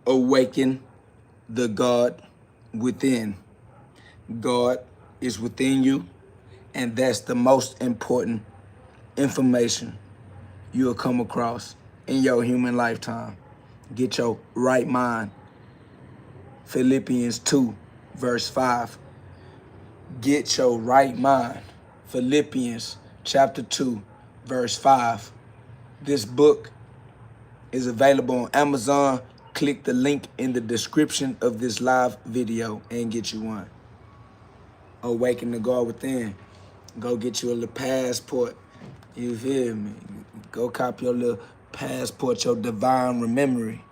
Awaken the God within. God is within you, and that's the most important information you'll come across in your human lifetime. Get your right mind. Philippians 2, verse 5. Get your right mind. Philippians chapter 2, verse 5. This book is available on Amazon. Click the link in the description of this live video and get you one. Awaken the God within. Go get you a little passport. You feel me? Go copy your little passport, your divine memory.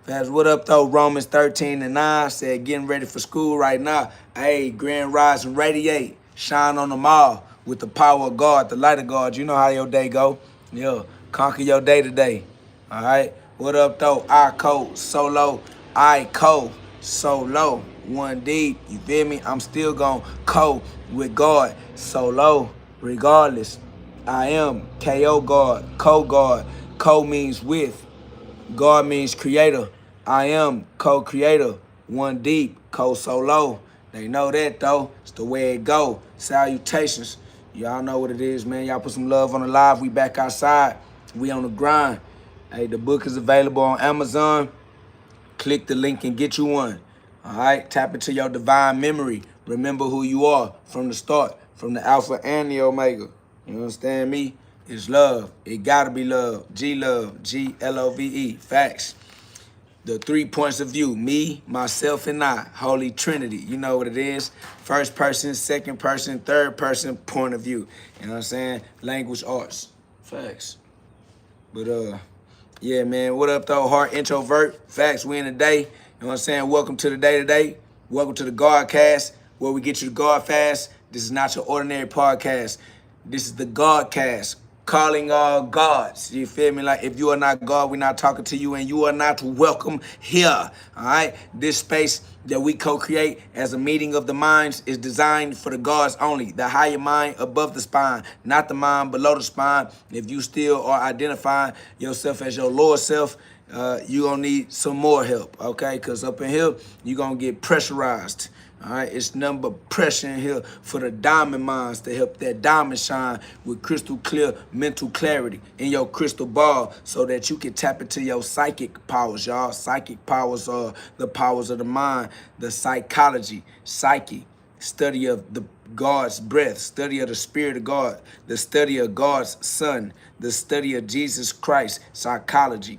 Fast, what up though? Romans 13:9 said, getting ready for school right now. Hey, grand rise and radiate. Shine on them all with the power of God, the light of God. You know how your day go. Yeah, conquer your day today. All right. What up though? I code solo. One deep. You feel me? I'm still gonna code with God solo regardless. I am KO God, co-God. Co means with. God means creator. I am co-creator. One deep, co-solo. They know that though. It's the way it go. Salutations. Y'all know what it is, man. Y'all put some love on the live. We back outside. We on the grind. Hey, the book is available on Amazon. Click the link and get you one. All right? Tap into your divine memory. Remember who you are from the start, from the Alpha and the Omega. You understand me? It's love. It gotta be love. G-love. G-L-O-V-E. Facts. The 3 points of view. Me, myself, and I. Holy Trinity. You know what it is. First person, second person, third person point of view. You know what I'm saying? Language arts. Facts. But, yeah, man. What up, though? Heart introvert. Facts. We in the day. You know what I'm saying? Welcome to the day today. Welcome to the GhODCast, where we get you to God fast. This is not your ordinary podcast. This is the GhODCast, calling all gods. You feel me? Like, if you are not God, we're not talking to you, and you are not welcome here. All right? This space that we co-create as a meeting of the minds is designed for the gods only. The higher mind above the spine, not the mind below the spine. If you still are identifying yourself as your lower self, you're going to need some more help, okay? Because up in here, you're going to get pressurized. All right, it's nothing but pressure in here for the diamond minds to help that diamond shine with crystal clear mental clarity in your crystal ball so that you can tap into your psychic powers, y'all. Psychic powers are the powers of the mind, the psychology, psyche, study of the God's breath, study of the Spirit of God, the study of God's Son, the study of Jesus Christ, psychology,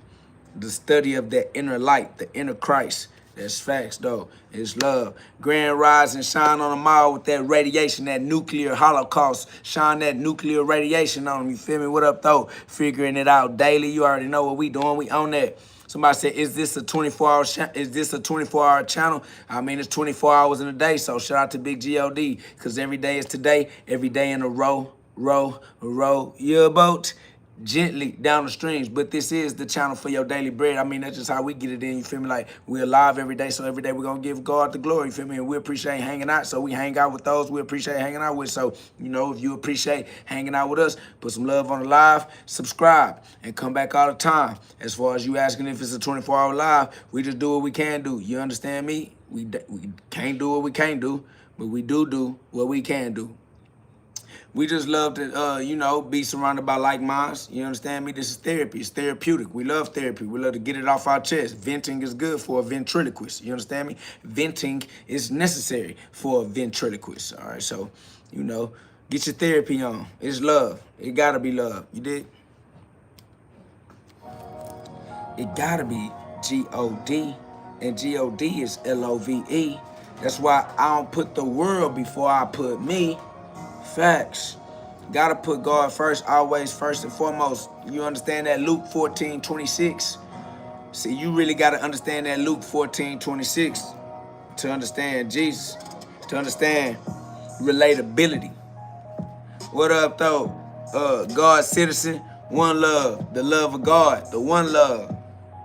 the study of that inner light, the inner Christ. That's facts, though. It's love. Grand rise and shine on them all with that radiation, that nuclear holocaust. Shine that nuclear radiation on them. You feel me? What up, though? Figuring it out daily. You already know what we doing. We on that. Somebody said, is this a 24-hour channel? I mean, it's 24 hours in a day. So shout out to Big GhOD, because every day is today. Every day in a row your boat gently down the streams. But this is the channel for your daily bread. I mean, that's just how we get it in. You feel me? Like, we're alive every day, so every day we're gonna give God the glory. You feel me? And we appreciate hanging out, so we hang out with those we appreciate hanging out with. So, you know, if you appreciate hanging out with us, put some love on the live, subscribe, and come back all the time. As far as you asking if it's a 24-hour live, we just do what we can do. You understand me? We can't do what we can't do, but we do what we can do. We just love to, you know, be surrounded by like minds. You understand me? This is therapy. It's therapeutic. We love therapy. We love to get it off our chest. Venting is good for a ventriloquist. You understand me? Venting is necessary for a ventriloquist. All right, so, you know, get your therapy on. It's love. It gotta be love. You dig? It gotta be G-O-D, and G-O-D is L-O-V-E. That's why I don't put the world before I put me. Facts. Gotta put God first, always first and foremost. You understand that Luke 14:26? See, you really gotta understand that Luke 14:26 to understand Jesus, to understand relatability. What up, though? God's citizen, one love, the love of God, the one love.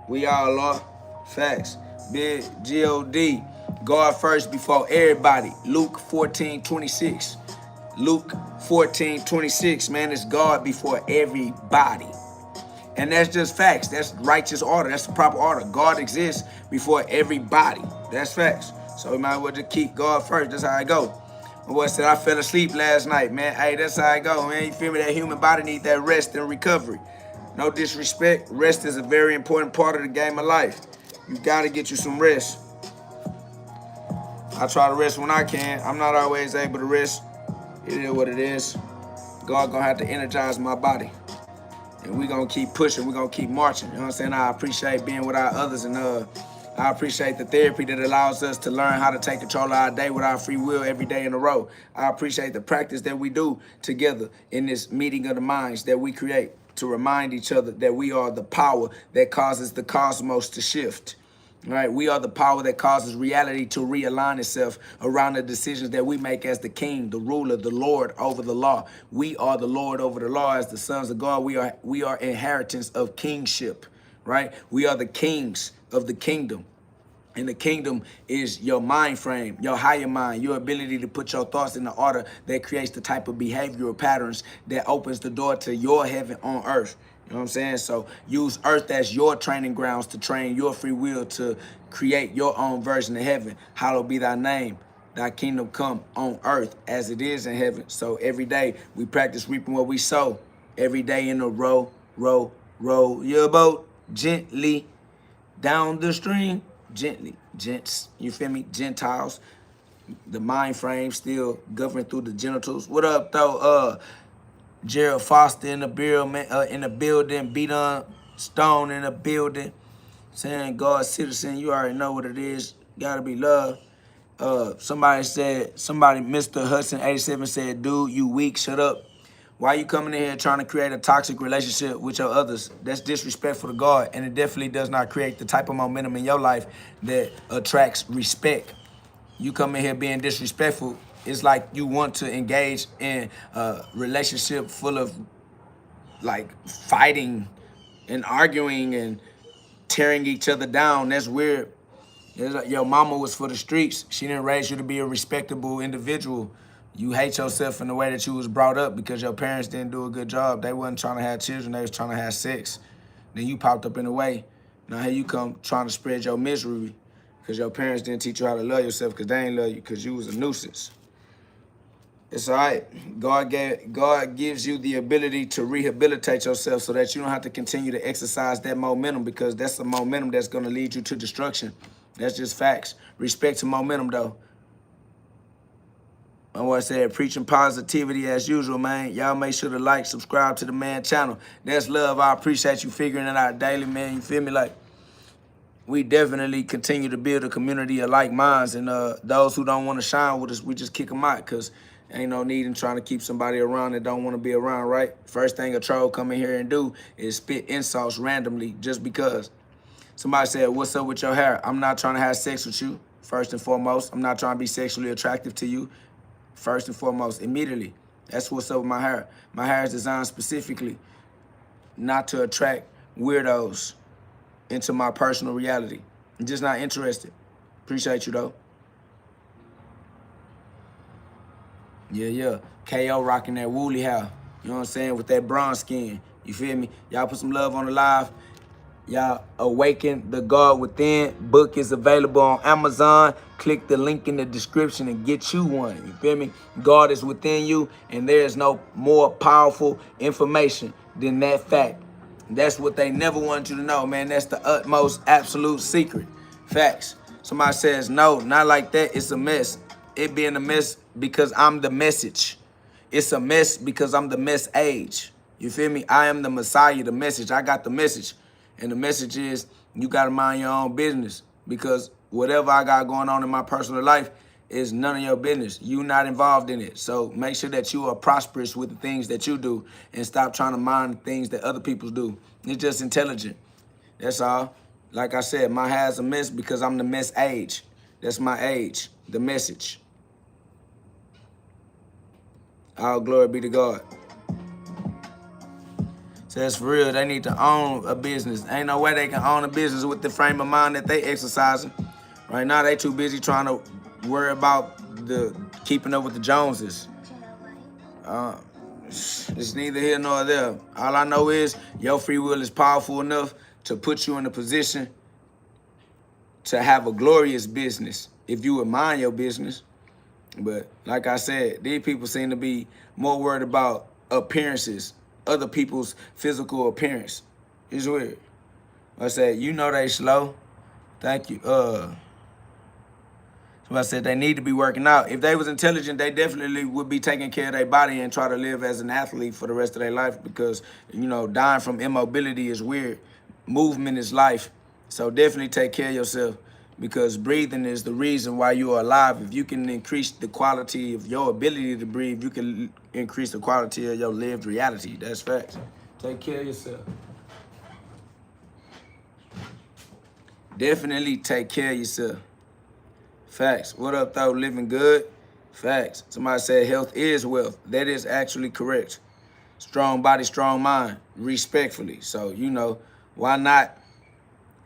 We all are. Facts. Big GhOD. God first before everybody. Luke 14:26. Luke 14:26, man, it's God before everybody. And that's just facts. That's righteous order. That's the proper order. God exists before everybody. That's facts. So we might as well just keep God first. That's how I go. My boy said, I fell asleep last night, man. Hey, that's how I go, man. You feel me? That human body needs that rest and recovery. No disrespect. Rest is a very important part of the game of life. You got to get you some rest. I try to rest when I can. I'm not always able to rest. It is what it is. God gonna have to energize my body. And we gonna keep pushing. We gonna keep marching. You know what I'm saying? I appreciate being with our others, and I appreciate the therapy that allows us to learn how to take control of our day with our free will every day in a row. I appreciate the practice that we do together in this meeting of the minds that we create to remind each other that we are the power that causes the cosmos to shift. Right? We are the power that causes reality to realign itself around the decisions that we make as the king, the ruler, the Lord over the law. We are the Lord over the law as the sons of God. We are inheritance of kingship, right? We are the kings of the kingdom. And the kingdom is your mind frame, your higher mind, your ability to put your thoughts in the order that creates the type of behavioral patterns that opens the door to your heaven on earth. You know what I'm saying? So use earth as your training grounds to train your free will to create your own version of heaven. Hallowed be thy name. Thy kingdom come on earth as it is in heaven. So every day we practice reaping what we sow. Every day in a row your boat gently down the stream. Gently, gents, you feel me? Gentiles, the mind frame still governed through the genitals. What up, though? Gerald Foster in the building, Beat on Stone in the building, saying God's citizen. You already know what it is. Gotta be loved. Somebody, Mr. Hudson 87 said, dude, you weak, shut up. Why you coming in here trying to create a toxic relationship with your others? That's disrespectful to God, and it definitely does not create the type of momentum in your life that attracts respect. You come in here being disrespectful, it's like you want to engage in a relationship full of like fighting and arguing and tearing each other down. That's weird. It's like your mama was for the streets. She didn't raise you to be a respectable individual. You hate yourself in the way that you was brought up because your parents didn't do a good job. They wasn't trying to have children. They was trying to have sex. Then you popped up in the way. Now here you come trying to spread your misery because your parents didn't teach you how to love yourself because they ain't love you because you was a nuisance. It's all right. God gives you the ability to rehabilitate yourself so that you don't have to continue to exercise that momentum, because that's the momentum that's going to lead you to destruction. That's just facts. Respect to momentum, though. I want to say preaching positivity as usual, man. Y'all make sure to like, subscribe to the man channel. That's love. I appreciate you figuring it out daily, man. You feel me? Like, we definitely continue to build a community of like minds, and those who don't want to shine with us, we just kick them out, because ain't no need in trying to keep somebody around that don't want to be around, right? First thing a troll come in here and do is spit insults randomly just because. Somebody said, what's up with your hair? I'm not trying to have sex with you, first and foremost. I'm not trying to be sexually attractive to you, first and foremost, immediately. That's what's up with my hair. My hair is designed specifically not to attract weirdos into my personal reality. I'm just not interested. Appreciate you, though. Yeah. KO rocking that woolly hair. You know what I'm saying? With that bronze skin. You feel me? Y'all put some love on the live. Y'all, Awaken, the God Within book is available on Amazon. Click the link in the description and get you one. You feel me? God is within you, and there is no more powerful information than that fact. That's what they never wanted you to know, man. That's the utmost absolute secret. Facts. Somebody says, no, not like that. It's a mess. It being a mess because I'm the message. It's a mess because I'm the mess age. You feel me? I am the Messiah, the message. I got the message. And the message is you got to mind your own business, because whatever I got going on in my personal life is none of your business. You not involved in it. So make sure that you are prosperous with the things that you do and stop trying to mind the things that other people do. It's just intelligent. That's all. Like I said, my hair's a mess because I'm the mess age. That's my age, the message. All glory be to God. Says for real, they need to own a business. Ain't no way they can own a business with the frame of mind that they exercising. Right now, they too busy trying to worry about the keeping up with the Joneses. It's neither here nor there. All I know is your free will is powerful enough to put you in a position to have a glorious business if you would mind your business. But like I said, these people seem to be more worried about appearances, other people's physical appearance. It's weird. I said, you know they slow. Thank you. So I said they need to be working out. If they was intelligent, they definitely would be taking care of their body and try to live as an athlete for the rest of their life because, dying from immobility is weird. Movement is life. So definitely take care of yourself because breathing is the reason why you are alive. If you can increase the quality of your ability to breathe, you can increase the quality of your lived reality. That's facts. Take care of yourself. Definitely take care of yourself. Facts. What up, though? Living good? Facts. Somebody said health is wealth. That is actually correct. Strong body, strong mind. Respectfully. So, why not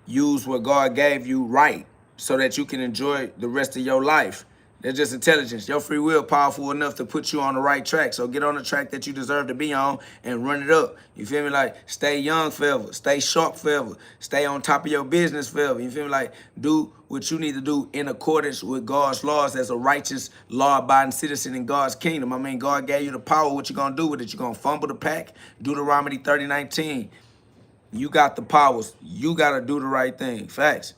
use what God gave you right so that you can enjoy the rest of your life? That's just intelligence. Your free will powerful enough to put you on the right track. So get on the track that you deserve to be on and run it up. You feel me? Like, stay young forever. Stay sharp forever. Stay on top of your business forever. You feel me? Like, do what you need to do in accordance with God's laws as a righteous, law-abiding citizen in God's kingdom. I mean, God gave you the power. What you going to do with it? You going to fumble the pack? Deuteronomy 30:19. You got the powers. You got to do the right thing. Facts.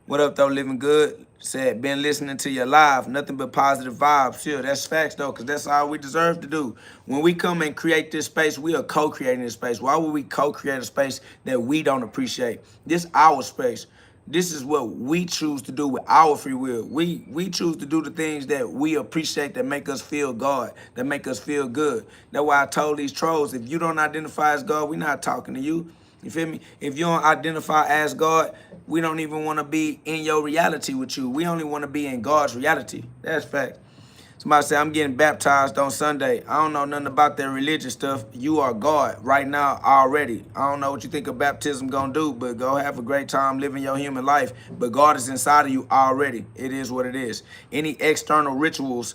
What up, though? Living good. Said, been listening to your live. Nothing but positive vibes. Sure, that's facts, though, because that's all we deserve to do. When we come and create this space, we are co-creating this space. Why would we co-create a space that we don't appreciate? This our space. This is what we choose to do with our free will. We choose to do the things that we appreciate that make us feel God, that make us feel good. That's why I told these trolls, if you don't identify as God, we're not talking to you. You feel me? If you don't identify as God, we don't even want to be in your reality with you. We only want to be in God's reality. That's fact. Somebody say, I'm getting baptized on Sunday. I don't know nothing about that religious stuff. You are God right now already. I don't know what you think of baptism going to do, but go have a great time living your human life. But God is inside of you already. It is what it is. Any external rituals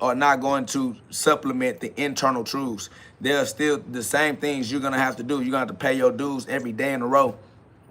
are not going to supplement the internal truths. They're still the same things you're going to have to do. You're going to have to pay your dues every day in a row,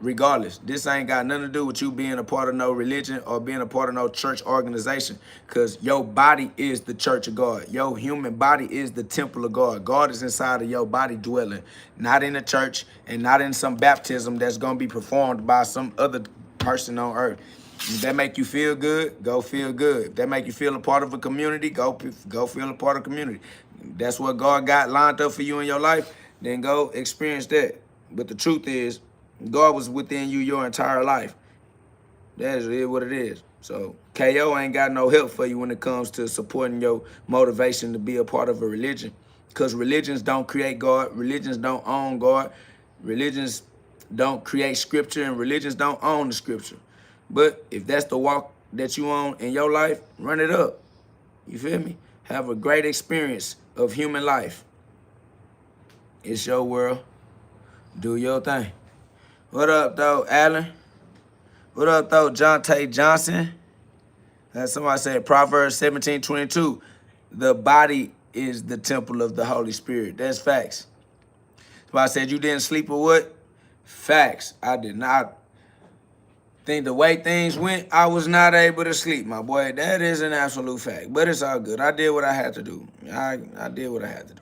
regardless. This ain't got nothing to do with you being a part of no religion or being a part of no church organization, because your body is the church of God. Your human body is the temple of God. God is inside of your body dwelling, not in a church and not in some baptism that's going to be performed by some other person on earth. If that make you feel good, go feel good. If that make you feel a part of a community, go feel a part of a community. If that's what God got lined up for you in your life, then go experience that. But the truth is, God was within you your entire life. That is what it is. So KO ain't got no help for you when it comes to supporting your motivation to be a part of a religion. Because religions don't create God. Religions don't own God. Religions don't create scripture, and religions don't own the scripture. But if that's the walk that you on in your life, run it up. You feel me? Have a great experience of human life. It's your world. Do your thing. What up, though, Alan? What up, though, Jonte Johnson? Somebody said Proverbs 17:22. The body is the temple of the Holy Spirit. That's facts. Somebody said you didn't sleep or what? Facts. I did not. Think the way things went, I was not able to sleep, my boy. That is an absolute fact. But it's all good. I did what I had to do. I did what I had to do.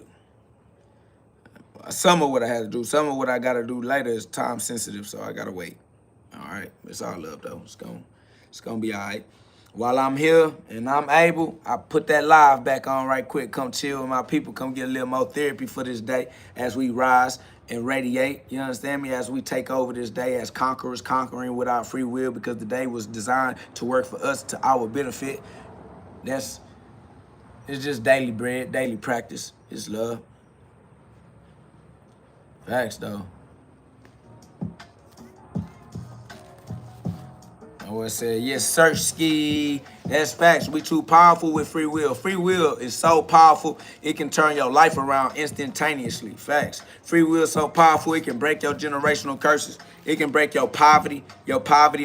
Some of what I had to do. Some of what I got to do later is time sensitive, so I got to wait. All right? It's all love, though. It's gonna be all right. While I'm here and I'm able, I put that live back on right quick. Come chill with my people. Come get a little more therapy for this day as we rise and radiate. You understand me? As we take over this day as conquerors, conquering with our free will, because the day was designed to work for us to our benefit. It's just daily bread, daily practice. It's love. Facts, though. I would say, yes, search ski. That's facts. We too powerful with free will. Free will is so powerful, it can turn your life around instantaneously. Facts. Free will is so powerful, it can break your generational curses. It can break your poverty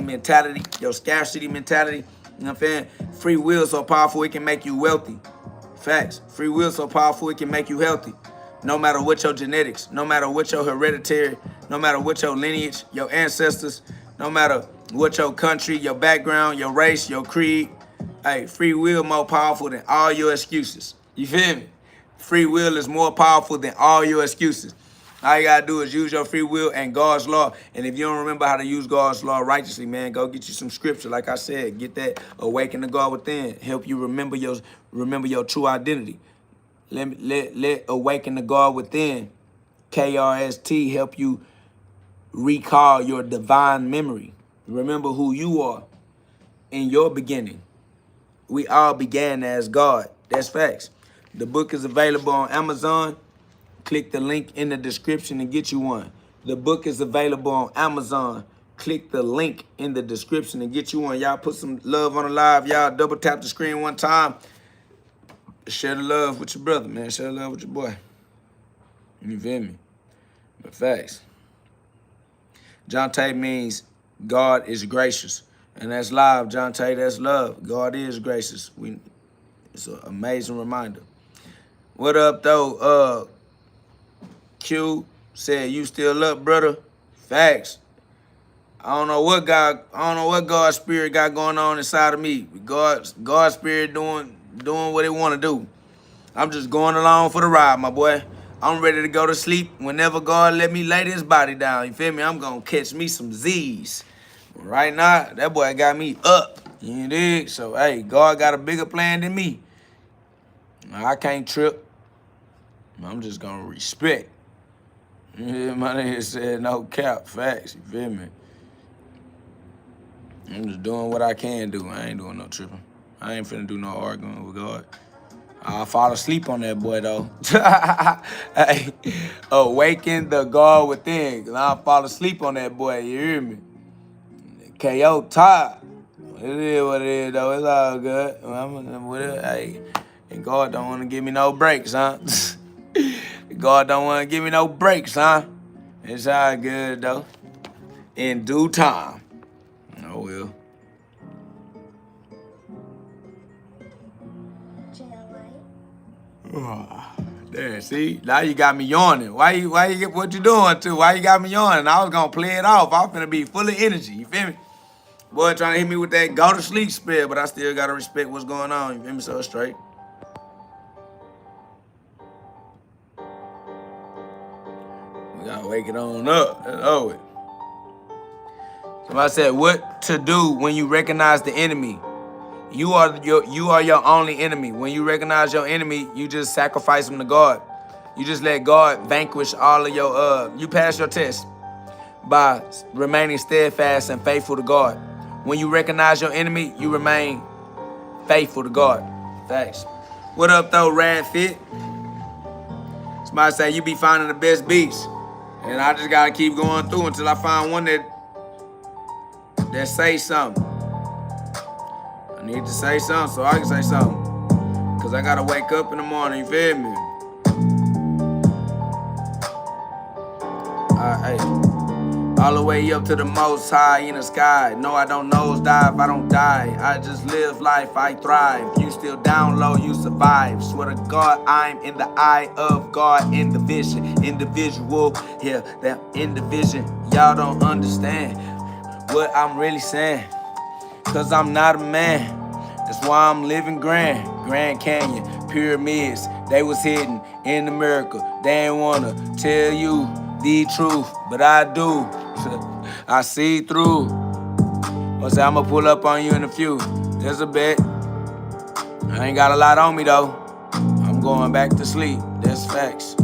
mentality, your scarcity mentality. You know what I'm saying? Free will is so powerful, it can make you wealthy. Facts. Free will is so powerful, it can make you healthy. No matter what your genetics, no matter what your hereditary, no matter what your lineage, your ancestors, no matter what your country, your background, your race, your creed. Hey, free will more powerful than all your excuses. You feel me? Free will is more powerful than all your excuses. All you gotta do is use your free will and God's law. And if you don't remember how to use God's law righteously, man, go get you some scripture. Like I said, get that Awaken the God within. Help you remember your true identity. Let Awaken the God within, KRST, help you recall your divine memory. Remember who you are in your beginning. We all began as God. That's facts. The book is available on Amazon. Click the link in the description and get you one. The book is available on Amazon. Click the link in the description and get you one. Y'all put some love on the live. Y'all double tap the screen one time. Share the love with your brother, man. Share the love with your boy. You feel me? But facts. Jonte means God is gracious. And that's live, Jonte. That's love. God is gracious. It's an amazing reminder. What up, though? Q said, you still up, brother? Facts. I don't know what God's spirit got going on inside of me. God's spirit doing what it want to do. I'm just going along for the ride, my boy. I'm ready to go to sleep whenever God let me lay this body down. You feel me? I'm going to catch me some Z's. Right now, that boy got me up. You dig? So, hey, God got a bigger plan than me. I can't trip. I'm just going to respect. Yeah, my nigga said no cap. Facts. You feel me? I'm just doing what I can do. I ain't doing no tripping. I ain't finna do no arguing with God. I'll fall asleep on that boy, though. Hey, awaken the God within. Cause I'll fall asleep on that boy. You hear me? KO tired. It is what it is, though. It's all good. Hey, and God don't want to give me no breaks, huh? God don't want to give me no breaks, huh? It's all good, though. In due time. Oh, well. There, see? Now you got me yawning. What you doing too? Why you got me yawning? I was gonna play it off. I'm finna be full of energy. You feel me? Boy trying to hit me with that go to sleep spell, but I still gotta respect what's going on. You feel me? So straight. We gotta wake it on up. That's over it. Somebody said, what to do when you recognize the enemy? You are your only enemy. When you recognize your enemy, you just sacrifice him to God. You just let God vanquish all of your, you pass your test by remaining steadfast and faithful to God. When you recognize your enemy, you remain faithful to God. Thanks. What up, though, Rad Fit? Somebody say, you be finding the best beats. And I just got to keep going through until I find one that say something. I need to say something so I can say something. Because I got to wake up in the morning, you feel me? Hey. All the way up to the most high in the sky. No, I don't nosedive, I don't die. I just live life, I thrive. You still down low, you survive. Swear to God, I'm in the eye of God, in the vision. Individual, yeah, that in the vision. Y'all don't understand what I'm really saying. Cause I'm not a man. That's why I'm living grand. Grand Canyon, pyramids, they was hidden in America. They ain't wanna tell you the truth, but I do. I see through. I say I'ma pull up on you in a few. There's a bet. I ain't got a lot on me though. I'm going back to sleep. That's facts.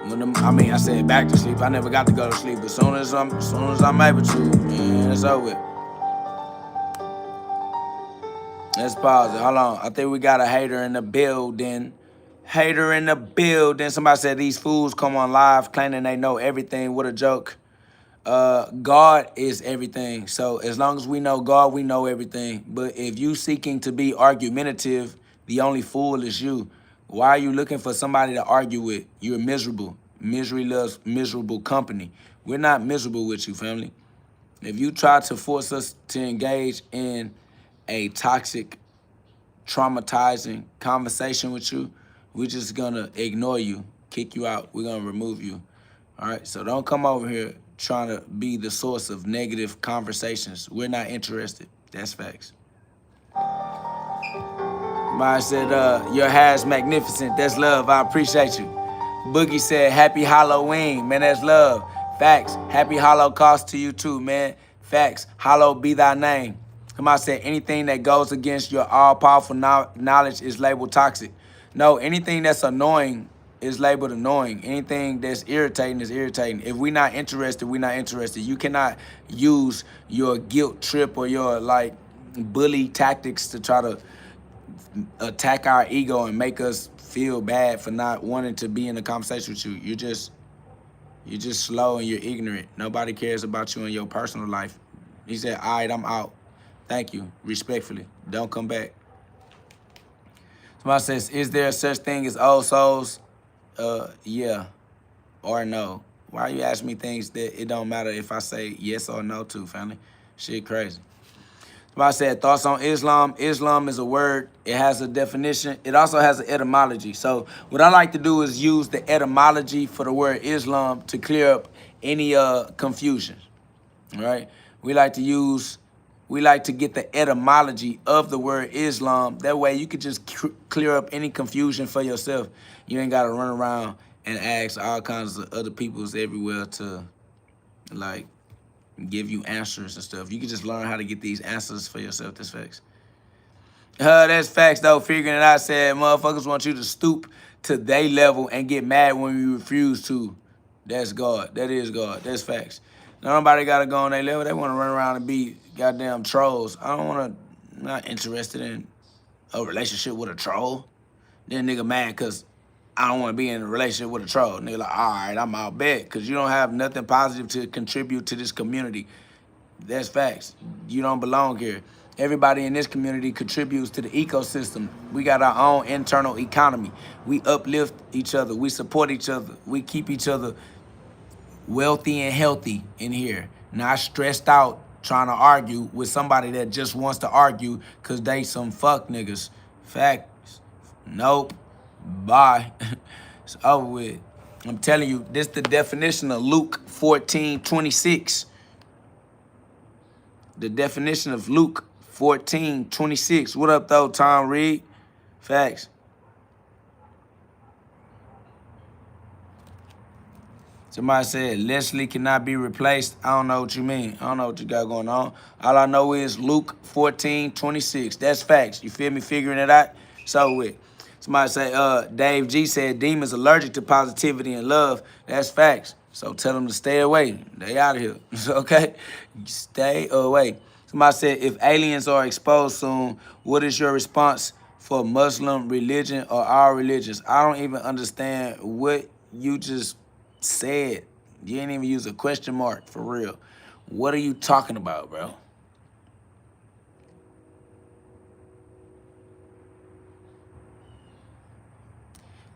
I said back to sleep. I never got to go to sleep. But as soon as I'm able to, man, it's over. Let's pause it. Hold on. I think we got a hater in the building. Hater in the building. Somebody said these fools come on live claiming they know everything. What a joke. God is everything. So as long as we know God, we know everything. But if you seeking to be argumentative, the only fool is you. Why are you looking for somebody to argue with? You're miserable. Misery loves miserable company. We're not miserable with you, family. If you try to force us to engage in a toxic, traumatizing conversation with you, we're just gonna ignore you kick you out. We're gonna remove you. All right, so don't come over here trying to be the source of negative conversations. We're not interested. That's facts. Maya said, your hair's magnificent. That's love. I appreciate you. Boogie said, happy Halloween. Man, that's love. Facts. Happy Holocaust to you too, man. Facts. Hallowed be thy name. Somebody said, anything that goes against your all-powerful knowledge is labeled toxic. No, anything that's annoying is labeled annoying. Anything that's irritating is irritating. If we're not interested, we're not interested. You cannot use your guilt trip or your, like, bully tactics to try to attack our ego and make us feel bad for not wanting to be in a conversation with you. You're just slow and you're ignorant. Nobody cares about you in your personal life. He said, all right, I'm out. Thank you. Respectfully. Don't come back. Somebody says, is there such thing as old souls? Yeah or no. Why you ask me things that it don't matter if I say yes or no to, family? Shit crazy. Somebody said, thoughts on Islam. Islam is a word. It has a definition. It also has an etymology. So what I like to do is use the etymology for the word Islam to clear up any confusion, right? We like to get the etymology of the word Islam. That way you could just clear up any confusion for yourself. You ain't got to run around and ask all kinds of other peoples everywhere to, like, give you answers and stuff. You can just learn how to get these answers for yourself. That's facts. That's facts, though. Figuring it out, said motherfuckers want you to stoop to their level and get mad when you refuse to. That's God. That is God. That's facts. Nobody got to go on their level. They want to run around and be goddamn trolls. I don't want to, I'm not interested in a relationship with a troll. Then nigga mad because I don't want to be in a relationship with a troll. Nigga like, all right, I'm out bad because you don't have nothing positive to contribute to this community. That's facts. You don't belong here. Everybody in this community contributes to the ecosystem. We got our own internal economy. We uplift each other. We support each other. We keep each other wealthy and healthy in here. Not stressed out trying to argue with somebody that just wants to argue because they some fuck niggas. Facts. Nope. Bye. It's over with. I'm telling you, this is the definition of Luke 14:26. The definition of Luke 14:26. What up, though, Tom Reed? Facts. Somebody said Leslie cannot be replaced. I don't know what you mean. I don't know what you got going on. All I know is Luke 14:26. That's facts. You feel me? Figuring it out? So with. Somebody say, Dave G said demons allergic to positivity and love. That's facts. So tell them to stay away. They out of here. Okay? Stay away. Somebody said, if aliens are exposed soon, what is your response for Muslim religion or our religions? I don't even understand what you just said. You didn't even use a question mark, for real. What are you talking about, bro?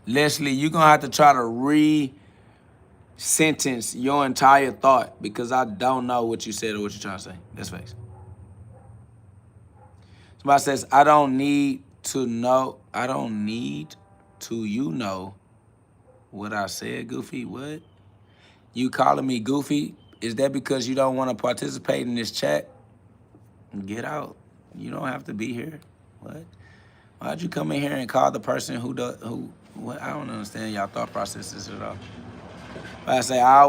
Leslie, you're going to have to try to re-sentence your entire thought because I don't know what you said or what you're trying to say. That's facts. Somebody says, I don't need to know what I said, Goofy. What? You calling me Goofy? Is that because you don't want to participate in this chat? Get out. You don't have to be here. What? Why'd you come in here and call the person what? I don't understand y'all thought processes at all. But I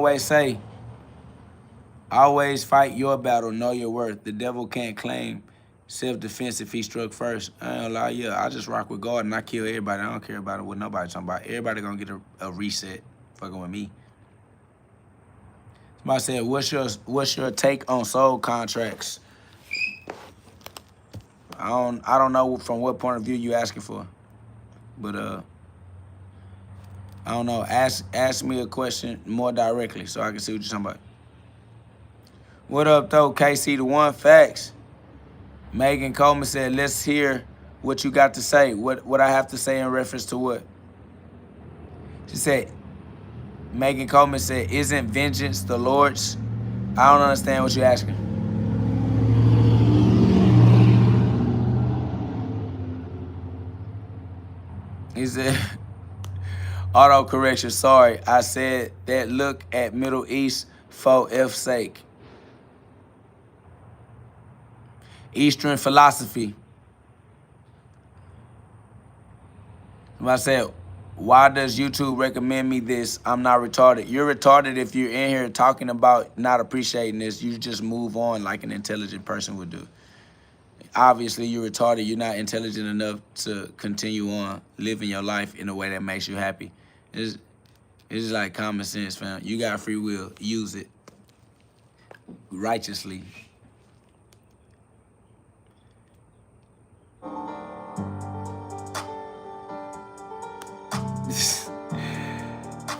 always fight your battle, know your worth. The devil can't claim self-defense if he struck first. I ain't gonna lie, yeah, I just rock with God and I kill everybody. I don't care about what nobody talking about. Everybody gonna get a reset fucking with me. Somebody said, what's your take on soul contracts? I don't know from what point of view you asking for. But I don't know. Ask me a question more directly so I can see what you're talking about. What up, though, KC the One? Facts. Megan Coleman said, let's hear what you got to say. What I have to say in reference to what? She said, Megan Coleman said, isn't vengeance the Lord's? I don't understand what you're asking. He said, Auto correction, sorry. I said that look at Middle East for F's sake. Eastern philosophy. I said, why does YouTube recommend me this? I'm not retarded. You're retarded if you're in here talking about not appreciating this. You just move on like an intelligent person would do. Obviously, you're retarded. You're not intelligent enough to continue on living your life in a way that makes you happy. It's just like common sense, fam. You got free will. Use it righteously.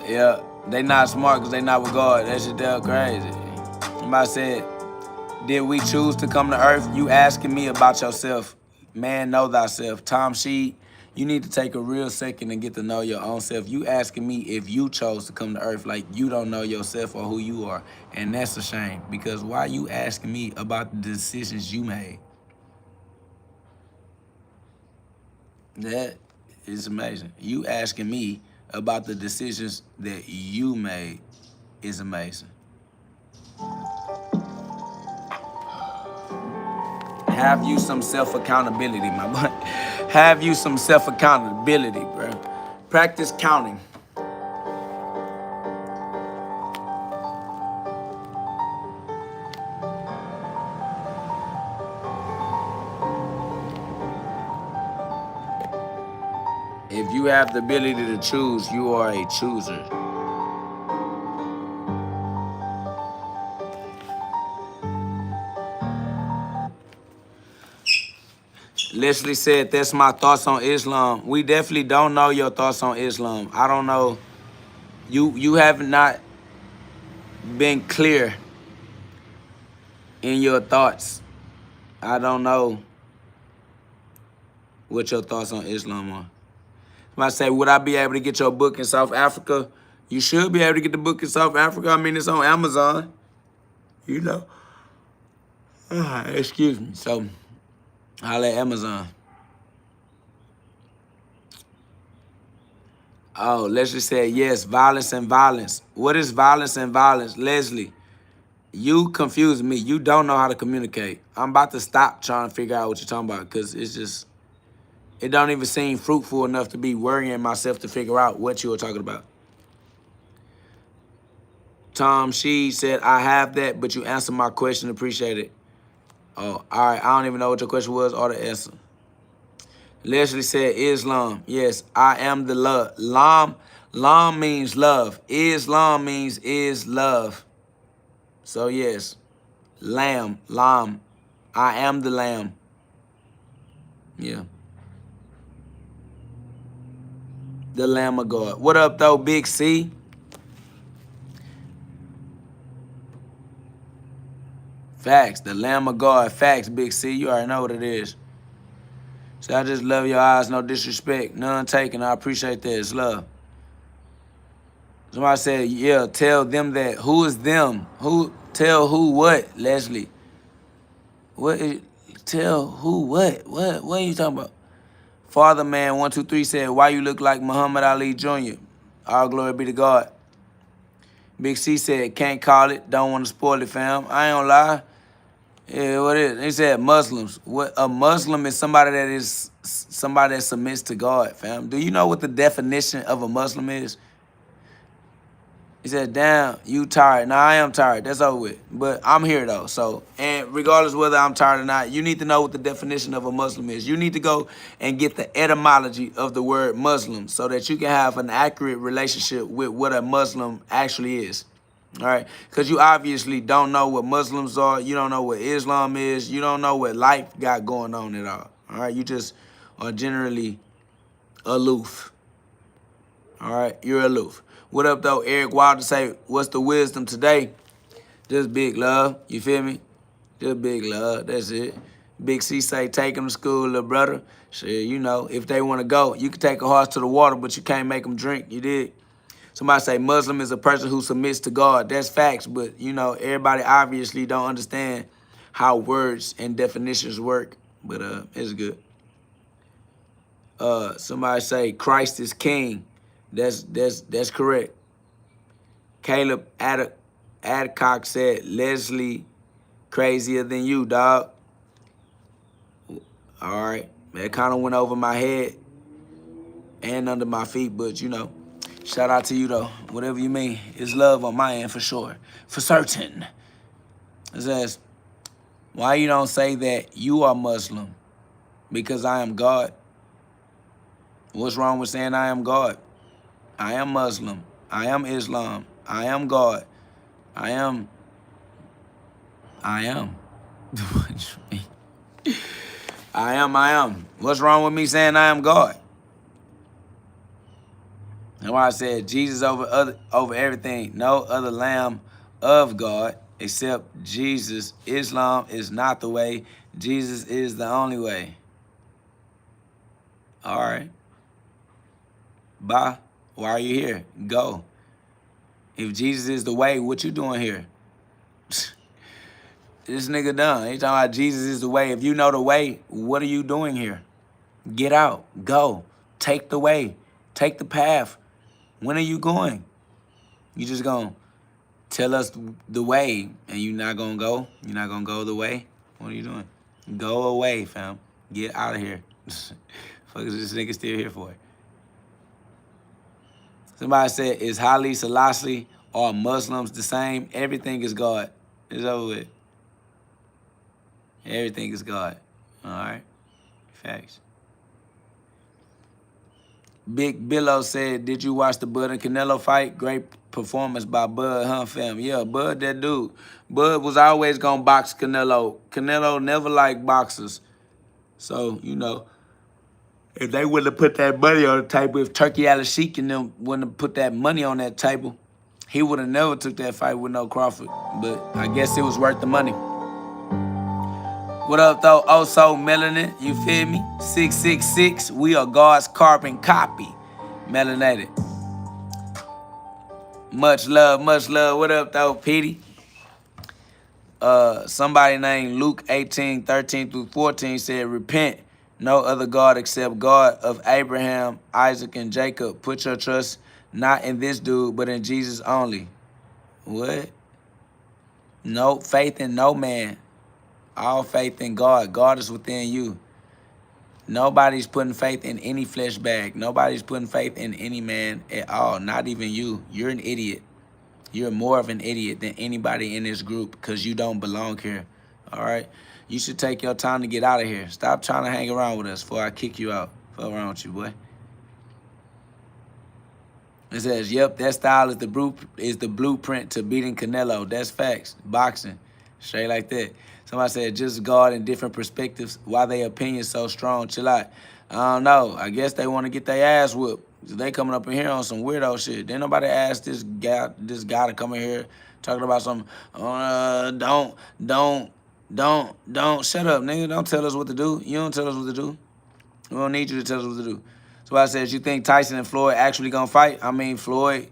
Yeah, they not smart because they not with God. That shit damn crazy. Somebody said, did we choose to come to earth? You asking me about yourself. Man, know thyself. Tom Sheed, you need to take a real second and get to know your own self. You asking me if you chose to come to earth, like you don't know yourself or who you are. And that's a shame, because why you asking me about the decisions you made? That is amazing. You asking me about the decisions that you made is amazing. Have you some self-accountability, my boy. Have you some self-accountability, bro. Practice counting. If you have the ability to choose, you are a chooser. Leslie said, that's my thoughts on Islam. We definitely don't know your thoughts on Islam. I don't know. You have not been clear in your thoughts. I don't know what your thoughts on Islam are. I say, would I be able to get your book in South Africa? You should be able to get the book in South Africa. I mean, it's on Amazon. You know. Excuse me. So, I'll let Amazon. Oh, Leslie said, yes, violence and violence. What is violence and violence? Leslie, you confuse me. You don't know how to communicate. I'm about to stop trying to figure out what you're talking about, because it's just, it don't even seem fruitful enough to be worrying myself to figure out what you were talking about. Tom She said, I have that, but you answered my question. Appreciate it. Oh, all right. I don't even know what your question was or the answer. Leslie said, Islam. Yes, I am the love. Lam means love. Islam means is love. So, yes, lamb, lam. I am the lamb. Yeah. The Lamb of God. What up, though, Big C? Facts. The Lamb of God. Facts, Big C. You already know what it is. So I just love your eyes, no disrespect, none taken. I appreciate that. It's love. Somebody said, yeah, tell them that. Who is them? Who? Tell who what, Leslie? What is, tell who what? What are you talking about? Father Man 123 said, why you look like Muhammad Ali Jr.? All glory be to God. Big C said, can't call it, don't want to spoil it, fam. I ain't gonna lie. Yeah, what is it? He said Muslims. What a Muslim is somebody that submits to God, fam. Do you know what the definition of a Muslim is? He said, damn, you tired. Now I am tired. That's over with. But I'm here though. So, and regardless whether I'm tired or not, you need to know what the definition of a Muslim is. You need to go and get the etymology of the word Muslim so that you can have an accurate relationship with what a Muslim actually is. All right, because you obviously don't know what Muslims are. You don't know what Islam is. You don't know what life got going on at all. All right, you just are generally aloof. All right, you're aloof. What up, though? Eric Wilder say, what's the wisdom today? Just big love. You feel me? Just big love. That's it. Big C say, take them to school, little brother. Shit, you know, if they want to go, you can take a horse to the water, but you can't make them drink. You did. Somebody say Muslim is a person who submits to God. That's facts, but, you know, everybody obviously don't understand how words and definitions work, but it's good. Somebody say Christ is king. That's correct. Caleb Adcock said, Leslie, crazier than you, dog. All right. That kind of went over my head and under my feet, but you know, shout out to you though. Whatever you mean. It's love on my end for sure. For certain. It says, why you don't say that you are Muslim? Because I am God. What's wrong with saying I am God? I am Muslim. I am Islam. I am God. I am. What you mean? I am. What's wrong with me saying I am God? That's why I said Jesus over everything. No other Lamb of God except Jesus. Islam is not the way. Jesus is the only way. All right. Bye. Why are you here? Go. If Jesus is the way, what you doing here? This nigga done. He talking about Jesus is the way. If you know the way, what are you doing here? Get out. Go. Take the way. Take the path. When are you going? You just gonna tell us the way and you not gonna go? You're not gonna go the way? What are you doing? Go away, fam. Get out of here. Fuck is this nigga still here for? Somebody said, is Haile Selassie or Muslims the same? Everything is God. It's over with. Everything is God. All right? Facts. Big Billo said, did you watch the Bud and Canelo fight? Great performance by Bud, huh, fam? Yeah, Bud, that dude. Bud was always going to box Canelo. Canelo never liked boxers. So, you know, if they wouldn't have put that money on the table, if Turkey Al-Sheikh and them wouldn't have put that money on that table, he would have never took that fight with no Crawford. But I guess it was worth the money. What up, though? Also, Melanin, you feel me? 666, we are God's carbon copy. Melanated. Much love, much love. What up, though, Petey? Somebody named Luke 18:13-14 said, repent, no other God except God of Abraham, Isaac, and Jacob. Put your trust not in this dude, but in Jesus only. What? No faith in no man. All faith in God. God is within you. Nobody's putting faith in any flesh bag. Nobody's putting faith in any man at all. Not even you. You're an idiot. You're more of an idiot than anybody in this group because you don't belong here. All right? You should take your time to get out of here. Stop trying to hang around with us before I kick you out. Fuck around with you, boy. It says, yep, that style is the blueprint to beating Canelo. That's facts. Boxing. Straight like that. Somebody said, just God in different perspectives. Why their opinions so strong? Chill out. I don't know. I guess they want to get their ass whooped. They coming up in here on some weirdo shit. Didn't nobody ask this guy to come in here talking about some, don't. Shut up, nigga. Don't tell us what to do. You don't tell us what to do. We don't need you to tell us what to do. So I said, you think Tyson and Floyd actually gonna fight? I mean, Floyd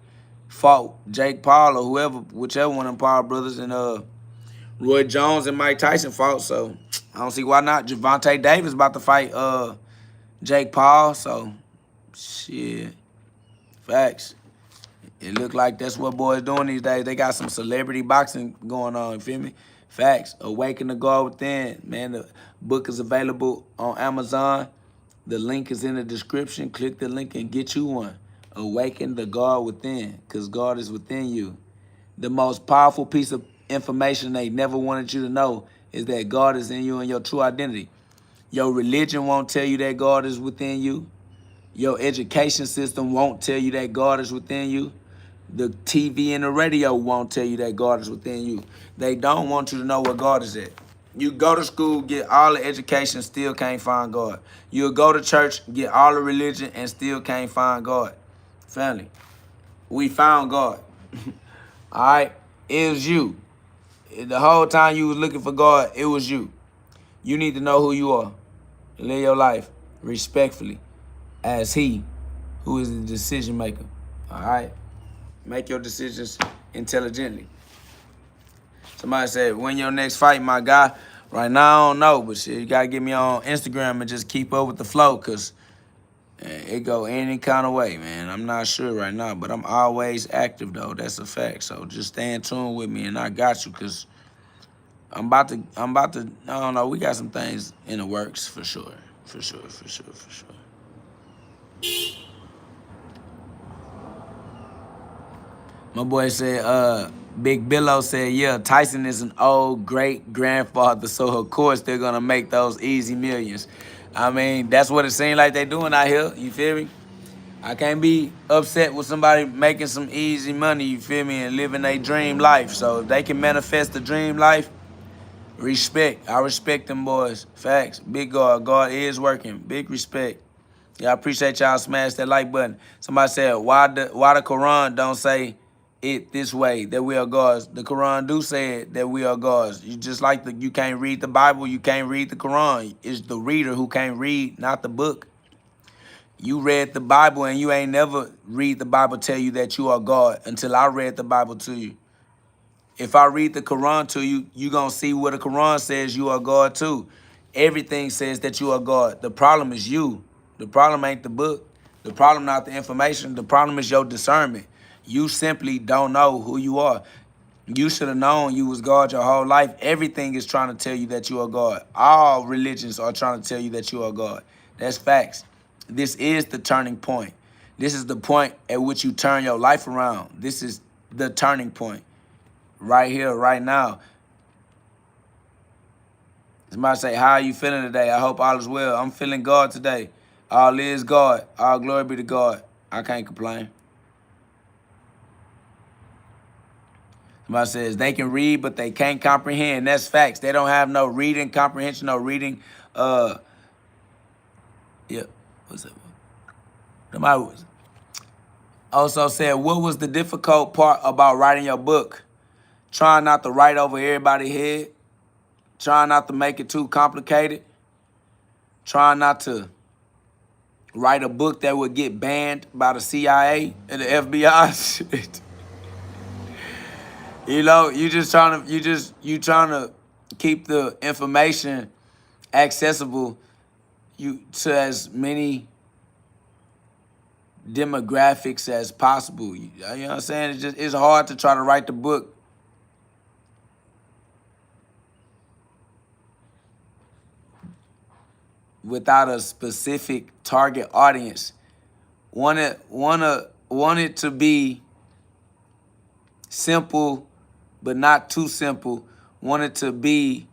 fought Jake Paul or whoever, whichever one of them Paul brothers, and Roy Jones and Mike Tyson fought. So I don't see why not. Gervonta Davis about to fight Jake Paul. So shit, facts. It look like that's what boys doing these days. They got some celebrity boxing going on. You feel me? Facts. Awaken the God Within. Man, the book is available on Amazon. The link is in the description. Click the link and get you one. Awaken the God Within, because God is within you. The most powerful piece of information they never wanted you to know is that God is in you and your true identity. Your religion won't tell you that God is within you. Your education system won't tell you that God is within you. The TV and the radio won't tell you that God is within you. They don't want you to know where God is at. You go to school, get all the education, still can't find God. You'll go to church, get all the religion, and still can't find God. Family, we found God. All right? It was you. The whole time you was looking for God, it was you. You need to know who you are. Live your life respectfully as He who is the decision maker. All right? Make your decisions intelligently. Somebody said, when your next fight, my guy? Right now, I don't know, but shit, you got to get me on Instagram and just keep up with the flow, because It go any kind of way, man. I'm not sure right now, but I'm always active though. That's a fact. So just stay in tune with me, and I got you, cause I'm about to. I don't know. We got some things in the works for sure, for sure, for sure, for sure. My boy said, Big Billo said, yeah, Tyson is an old great grandfather, so of course they're gonna make those easy millions. I mean, that's what it seems like they doing out here. You feel me? I can't be upset with somebody making some easy money, you feel me, and living a dream life. So if they can manifest the dream life, respect. I respect them boys. Facts. Big God. God is working. Big respect. Yeah, I appreciate y'all smash that like button. Somebody said, why the Quran don't say it this way, that we are gods? The Quran do say it, that we are gods. You just like you can't read the Bible, you can't read the Quran. It's the reader who can't read, not the book. You read the Bible and you ain't never read the Bible tell you that you are God until I read the Bible to you. If I read the Quran to you, you going to see what the Quran says you are God too. Everything says that you are God. The problem is you. The problem ain't the book. The problem not the information. The problem is your discernment. You simply don't know who you are. You should have known you was God your whole life. Everything is trying to tell you that you are God. All religions are trying to tell you that you are God. That's facts. This is the turning point. This is the point at which you turn your life around. This is the turning point. Right here, right now. Somebody say, how are you feeling today? I hope all is well. I'm feeling God today. All is God. All glory be to God. I can't complain. Somebody says they can read, but they can't comprehend. That's facts. They don't have no reading comprehension, no reading. Yeah. What's that? Somebody also said, what was the difficult part about writing your book? Trying not to write over everybody's head. Trying not to make it too complicated. Trying not to write a book that would get banned by the CIA and the FBI. You know, you trying to keep the information accessible to as many demographics as possible. You know what I'm saying? It's hard to try to write the book without a specific target audience. Want it to be simple, but not too simple. Want it to be,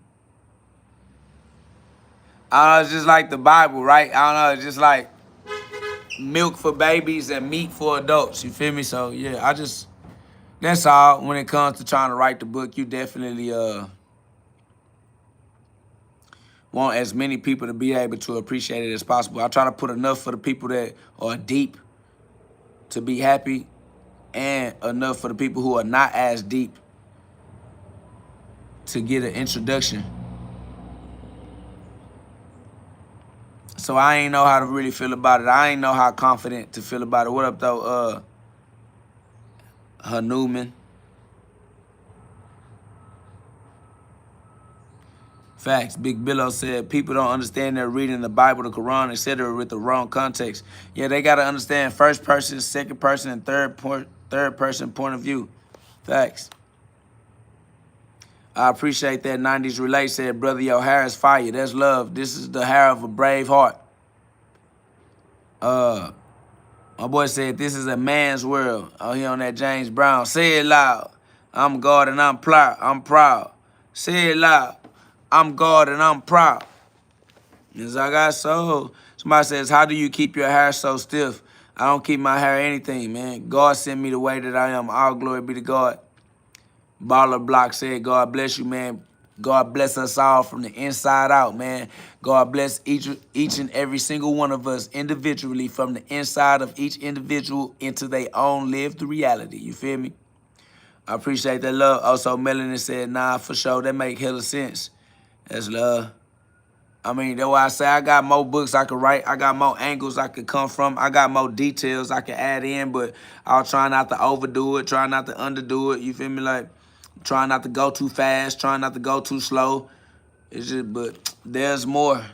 I don't know, it's just like the Bible, right? I don't know, it's just like milk for babies and meat for adults. You feel me? So yeah, that's all. When it comes to trying to write the book, you definitely want as many people to be able to appreciate it as possible. I try to put enough for the people that are deep to be happy, and enough for the people who are not as deep to get an introduction. So I ain't know how to really feel about it. I ain't know how confident to feel about it. What up though, Hanuman? Facts. Big Billo said people don't understand they're reading the Bible, the Quran, etc. with the wrong context. Yeah, they got to understand first person, second person, and third person point of view. Facts. I appreciate that. 90s Relay said, brother, your hair is fire. That's love. This is the hair of a brave heart. My boy said, this is a man's world. Oh, he on that James Brown. Say it loud. I'm God and I'm proud. Say it loud. I'm God and I'm proud. As I got soul. Somebody says, how do you keep your hair so stiff? I don't keep my hair anything, man. God sent me the way that I am. All glory be to God. Baller Block said, God bless you, man. God bless us all from the inside out, man. God bless each and every single one of us individually from the inside of each individual into their own lived reality. You feel me? I appreciate that love. Also, Melanie said, nah, for sure. That make hella sense. That's love. I mean, that's why I say I got more books I could write. I got more angles I could come from. I got more details I can add in, but I'll try not to overdo it, try not to underdo it. You feel me? Like, try not to go too fast, try not to go too slow. But there's more.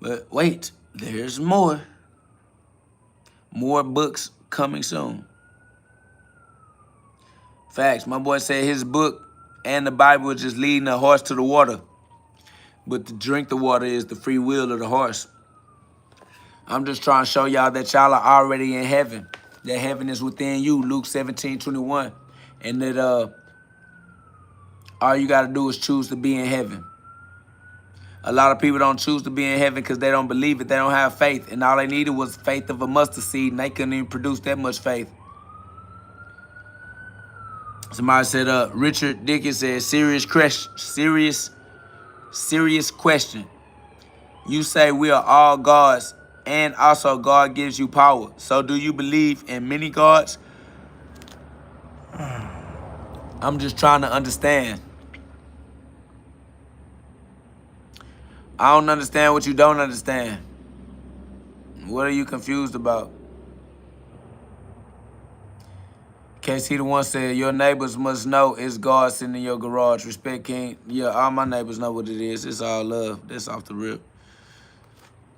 But wait, there's more. More books coming soon. Facts. My boy said his book and the Bible is just leading the horse to the water. But to drink the water is the free will of the horse. I'm just trying to show y'all that y'all are already in heaven. That heaven is within you, Luke 17:21. And that all you got to do is choose to be in heaven. A lot of people don't choose to be in heaven because they don't believe it. They don't have faith. And all they needed was faith of a mustard seed, and they couldn't even produce that much faith. Somebody said, Richard Dickens said, serious question. You say we are all gods, and also God gives you power. So do you believe in many gods? I'm just trying to understand. I don't understand what you don't understand. What are you confused about? KC the one said, your neighbors must know it's God sitting in your garage. Respect, King. Yeah, all my neighbors know what it is. It's all love. That's off the rip.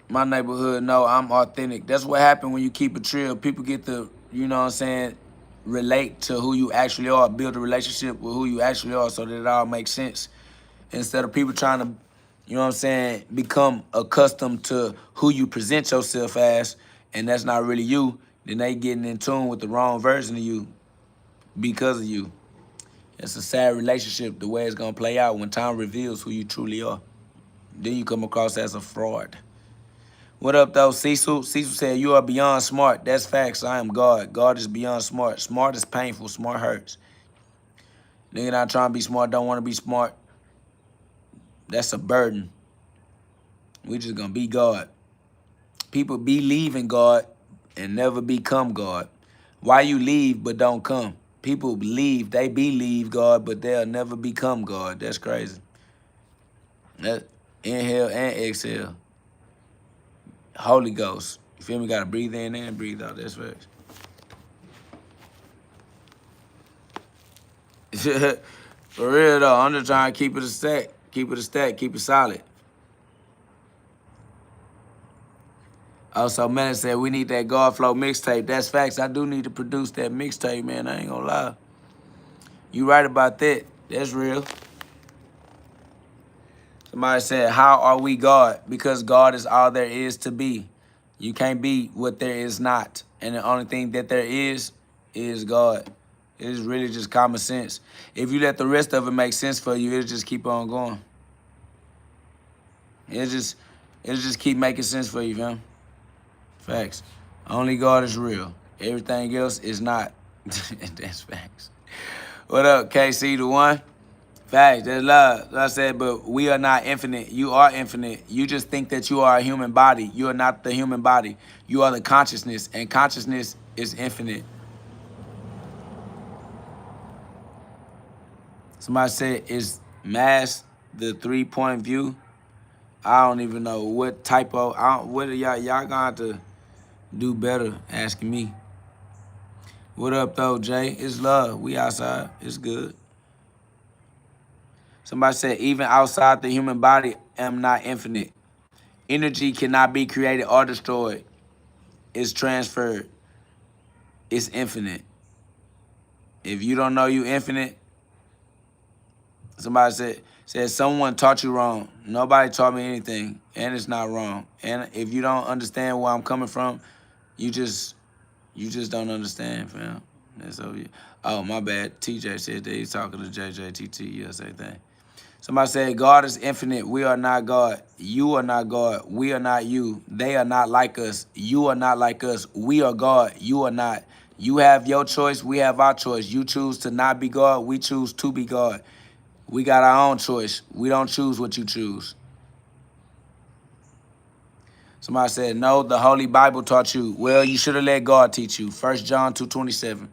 My neighborhood know I'm authentic. That's what happened when you keep it real. People get to, you know what I'm saying, relate to who you actually are, build a relationship with who you actually are so that it all makes sense. Instead of people trying to, you know what I'm saying, become accustomed to who you present yourself as, and that's not really you, then they getting in tune with the wrong version of you because of you. It's a sad relationship, the way it's going to play out when time reveals who you truly are. Then you come across as a fraud. What up, though, Cecil? Cecil said, you are beyond smart. That's facts. I am God. God is beyond smart. Smart is painful. Smart hurts. Nigga not trying to be smart, don't want to be smart. That's a burden. We just going to be God. People believe in God and never become God. Why you leave but don't come? People believe, they believe God, but they'll never become God. That's crazy. That inhale and exhale. Holy Ghost. You feel me? Got to breathe in and breathe out. That's facts. For real, though. I'm just trying to keep it a stack. Keep it a stack. Keep it solid. Also, man said we need that God Flow mixtape. That's facts. I do need to produce that mixtape, man. I ain't going to lie. You right about that. That's real. Somebody said, how are we God? Because God is all there is to be. You can't be what there is not. And the only thing that there is God. It is really just common sense. If you let the rest of it make sense for you, it'll just keep on going. It'll just keep making sense for you, fam. Facts. Only God is real. Everything else is not. That's facts. What up, KC the one? Facts, that's love. Like I said, but we are not infinite. You are infinite. You just think that you are a human body. You are not the human body. You are the consciousness, and consciousness is infinite. Somebody said, is mass the 3-point view? I don't even know what type of, what are y'all gonna have to do better asking me. What up, though, Jay? It's love. We outside. It's good. Somebody said, even outside the human body, am not infinite. Energy cannot be created or destroyed. It's transferred. It's infinite. If you don't know you infinite, somebody said someone taught you wrong. Nobody taught me anything, and it's not wrong. And if you don't understand where I'm coming from, you just don't understand, fam. That's over you. Oh, my bad. TJ said that he's talking to JJTT. Yeah, same thing. Somebody said, God is infinite. We are not God. You are not God. We are not you. They are not like us. You are not like us. We are God. You are not. You have your choice. We have our choice. You choose to not be God. We choose to be God. We got our own choice. We don't choose what you choose. Somebody said, no, the Holy Bible taught you. Well, you should have let God teach you. 1 John 2:27.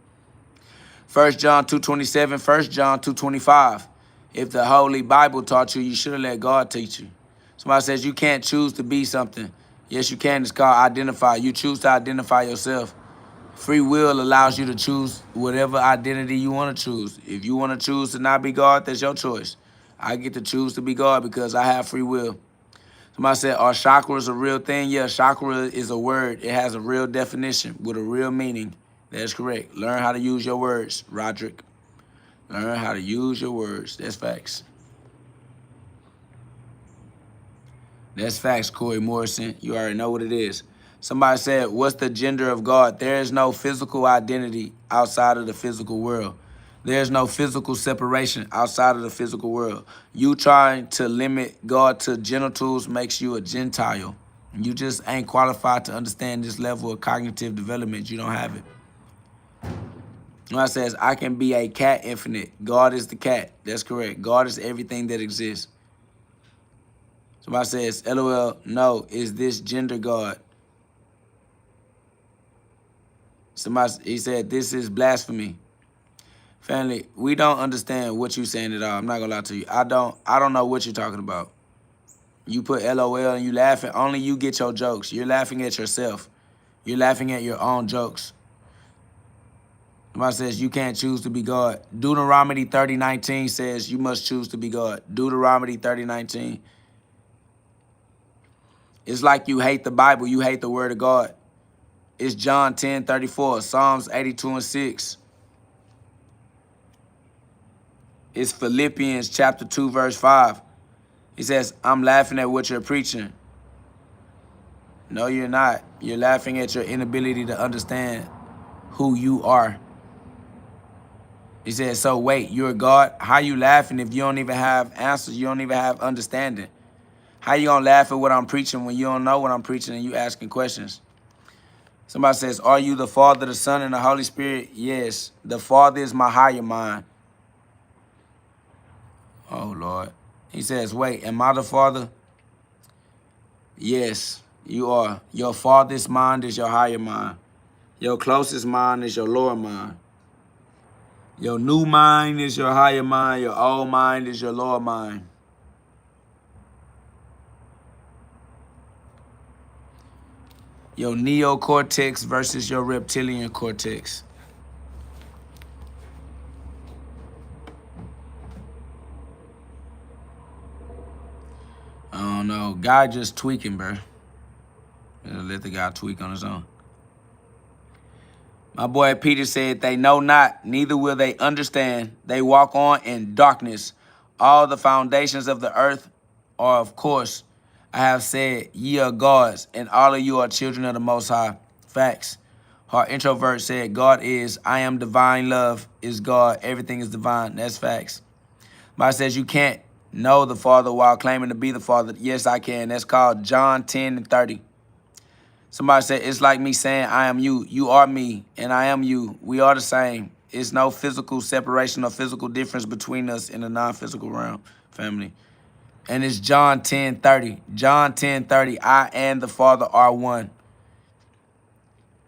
1 John 2:27. 1 John 2:25. If the Holy Bible taught you, you should have let God teach you. Somebody says you can't choose to be something. Yes, you can. It's called identify. You choose to identify yourself. Free will allows you to choose whatever identity you want to choose. If you want to choose to not be God, that's your choice. I get to choose to be God because I have free will. Somebody said, are chakras a real thing? Yeah, chakra is a word. It has a real definition with a real meaning. That's correct. Learn how to use your words, Roderick. Learn how to use your words. That's facts. That's facts, Corey Morrison. You already know what it is. Somebody said, what's the gender of God? There is no physical identity outside of the physical world. There's no physical separation outside of the physical world. You trying to limit God to genitals makes you a Gentile. You just ain't qualified to understand this level of cognitive development. You don't have it. God says, I can be a cat infinite. God is the cat. That's correct. God is everything that exists. Somebody says, LOL, no, is this gender God? He said, this is blasphemy. Family, we don't understand what you're saying at all. I'm not gonna lie to you. I don't know what you're talking about. You put LOL and you laughing. Only you get your jokes. You're laughing at yourself. You're laughing at your own jokes. Somebody says you can't choose to be God. Deuteronomy 30:19 says you must choose to be God. Deuteronomy 30:19. It's like you hate the Bible. You hate the word of God. It's John 10:34. Psalms 82:6. It's Philippians chapter 2, verse 5. He says, I'm laughing at what you're preaching. No, you're not. You're laughing at your inability to understand who you are. He said, so wait, you're God? How you laughing if you don't even have answers? You don't even have understanding. How you gonna laugh at what I'm preaching when you don't know what I'm preaching and you asking questions? Somebody says, are you the Father, the Son, and the Holy Spirit? Yes. The Father is my higher mind. Oh, Lord. He says, wait, am I the Father? Yes, you are. Your farthest mind is your higher mind. Your closest mind is your lower mind. Your new mind is your higher mind. Your old mind is your lower mind. Your neocortex versus your reptilian cortex. I don't know. Guy just tweaking, bro. Let the guy tweak on his own. My boy Peter said, they know not, neither will they understand. They walk on in darkness. All the foundations of the earth are, of course, I have said, ye are gods, and all of you are children of the Most High. Facts. Our introvert said, God is, I am divine, love is God, everything is divine. That's facts. But says you can't know the Father while claiming to be the Father. Yes, I can. That's called John 10:30. Somebody said, it's like me saying, I am you. You are me, and I am you. We are the same. It's no physical separation or physical difference between us in the non-physical realm, family. And it's John 10:30. John 10:30, I and the Father are one.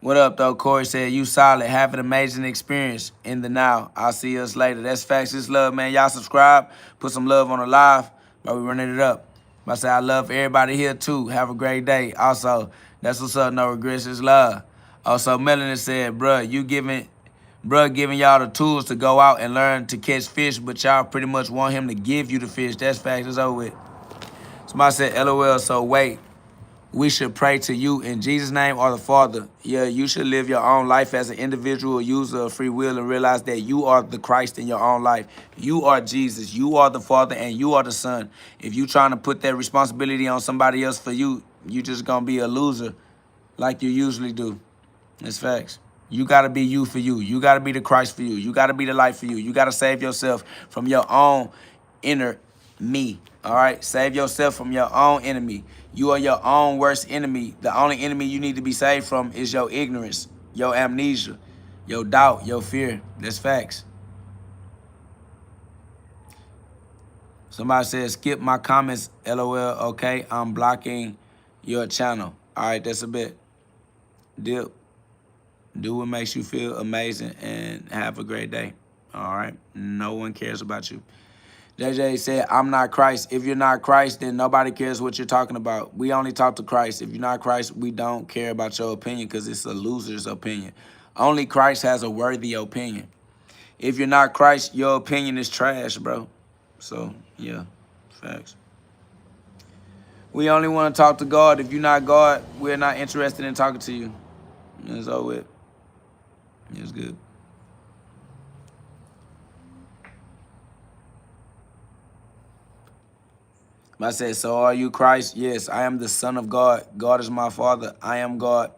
What up, though? Corey said, you solid. Have an amazing experience in the now. I'll see us later. That's facts. It's love, man. Y'all subscribe. Put some love on the live. But we running it up. I say I love everybody here, too. Have a great day. Also, that's what's up. No regrets. It's love. Also, Melanie said, bruh, giving y'all the tools to go out and learn to catch fish, but y'all pretty much want him to give you the fish. That's facts. It's over with. Somebody said, LOL, so wait. We should pray to you in Jesus' name or the Father. Yeah, you should live your own life as an individual user of free will and realize that you are the Christ in your own life. You are Jesus. You are the Father and you are the Son. If you trying to put that responsibility on somebody else for you, you just going to be a loser like you usually do. It's facts. You got to be you for you. You got to be the Christ for you. You got to be the light for you. You got to save yourself from your own inner me. All right? Save yourself from your own enemy. You are your own worst enemy. The only enemy you need to be saved from is your ignorance, your amnesia, your doubt, your fear. That's facts. Somebody says, skip my comments, LOL. Okay, I'm blocking your channel. All right, that's a bit. Deal. Do what makes you feel amazing and have a great day. All right? No one cares about you. JJ said, I'm not Christ. If you're not Christ, then nobody cares what you're talking about. We only talk to Christ. If you're not Christ, we don't care about your opinion because it's a loser's opinion. Only Christ has a worthy opinion. If you're not Christ, your opinion is trash, bro. So, yeah, facts. We only want to talk to God. If you're not God, we're not interested in talking to you. That's all it. It's good. I said, so are you Christ? Yes, I am the Son of God. God is my Father. I am God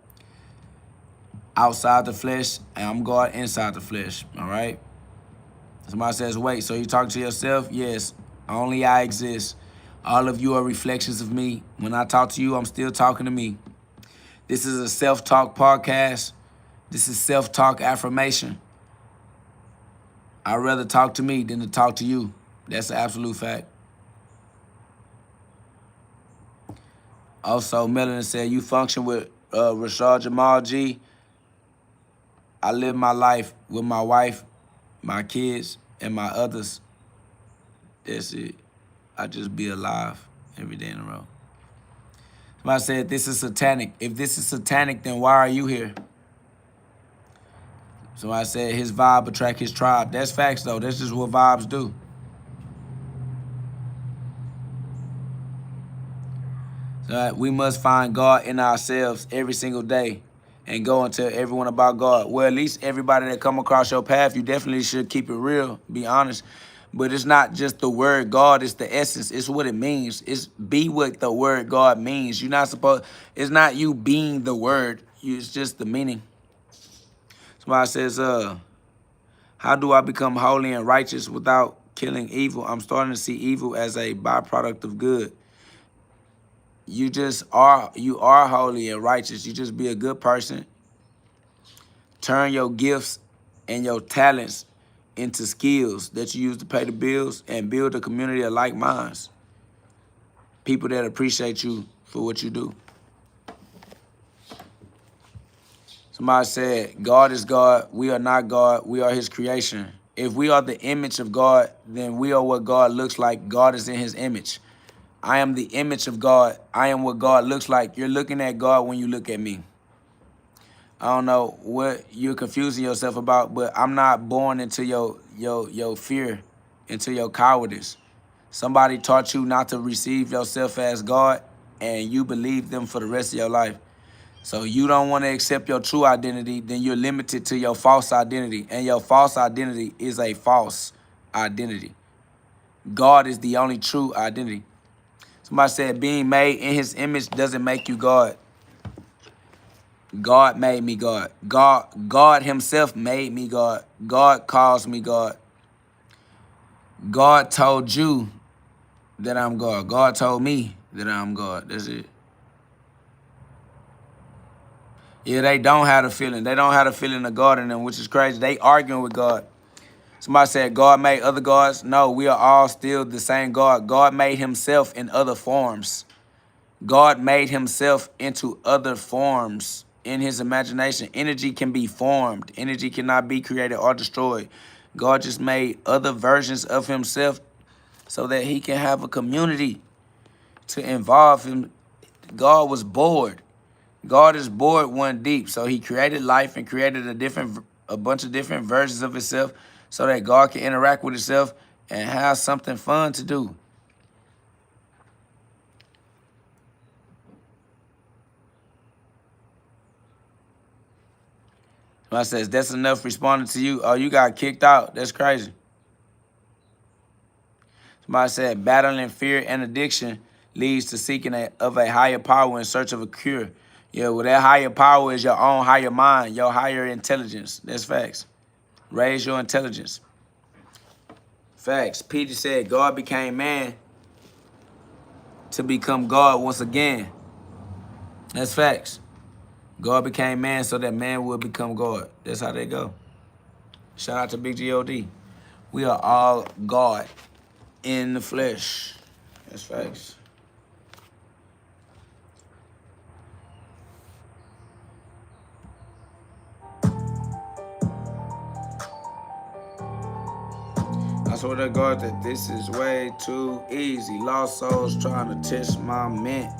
outside the flesh, and I'm God inside the flesh. All right? Somebody says, wait, so you talk to yourself? Yes, only I exist. All of you are reflections of me. When I talk to you, I'm still talking to me. This is a self-talk podcast. This is self-talk affirmation. I'd rather talk to me than to talk to you. That's an absolute fact. Also, Melanin said, you function with Rashad Jamal G. I live my life with my wife, my kids, and my others. That's it. I just be alive every day in a row. Somebody said, this is satanic. If this is satanic, then why are you here? Somebody said, his vibe attract his tribe. That's facts, though. That's just what vibes do. So we must find God in ourselves every single day and go and tell everyone about God. Well, at least everybody that come across your path, you definitely should keep it real, be honest. But it's not just the word God, it's the essence. It's what it means. It's be what the word God means. You're not supposed, it's not you being the word. It's just the meaning. Somebody says, how do I become holy and righteous without killing evil? I'm starting to see evil as a byproduct of good. You are holy and righteous. You just be a good person. Turn your gifts and your talents into skills that you use to pay the bills and build a community of like minds. People that appreciate you for what you do. Somebody said, God is God. We are not God. We are his creation. If we are the image of God, then we are what God looks like. God is in his image. I am the image of God. I am what God looks like. You're looking at God when you look at me. I don't know what you're confusing yourself about, but I'm not born into your fear, into your cowardice. Somebody taught you not to receive yourself as God, and you believe them for the rest of your life. So you don't want to accept your true identity, then you're limited to your false identity. And your false identity is a false identity. God is the only true identity. Somebody said being made in his image doesn't make you God. God made me God. God himself made me God. God calls me God. God told you that I'm God. God told me that I'm God. That's it. Yeah, they don't have the feeling. They don't have the feeling of God in them, which is crazy. They arguing with God. Somebody said God made other gods. No, we are all still the same God. God made himself in other forms. God made himself into other forms in his imagination. Energy can be formed. Energy cannot be created or destroyed. God just made other versions of himself so that he can have a community to involve him. God was bored. God is bored one deep. So he created life and created a bunch of different versions of himself so that God can interact with himself and have something fun to do. I says, that's enough responding to you. Oh, you got kicked out. That's crazy. Somebody said, battling fear and addiction leads to seeking of a higher power in search of a cure. Yeah, well, that higher power is your own higher mind, your higher intelligence. That's facts. Raise your intelligence. Facts. Peter said, God became man to become God once again. That's facts. God became man so that man would become God. That's how they go. Shout out to Big GhOD. We are all God in the flesh. That's facts. I swear to God that this is way too easy. Lost souls trying to test my mint.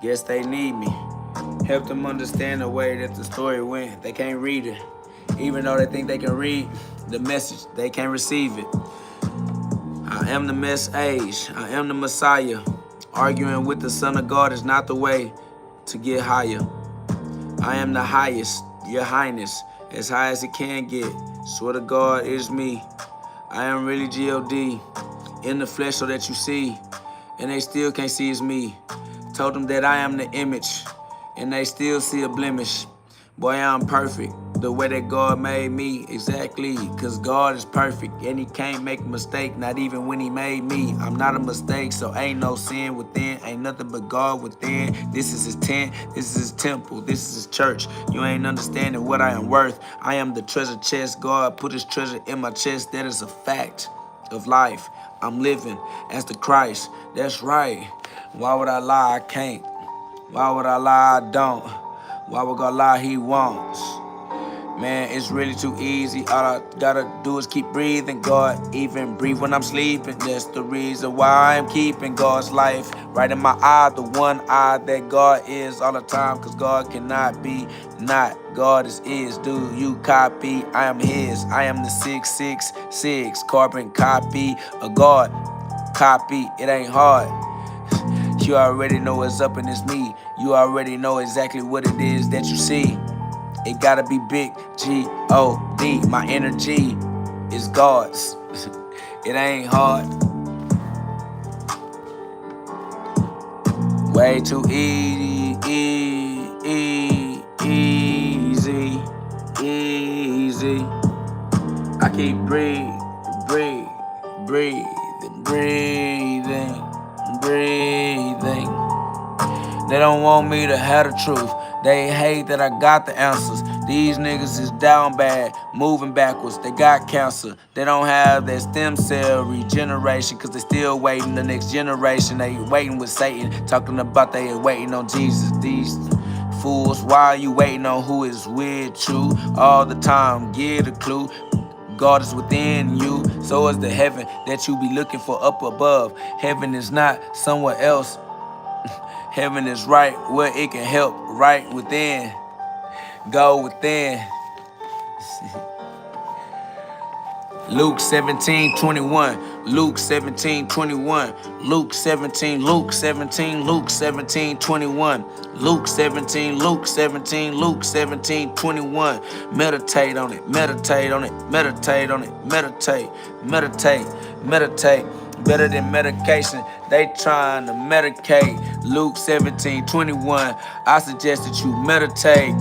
Guess they need me. Help them understand the way that the story went. They can't read it. Even though they think they can read the message, they can't receive it. I am the message. I am the Messiah. Arguing with the Son of God is not the way to get higher. I am the highest, your highness, as high as it can get. Swear to God, it is me. I am really GhOD, in the flesh so that you see, and they still can't see it's me. Told them that I am the image, and they still see a blemish. Boy, I'm perfect, the way that God made me, exactly, cause God is perfect, and he can't make a mistake, not even when he made me. I'm not a mistake, so ain't no sin within, ain't nothing but God within. This is his tent, this is his temple, this is his church. You ain't understanding what I am worth. I am the treasure chest, God put his treasure in my chest, that is a fact of life. I'm living as the Christ, that's right. Why would I lie? I can't. Why would I lie? I don't. Why would God lie? He won't. Man, it's really too easy. All I gotta do is keep breathing. God, even breathe when I'm sleeping. That's the reason why I'm keeping God's life right in my eye, the one eye that God is all the time. Cause God cannot be not. God is. Do you copy? I am his. I am the 666 carbon copy of God. Copy, it ain't hard. You already know what's up and it's me. You already know exactly what it is that you see. It gotta be big G-O-D. My energy is God's. It ain't hard. Way too easy. I keep breathing. They don't want me to have the truth. They hate that I got the answers. These niggas is down bad, moving backwards. They got cancer. They don't have their stem cell regeneration, cause they still waiting the next generation. They waiting with Satan, talking about they waiting on Jesus. These fools, why are you waiting on who is with you all the time? Get a clue. God is within you, so is the heaven that you be looking for up above. Heaven is not somewhere else. Heaven is right where it can help, right within. Go within. Luke 17:21. Luke 17:21. Luke 17. Luke 17. Luke 17:21. Luke 17. Luke 17. Luke 17:21. Meditate on it. Meditate on it. Meditate on it. Meditate. Meditate. Meditate. Better than medication. They trying to medicate. Luke 17:21. I suggest that you meditate.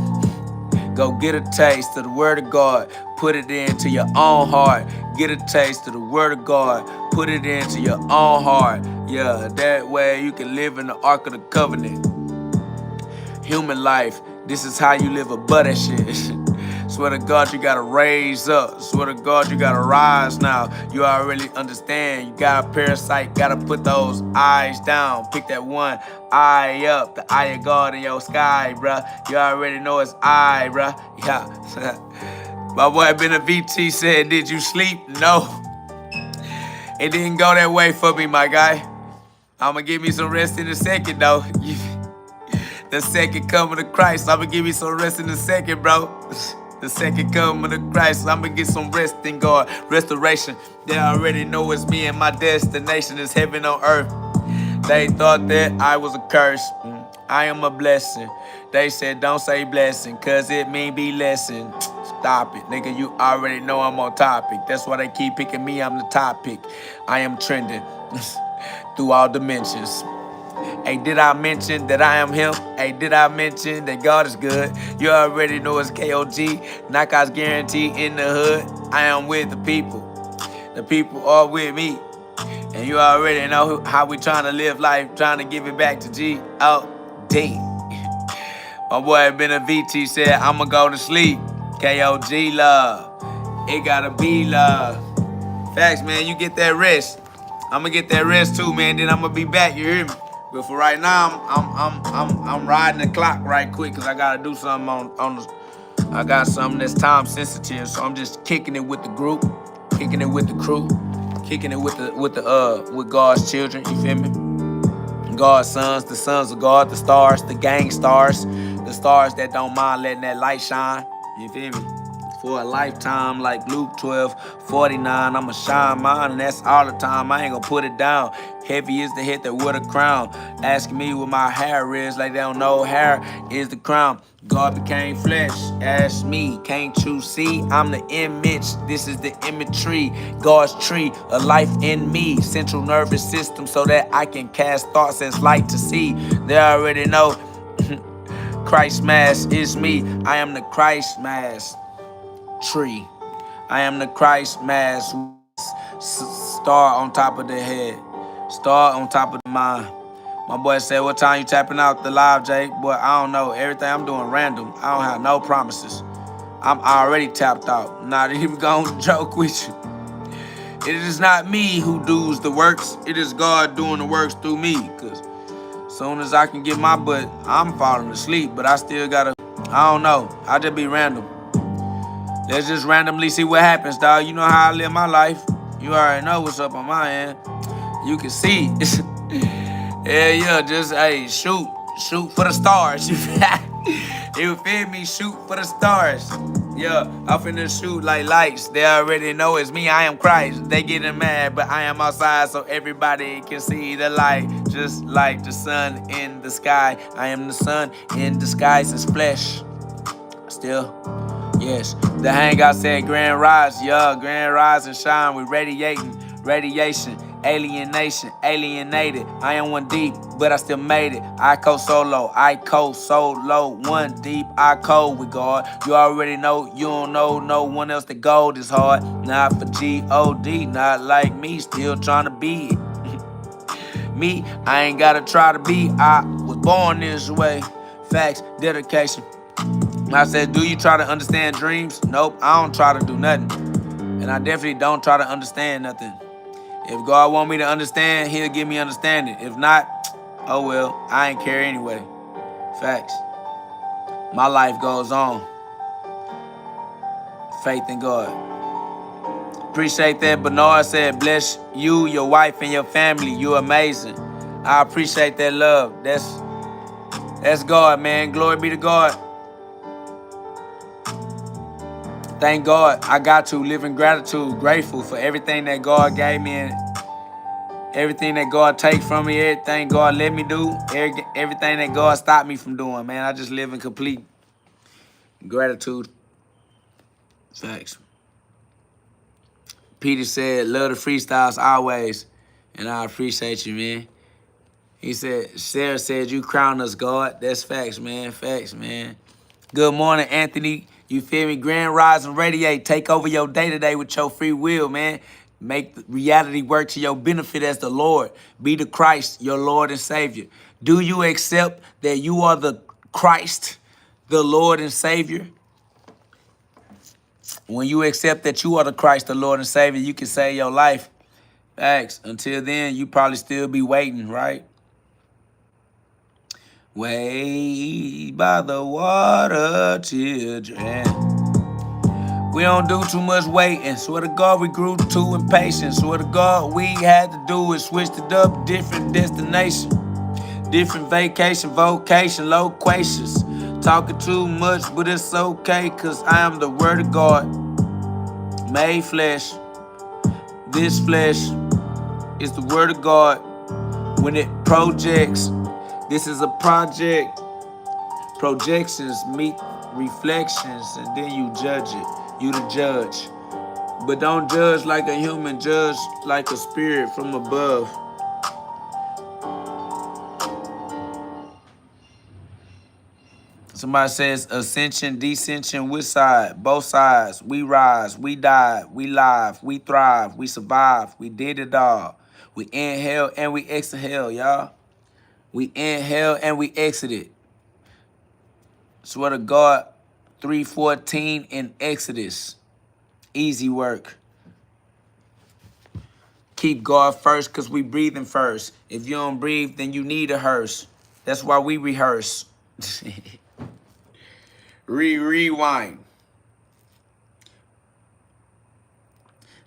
Go get a taste of the word of God. Put it into your own heart. Get a taste of the word of God. Put it into your own heart. Yeah, that way you can live in the Ark of the Covenant. Human life, this is how you live above that shit. Swear to God, you gotta raise up. Swear to God, you gotta rise now. You already understand. You got a parasite, gotta put those eyes down. Pick that one eye up, the eye of God in your sky, bruh. You already know it's I, bruh. Yeah. My boy Ben VT said, did you sleep? No. It didn't go that way for me, my guy. I'ma give me some rest in a second, though. The second coming of Christ, I'ma give you some rest in a second, bro. The second coming of Christ, I'ma get some rest in God. Restoration, they already know it's me and my destination is heaven on earth. They thought that I was a curse. I am a blessing. They said don't say blessing, cause it mean be lesson. Stop it, nigga, you already know I'm on topic. That's why they keep picking me, I'm the topic. I am trending through all dimensions. Hey, did I mention that I am him? Hey, did I mention that God is good? You already know it's GhOD, knockouts guaranteed in the hood. I am with the people. The people are with me. And you already know how we trying to live life, trying to give it back to GhOD. My boy Ben VT said, I'ma go to sleep. GhOD love. It gotta be love. Facts, man, you get that rest. I'ma get that rest too, man. Then I'ma be back, you hear me? But for right now, I'm riding the clock right quick because I gotta do something on the. I got something that's time sensitive, so I'm just kicking it with the group, kicking it with the crew, kicking it with God's children. You feel me? God's sons, the sons of God, the stars, the gang stars, the stars that don't mind letting that light shine. You feel me? For a lifetime, like Luke 12:49, I'ma shine mine, and that's all the time. I ain't gonna put it down. Heavy is the head that wore the crown. Asking me what my hair is, like they don't know hair is the crown. God became flesh, ask me, can't you see? I'm the image, this is the imagery. God's tree, a life in me. Central nervous system so that I can cast thoughts as light to see. They already know Christ mass is me. I am the Christ mass tree. I am the Christ mass star on top of the head. Star on top of the mind. My boy said, what time you tapping out the live, Jake? Boy, I don't know. Everything I'm doing random. I don't have no promises. I'm already tapped out. Not even gonna joke with you. It is not me who does the works. It is God doing the works through me. Cause soon as I can get my butt, I'm falling asleep. But I still gotta, I don't know. I just be random. Let's just randomly see what happens, dog. You know how I live my life. You already know what's up on my end. You can see. Yeah, just, hey, shoot for the stars. You feel me? Shoot for the stars. Yeah, I'm finna shoot like lights. They already know it's me, I am Christ. They getting mad, but I am outside so everybody can see the light. Just like the sun in the sky. I am the sun in disguise as flesh. Still, yes. The hangout said grand rise, yeah, grand rise and shine. We radiation, alienation, alienated. I am one deep, but I still made it. I solo, one deep. I code with God. You already know, you don't know no one else. The gold is hard, not for GhOD, not like me, still trying to be it. Me, I ain't gotta try to be. I was born this way. Facts, dedication. I said, do you try to understand dreams? Nope, I don't try to do nothing. And I definitely don't try to understand nothing. If God want me to understand, he'll give me understanding. If not, oh well, I ain't care anyway. Facts. My life goes on. Faith in God. Appreciate that. Bernard said, bless you, your wife, and your family. You're amazing. I appreciate that love. That's God, man. Glory be to God. Thank God I got to live in gratitude, grateful for everything that God gave me and everything that God take from me, everything God let me do, everything that God stopped me from doing, man. I just live in complete gratitude. Facts. Peter said, love the freestyles always, and I appreciate you, man. He said, Sarah said, you crown us, God. That's facts, man. Facts, man. Good morning, Anthony. You feel me? Grand rise and radiate. Take over your day-to-day with your free will, man. Make reality work to your benefit as the Lord. Be the Christ, your Lord and Savior. Do you accept that you are the Christ, the Lord and Savior? When you accept that you are the Christ, the Lord and Savior, you can save your life. Facts. Until then, you probably still be waiting, right? Wait by the water, children. We don't do too much waiting. Swear to God, we grew too impatient. Swear to God, we had to do is switched it up, different destination. Different vacation, vocation, loquacious. Talking too much, but it's okay, cause I am the word of God. Made flesh. This flesh is the word of God. When it projects, this is a project. Projections meet reflections, and then you judge it. You the judge. But don't judge like a human, judge like a spirit from above. Somebody says ascension, descension, which side? Both sides. We rise, we die, we live, we thrive, we survive, we did it all. We inhale and we exhale, y'all. We inhale and we exited. Swear to God, 3:14 in Exodus. Easy work. Keep God first because we breathing first. If you don't breathe, then you need a hearse. That's why we rehearse. Rewind.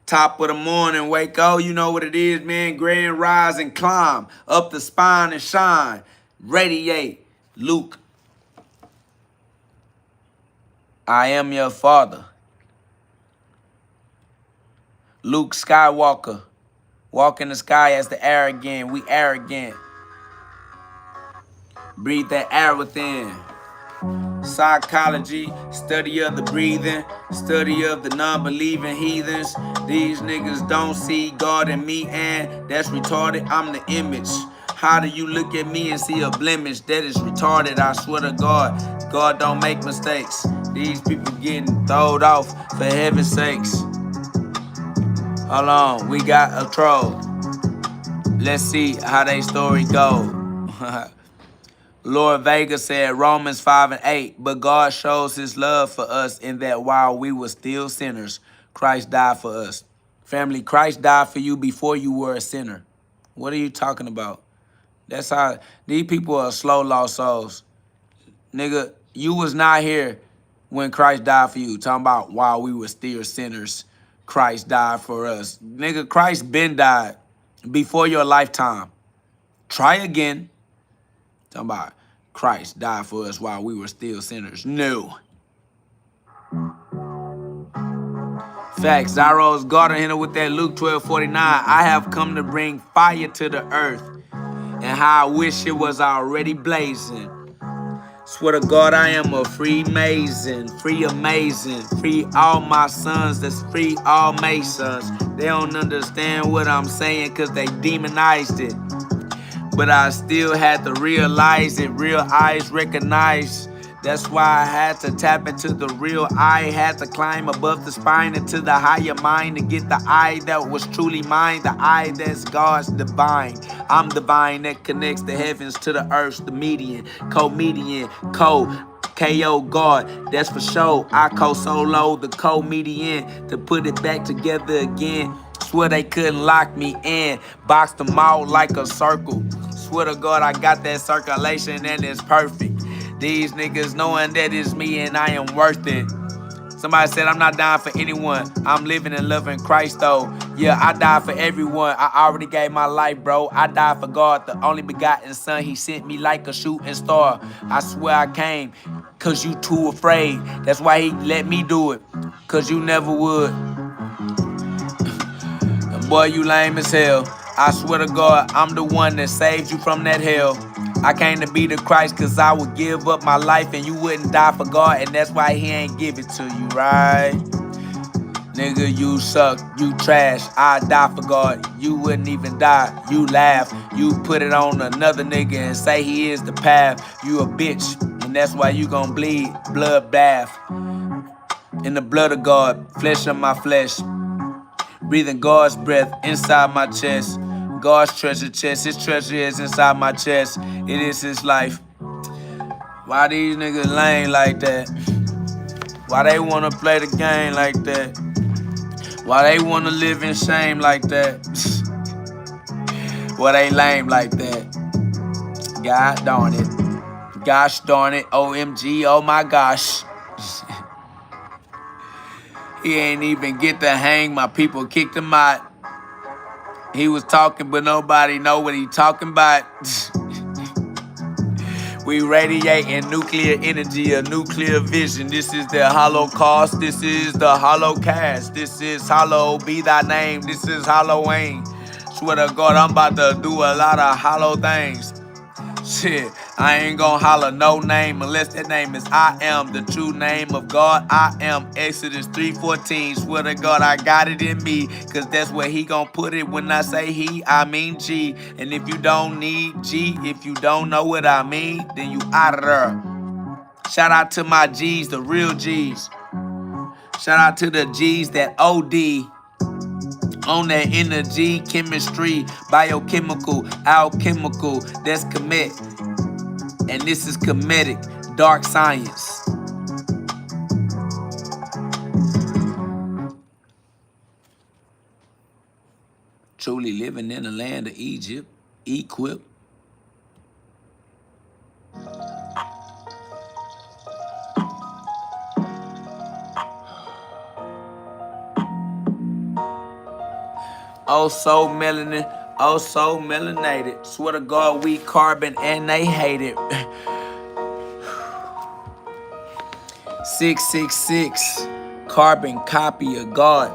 Top of the morning, wake up. You know what it is, man. Grand rise and climb. Up the spine and shine. Radiate. Luke. I am your father. Luke Skywalker. Walk in the sky as the arrogant. We arrogant. Breathe that air within. Psychology, study of the breathing, study of the non-believing heathens. These niggas don't see God in me, and that's retarded. I'm the image. How do you look at me and see a blemish? That is retarded, I swear to God. God don't make mistakes. These people getting throwed off, for heaven's sakes. Hold on, we got a troll. Let's see how they story go. Lord Vega said Romans 5:8, but God shows his love for us in that while we were still sinners, Christ died for us. Family, Christ died for you before you were a sinner. What are you talking about? That's how these people are slow lost souls. Nigga, you was not here when Christ died for you. Talking about while we were still sinners, Christ died for us. Nigga, Christ been died before your lifetime. Try again. Talking about Christ died for us while we were still sinners. No. Facts. Zyro's garden here with that Luke 12:49. I have come to bring fire to the earth, and how I wish it was already blazing. Swear to God, I am a Freemason, free amazing, free all my sons, that's free all Masons. They don't understand what I'm saying because they demonized it. But I still had to realize it, real eyes recognize. That's why I had to tap into the real I, had to climb above the spine into the higher mind to get the I that was truly mine, the I that's God's divine. I'm divine that connects the heavens to the earth, the median, co-median, K.O. God, that's for sure. I co-solo the co-median to put it back together again. Swear they couldn't lock me in, boxed them out like a circle. Swear to God, I got that circulation and it's perfect. These niggas knowing that it's me and I am worth it. Somebody said I'm not dying for anyone. I'm living and loving Christ though. Yeah, I died for everyone. I already gave my life, bro. I died for God, the only begotten son. He sent me like a shooting star. I swear I came, cause you too afraid. That's why he let me do it, cause you never would. Boy, you lame as hell. I swear to God, I'm the one that saved you from that hell. I came to be the Christ cause I would give up my life and you wouldn't die for God, and that's why he ain't give it to you, right? Nigga, you suck, you trash, I die for God. You wouldn't even die, you laugh. You put it on another nigga and say he is the path. You a bitch, and that's why you gon' bleed blood bath. In the blood of God, flesh of my flesh. Breathing God's breath inside my chest. God's treasure chest, his treasure is inside my chest. It is his life. Why these niggas lame like that? Why they wanna play the game like that? Why they wanna live in shame like that? Why they lame like that? God darn it. Gosh darn it. OMG, oh my gosh. He ain't even get to hang, my people kicked him out. He was talking, but nobody know what he talking about. We radiating nuclear energy, a nuclear vision. This is the Holocaust. This is the HoloCast. This is Hollow be thy name. This is Halloween. Swear to God, I'm about to do a lot of hollow things. Shit, I ain't gonna holler no name unless that name is I am, the true name of God. I am Exodus 3:14. Swear to God, I got it in me, cause that's where he gonna put it. When I say he, I mean G. And if you don't need G, if you don't know what I mean, then you out of there. Shout out to my G's, the real G's. Shout out to the G's that OD on that energy, chemistry, biochemical, alchemical, that's commit. And this is comedic, dark science. Truly living in the land of Egypt, equipped. Oh, so melanin, oh, so melanated. Swear to God, we carbon and they hate it. 666, carbon copy of God.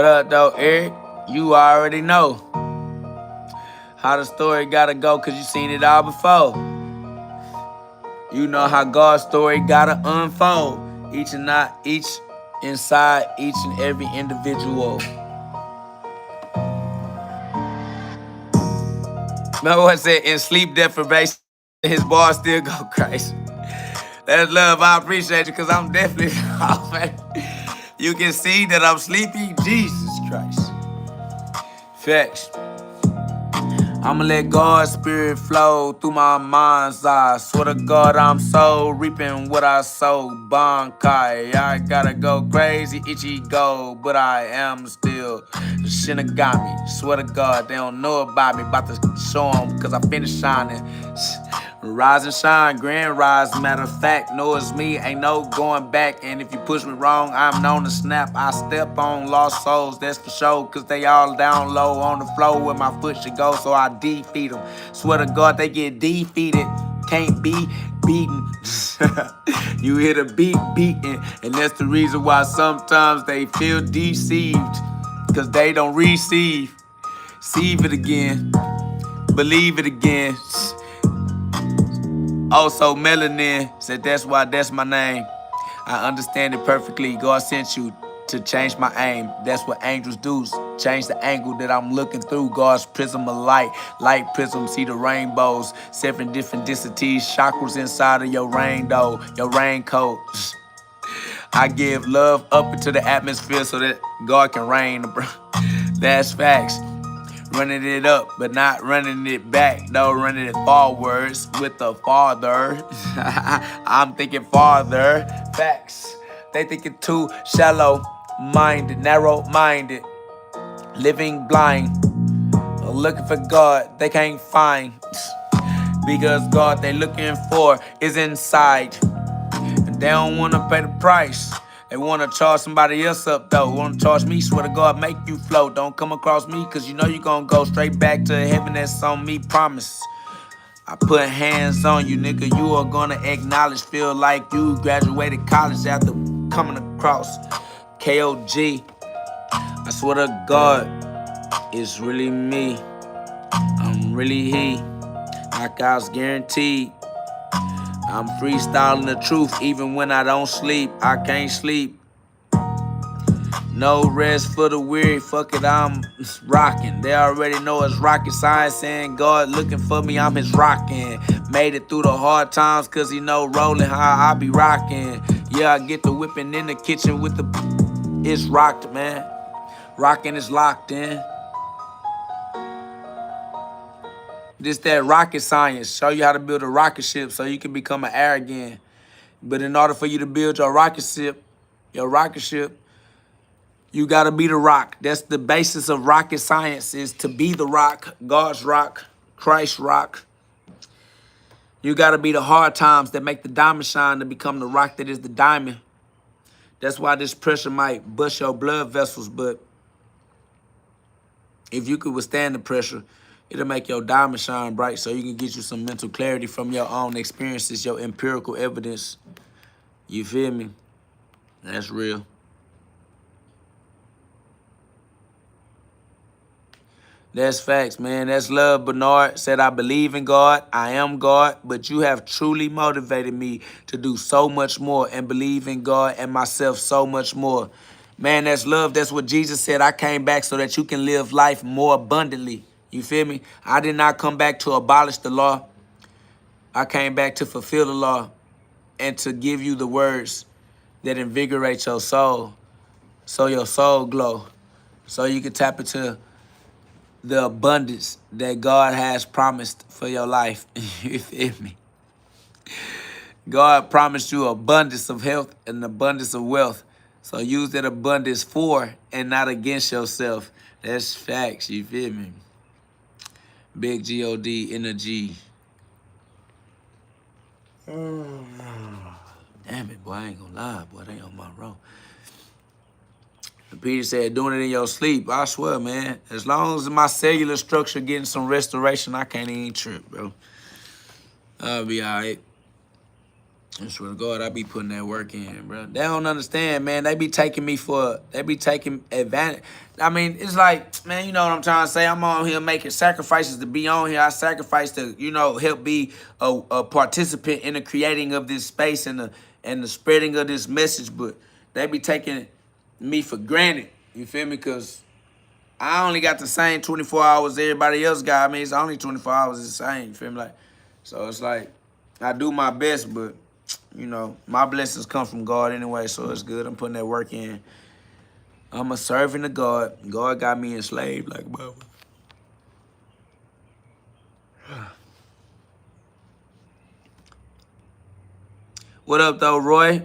What up, though, Eric? You already know how the story gotta go, cause you seen it all before. You know how God's story gotta unfold. Each inside each and every individual. Remember what I said, in sleep deprivation, his bars still go crazy. That's love. I appreciate you, because I'm definitely off. You can see that I'm sleepy. Jesus Christ. Facts. I'ma let God's spirit flow through my mind's eye. Swear to God, I'm so reaping what I sow. Bankai, I gotta go crazy, Ichigo, but I am still the Shinigami. Swear to God, they don't know about me. About to show them, cause I finished shining. Rise and shine, grand rise. Matter of fact, know it's me, ain't no going back. And if you push me wrong, I'm known to snap. I step on lost souls, that's for sure. Cause they all down low on the floor where my foot should go. So I defeat them. Swear to God, they get defeated. Can't be beaten. You hear the beat beating. And that's the reason why sometimes they feel deceived. Cause they don't receive. Receive it again. Believe it again. Also, Melanin said that's why that's my name. I understand it perfectly. God sent you to change my aim. That's what angels do. Change the angle that I'm looking through. God's prism of light. Light prism, see the rainbows. 7 different densities, chakras inside of your rainbow, your raincoat. I give love up into the atmosphere so that God can rain. That's facts. Running it up, but not running it back. No, running it forwards with the Father. I'm thinking farther. Facts. They thinking too shallow-minded, narrow-minded, living blind, looking for God they can't find. Because God they looking for is inside. And they don't want to pay the price. They want to charge somebody else up, though. Want to charge me, swear to God, make you float. Don't come across me, because you know you're going to go straight back to heaven. That's on me, promise. I put hands on you, nigga. You are going to acknowledge, feel like you graduated college after coming across KOG. I swear to God, it's really me. I'm really he. Knockouts guaranteed. I'm freestyling the truth even when I don't sleep. I can't sleep. No rest for the weary. Fuck it, I'm rocking. They already know it's rocket science. Saying God looking for me, I'm his rocking. Made it through the hard times cause he know rolling how I be rocking. Yeah, I get the whipping in the kitchen with the... It's rocked, man. Rocking is locked in. This that rocket science. Show you how to build a rocket ship so you can become an air again. But in order for you to build your rocket ship, you gotta be the rock. That's the basis of rocket science, is to be the rock, God's rock, Christ's rock. You gotta be the hard times that make the diamond shine to become the rock that is the diamond. That's why this pressure might bust your blood vessels, but if you could withstand the pressure, it'll make your diamond shine bright so you can get you some mental clarity from your own experiences, your empirical evidence. You feel me? That's real. That's facts, man. That's love. Bernard said, I believe in God. I am God. But you have truly motivated me to do so much more and believe in God and myself so much more. Man, that's love. That's what Jesus said. I came back so that you can live life more abundantly. You feel me? I did not come back to abolish the law. I came back to fulfill the law and to give you the words that invigorate your soul, so your soul glow, so you can tap into the abundance that God has promised for your life. You feel me? God promised you abundance of health and abundance of wealth. So use that abundance for and not against yourself. That's facts, you feel me? Big G-O-D energy. Damn it, boy, I ain't gonna lie, boy, they on my road. Peter said, doing it in your sleep. I swear, man, as long as my cellular structure getting some restoration, I can't even trip, bro. I'll be all right. I swear to God, I be putting that work in, bro. They don't understand, man. They be taking advantage. I mean, it's like, man, you know what I'm trying to say? I'm on here making sacrifices to be on here. I sacrifice to, help be a participant in the creating of this space and the spreading of this message. But they be taking me for granted. You feel me? Because I only got the same 24 hours everybody else got. I mean, it's only 24 hours the same. You feel me? So it's like, I do my best, but my blessings come from God anyway, so it's good. I'm putting that work in. I'm a servant of God. God got me enslaved like Bubba. What up, though, Roy?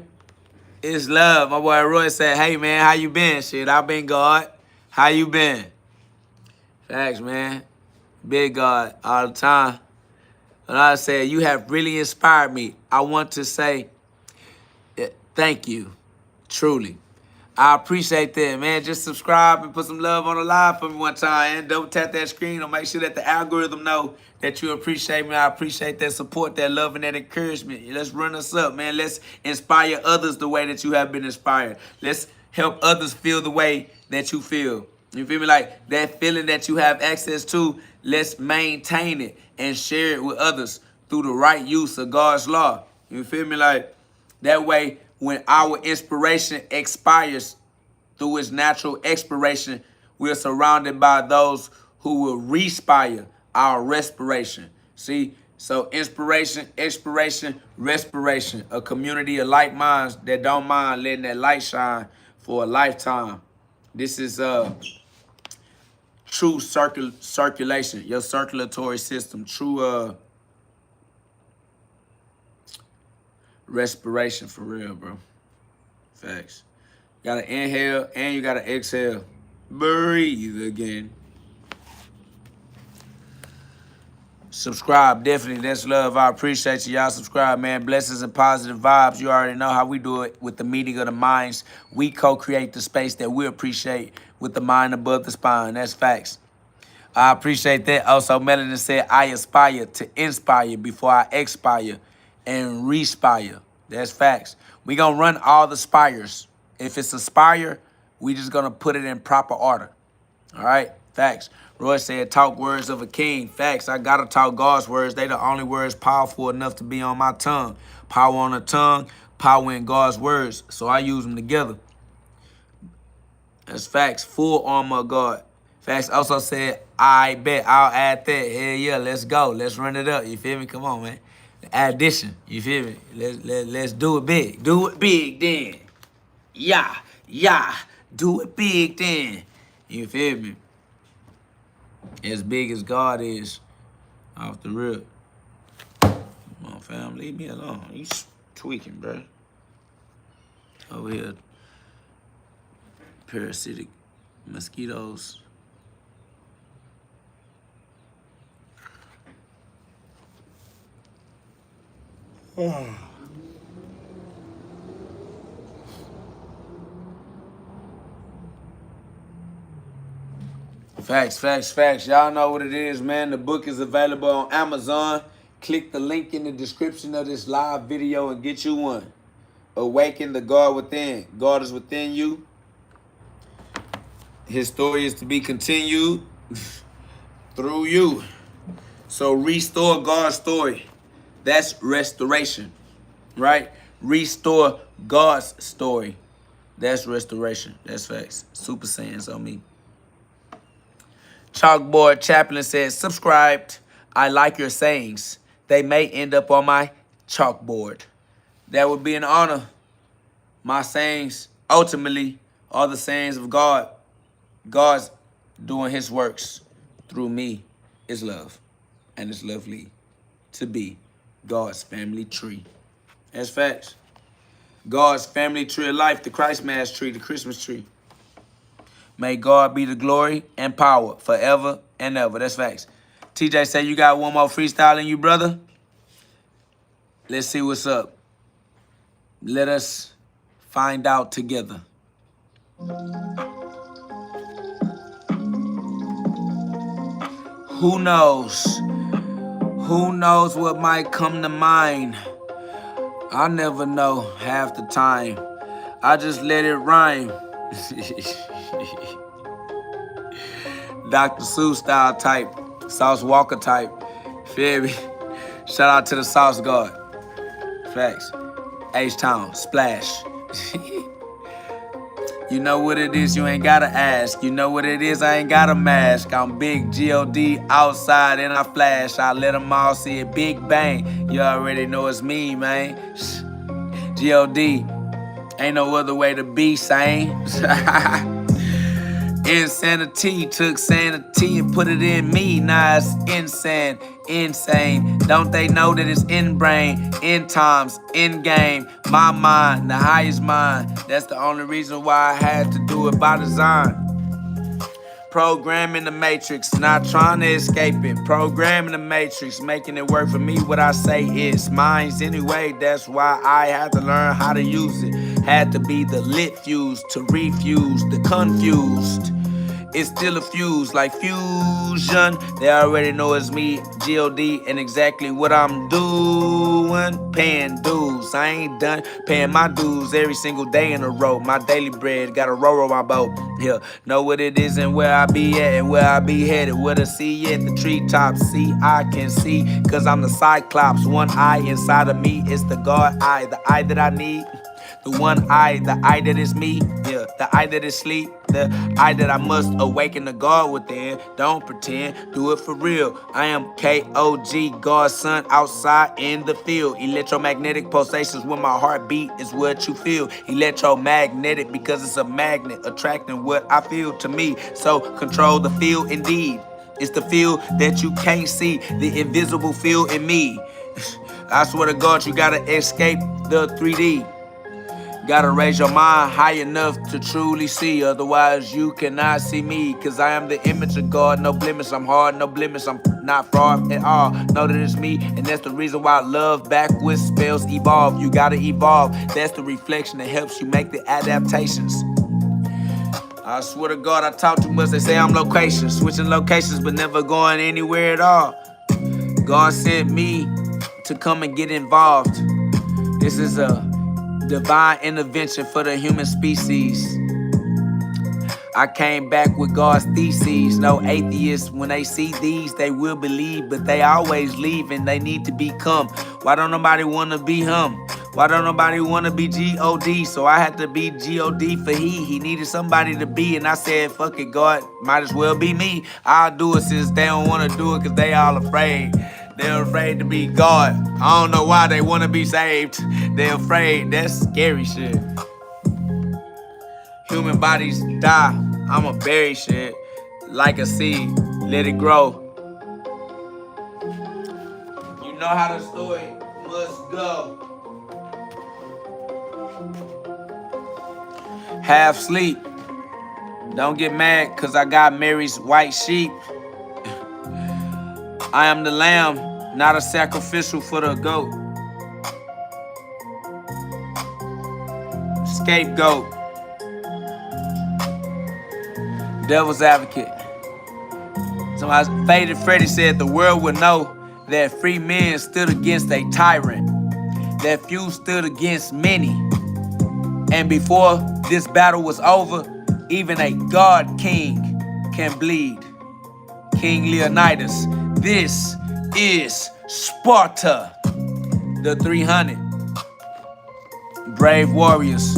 It's love. My boy Roy said, hey, man, how you been? Shit, I been God. How you been? Facts, man. Big God all the time. And I said, you have really inspired me. I want to say thank you, truly. I appreciate that, man. Just subscribe and put some love on the live for me one time. And double tap that screen to make sure that the algorithm know that you appreciate me. I appreciate that support, that love, and that encouragement. Let's run us up, man. Let's inspire others the way that you have been inspired. Let's help others feel the way that you feel. You feel me? Like that feeling that you have access to, let's maintain it and share it with others through the right use of God's law. You feel me? Like that way, when our inspiration expires through its natural expiration, we're surrounded by those who will respire our respiration. See? So inspiration, expiration, respiration. A community of like minds that don't mind letting that light shine for a lifetime. This is true circulation, your circulatory system, true respiration for real, bro. Facts. You gotta inhale and you gotta exhale. Breathe again. Subscribe, definitely. That's love. I appreciate you. Y'all subscribe, man. Blessings and positive vibes. You already know how we do it with the meeting of the minds. We co-create the space that we appreciate with the mind above the spine. That's facts. I appreciate that. Also, Melanie said, I aspire to inspire before I expire and respire. That's facts. We going to run all the spires. If it's a spire, we just going to put it in proper order. All right? Facts. Roy said, talk words of a king. Facts. I got to talk God's words. They the only words powerful enough to be on my tongue. Power on the tongue, power in God's words. So I use them together. That's facts. Full armor of God. Facts also said, I bet I'll add that. Hell yeah, let's go. Let's run it up. You feel me? Come on, man. Addition. You feel me? Let's do it big. Do it big then. Yeah. Do it big then. You feel me? As big as God is, off the rip. Come on, fam. Leave me alone. You tweaking, bro. Over here. Parasitic mosquitoes. Facts. Y'all know what it is, man. The book is available on Amazon. Click the link in the description of this live video and get you one. Awaken the God within. God is within you. His story is to be continued through you. So restore God's story. That's restoration, right? Restore God's story. That's restoration. That's facts. Super Saiyans on me. Chalkboard Chaplain says, subscribed. I like your sayings. They may end up on my chalkboard. That would be an honor. My sayings ultimately are the sayings of God. God's doing his works through me is love. And it's lovely to be God's family tree. That's facts. God's family tree of life, the Christ Mass tree, the Christmas tree. May God be the glory and power forever and ever. That's facts. TJ say you got one more freestyle in you, brother. Let's see what's up. Let us find out together. Who knows? Who knows what might come to mind? I never know half the time. I just let it rhyme. Dr. Seuss style type, Sauce Walker type. Feel me? Shout out to the Sauce God. Facts. H-Town, Splash. You know what it is, you ain't gotta ask. You know what it is, I ain't got a mask. I'm big G-O-D outside and I flash. I let them all see it, big bang. You already know it's me, man. G-O-D, ain't no other way to be sane. Insanity took sanity and put it in me. Now it's insane. Don't they know that it's in brain, in times, in game? My mind, the highest mind. That's the only reason why I had to do it by design. Programming the matrix, not trying to escape it. Programming the matrix, making it work for me. What I say is mine's anyway. That's why I had to learn how to use it. Had to be the lit fuse to refuse the confused. It's still a fuse like fusion. They already know it's me, G-O-D, and exactly what I'm doing. Paying dues. I ain't done paying my dues every single day in a row. My daily bread, got a row my boat. Yeah, know what it is and where I be at and where I be headed. Where to see at the treetops. See, I can see, cause I'm the Cyclops. One eye inside of me is the God eye, the eye that I need. The one eye, the eye that is me, yeah, the eye that is sleep, the eye that I must awaken the God within. Don't pretend, do it for real. I am K-O-G, God's son, outside in the field. Electromagnetic pulsations when my heartbeat is what you feel. Electromagnetic because it's a magnet attracting what I feel to me. So control the field indeed. It's the field that you can't see, the invisible field in me. I swear to God, you gotta escape the 3D. Gotta raise your mind high enough to truly see. Otherwise you cannot see me. Cause I am the image of God, no blemish. I'm hard, no blemish. I'm not fraud at all. Know that it's me, and that's the reason why love backwards spells evolve. You gotta evolve. That's the reflection that helps you make the adaptations. I swear to God, I talk too much. They say I'm location, switching locations but never going anywhere at all. God sent me to come and get involved. This is a divine intervention for the human species. I came back with God's theses. No atheists, when they see these, they will believe, but they always leave and they need to become. Why don't nobody want to be him? Why don't nobody want to be G-O-D? So I had to be G-O-D for he. He needed somebody to be, and I said, fuck it, God, might as well be me. I'll do it since they don't want to do it because they all afraid. They're afraid to be God. I don't know why they want to be saved. They're afraid. That's scary shit. Human bodies die. I'ma bury shit like a seed. Let it grow. You know how the story must go. Half sleep. Don't get mad cause I got Mary's white sheep. I am the lamb, not a sacrificial for the goat. Scapegoat. Devil's advocate. Somebody, Faded Freddy said the world would know that free men stood against a tyrant, that few stood against many. And before this battle was over, even a God king can bleed. King Leonidas. This is Sparta, the 300. Brave warriors.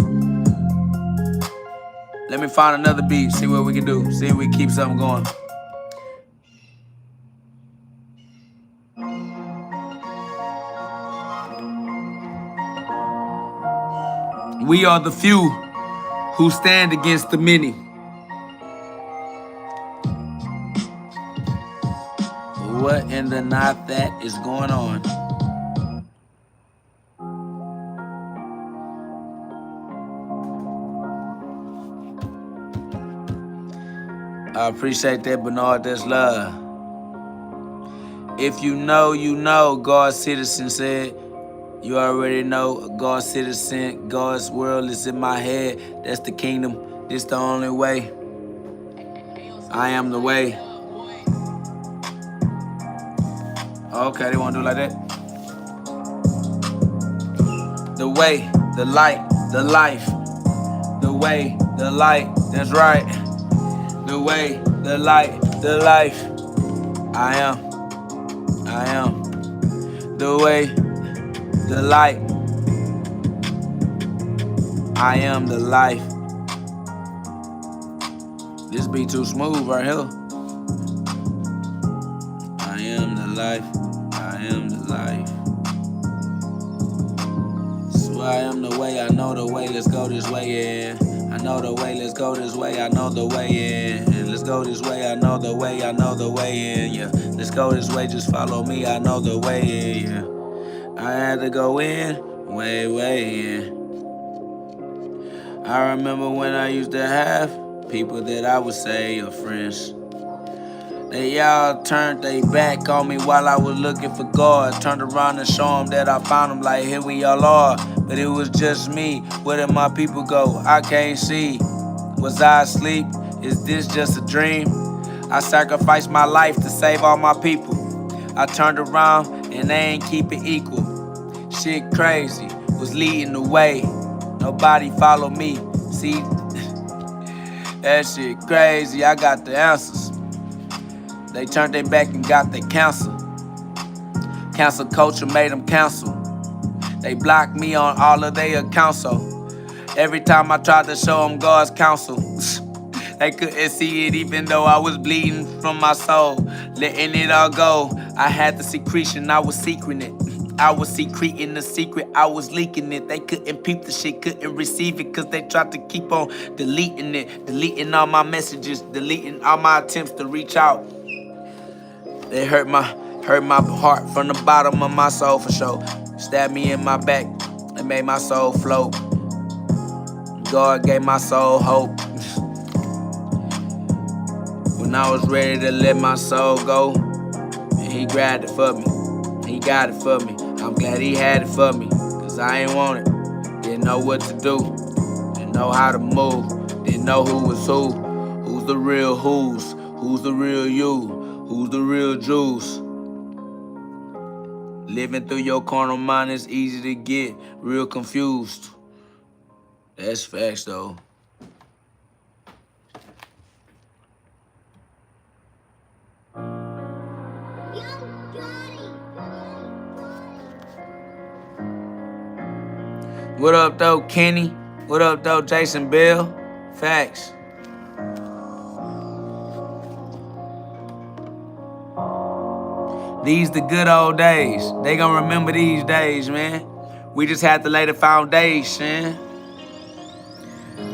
Let me find another beat, see what we can do. See if we keep something going. We are the few who stand against the many. What in the not that is going on? I appreciate that, Bernard. That's love. If you know, you know, God's citizen said. You already know, God's citizen, God's world is in my head. That's the kingdom. This the only way. I am the way. Okay, they want to do it like that? the way, the light, the life. The way, the light, that's right. The way, the light, the life. I am. The way, the light. I am the life. This be too smooth right here. I am the life. I am the life. So I am the way. I know the way. Let's go this way, yeah. I know the way. Let's go this way. I know the way, yeah. Let's go this way. I know the way. I know the way, yeah. Let's go this way. Just follow me. I know the way, yeah. I had to go in, way, in. I remember when I used to have people that I would say are friends. They all turned their back on me while I was looking for God. Turned around and show them that I found them, like here we all are. But it was just me. Where did my people go? I can't see. Was I asleep? Is this just a dream? I sacrificed my life to save all my people. I turned around and they ain't keep it equal. Shit crazy, was leading the way. Nobody follow me. See, that shit crazy. I got the answers. They turned their back and got their counsel. Cancel culture made them cancel. They blocked me on all of their accounts, so every time I tried to show them God's counsel, they couldn't see it even though I was bleeding from my soul. Letting it all go. I had the secretion, I was secreting it. I was secreting the secret, I was leaking it. They couldn't peep the shit, couldn't receive it, cause they tried to keep on deleting it. Deleting all my messages, deleting all my attempts to reach out. They hurt my heart from the bottom of my soul for sure. Stabbed me in my back, it made my soul float. God gave my soul hope. When I was ready to let my soul go, and he grabbed it for me. He got it for me. I'm glad he had it for me, cause I ain't want it. Didn't know what to do, didn't know how to move, didn't know who was who. Who's the real who's the real you, who's the real Jews. Living through your carnal mind is easy to get real confused. That's facts though. What up, though, Kenny? What up, though, Jason Bell? Facts. These the good old days. They gonna remember these days, man. We just had to lay the foundation.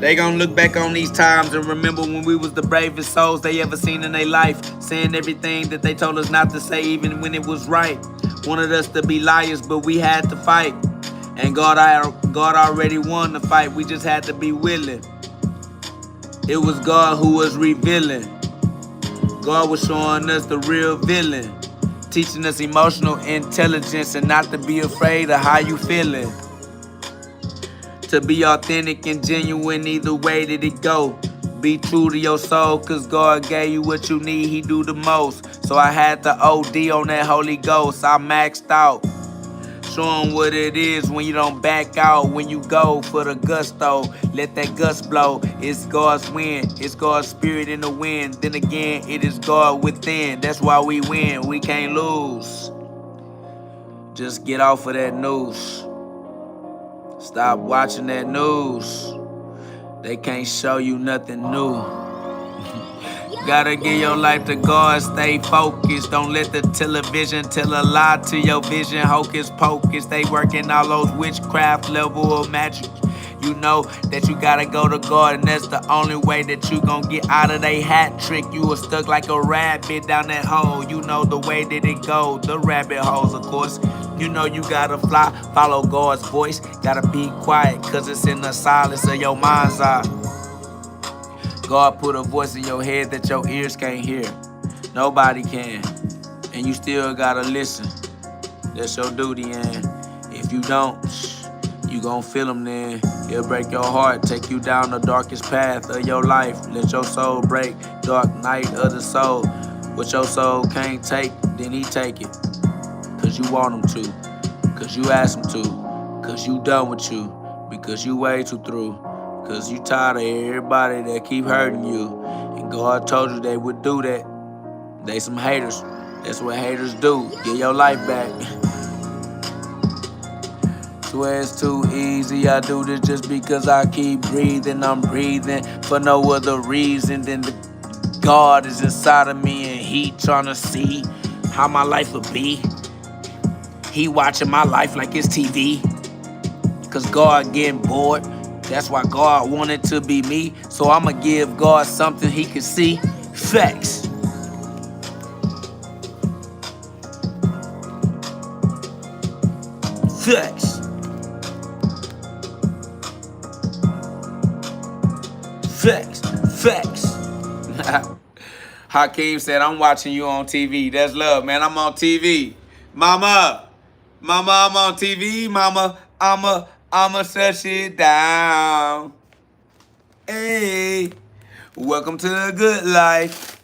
They gonna look back on these times and remember when we was the bravest souls they ever seen in their life. Saying everything that they told us not to say even when it was right. Wanted us to be liars, but we had to fight. And God already won the fight. We just had to be willing. It was God who was revealing. God was showing us the real villain. Teaching us emotional intelligence and not to be afraid of how you feeling. To be authentic and genuine either way that it go. Be true to your soul, cause God gave you what you need, he do the most. So I had to OD on that Holy Ghost, I maxed out. Show 'em what it is when you don't back out, when you go for the gusto. Let that gust blow. It's God's wind, it's God's spirit in the wind. Then again, it is God within. That's why we win, we can't lose. Just get off of that news. Stop watching that news. They can't show you nothing new. Gotta give your life to God, stay focused. Don't let the television tell a lie to your vision. Hocus pocus, they working all those witchcraft level of magic. You know that you gotta go to God, and that's the only way that you gon' get out of they hat trick. You were stuck like a rabbit down that hole. You know the way that it go, the rabbit holes, of course. You know you gotta fly, follow God's voice. Gotta be quiet, cause it's in the silence of your mind's eye. God put a voice in your head that your ears can't hear. Nobody can. And you still gotta listen. That's your duty, and if you don't, you gon' feel him then. He'll break your heart, take you down the darkest path of your life. Let your soul break, dark night of the soul. What your soul can't take, then he take it. Cause you want him to, cause you ask him to, Because you done with you. Because you way too through. Because you tired of everybody that keep hurting you. And God told you they would do that. They some haters. That's what haters do. Get your life back. Swear it's too easy. I do this just because I keep breathing. I'm breathing for no other reason than the God is inside of me and he trying to see how my life would be. He watching my life like it's TV. Cause God getting bored. That's why God wanted to be me. So I'ma give God something he can see. Facts. Facts. Facts. Facts. Hakeem said, I'm watching you on TV. That's love, man. I'm on TV. Mama, I'm on TV. Mama, I'ma shut it down. Hey, welcome to the good life.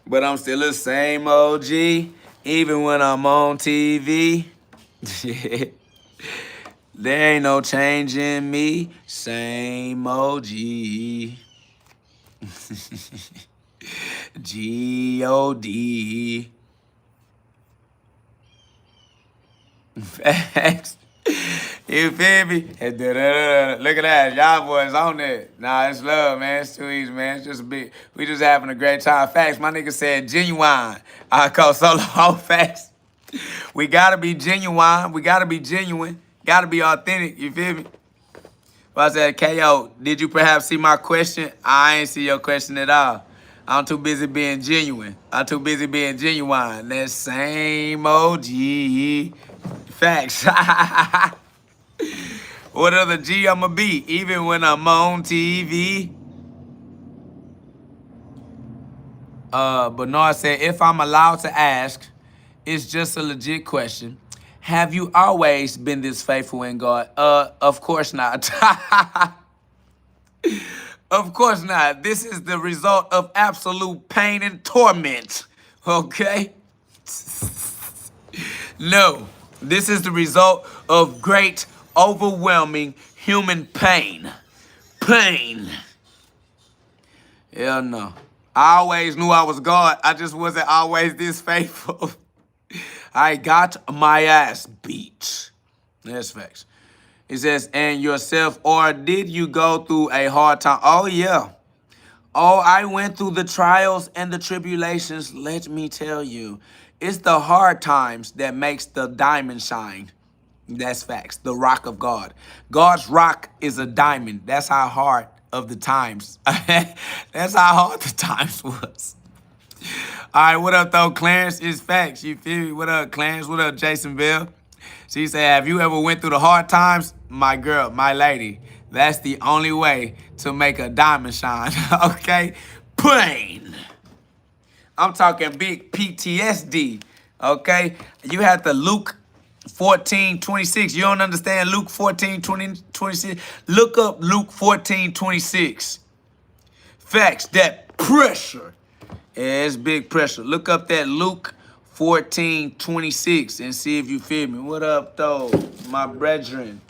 But I'm still the same OG, even when I'm on TV. There ain't no change in me, same OG. GhOD. Facts. You feel me? Look at that. Y'all boys on that. Nah, it's love, man. It's too easy, man. It's just we just having a great time. Facts. My nigga said genuine. I call solo facts. We gotta be genuine. We gotta be genuine. Gotta be authentic. You feel me? But I said, KO, did you perhaps see my question? I ain't see your question at all. I'm too busy being genuine. I'm too busy being genuine. That same OG. Facts. What other G I'ma be? Even when I'm on TV. Bernard said, if I'm allowed to ask, it's just a legit question. Have you always been this faithful in God? Of course not. Of course not. This is the result of absolute pain and torment. Okay? No. This is the result of great, overwhelming human pain. Pain. Hell no. I always knew I was God. I just wasn't always this faithful. I got my ass beat. That's facts. It says, and yourself, or did you go through a hard time? Oh, yeah. Oh, I went through the trials and the tribulations. Let me tell you, it's the hard times that makes the diamond shine. That's facts. The rock of God. God's rock is a diamond. That's how hard of the times. That's how hard the times was. All right, what up, though? Clarence is facts. You feel me? What up, Clarence? What up, Jason Bell? She said, have you ever went through the hard times? My girl, my lady. That's the only way to make a diamond shine, okay? Pain. I'm talking big PTSD, okay? You had to Luke 14:26. You don't understand Luke 14:26? Look up Luke 14:26. Facts, that pressure. Yeah, it's big pressure. Look up that Luke 14:26 and see if you feel me. What up, though, my brethren?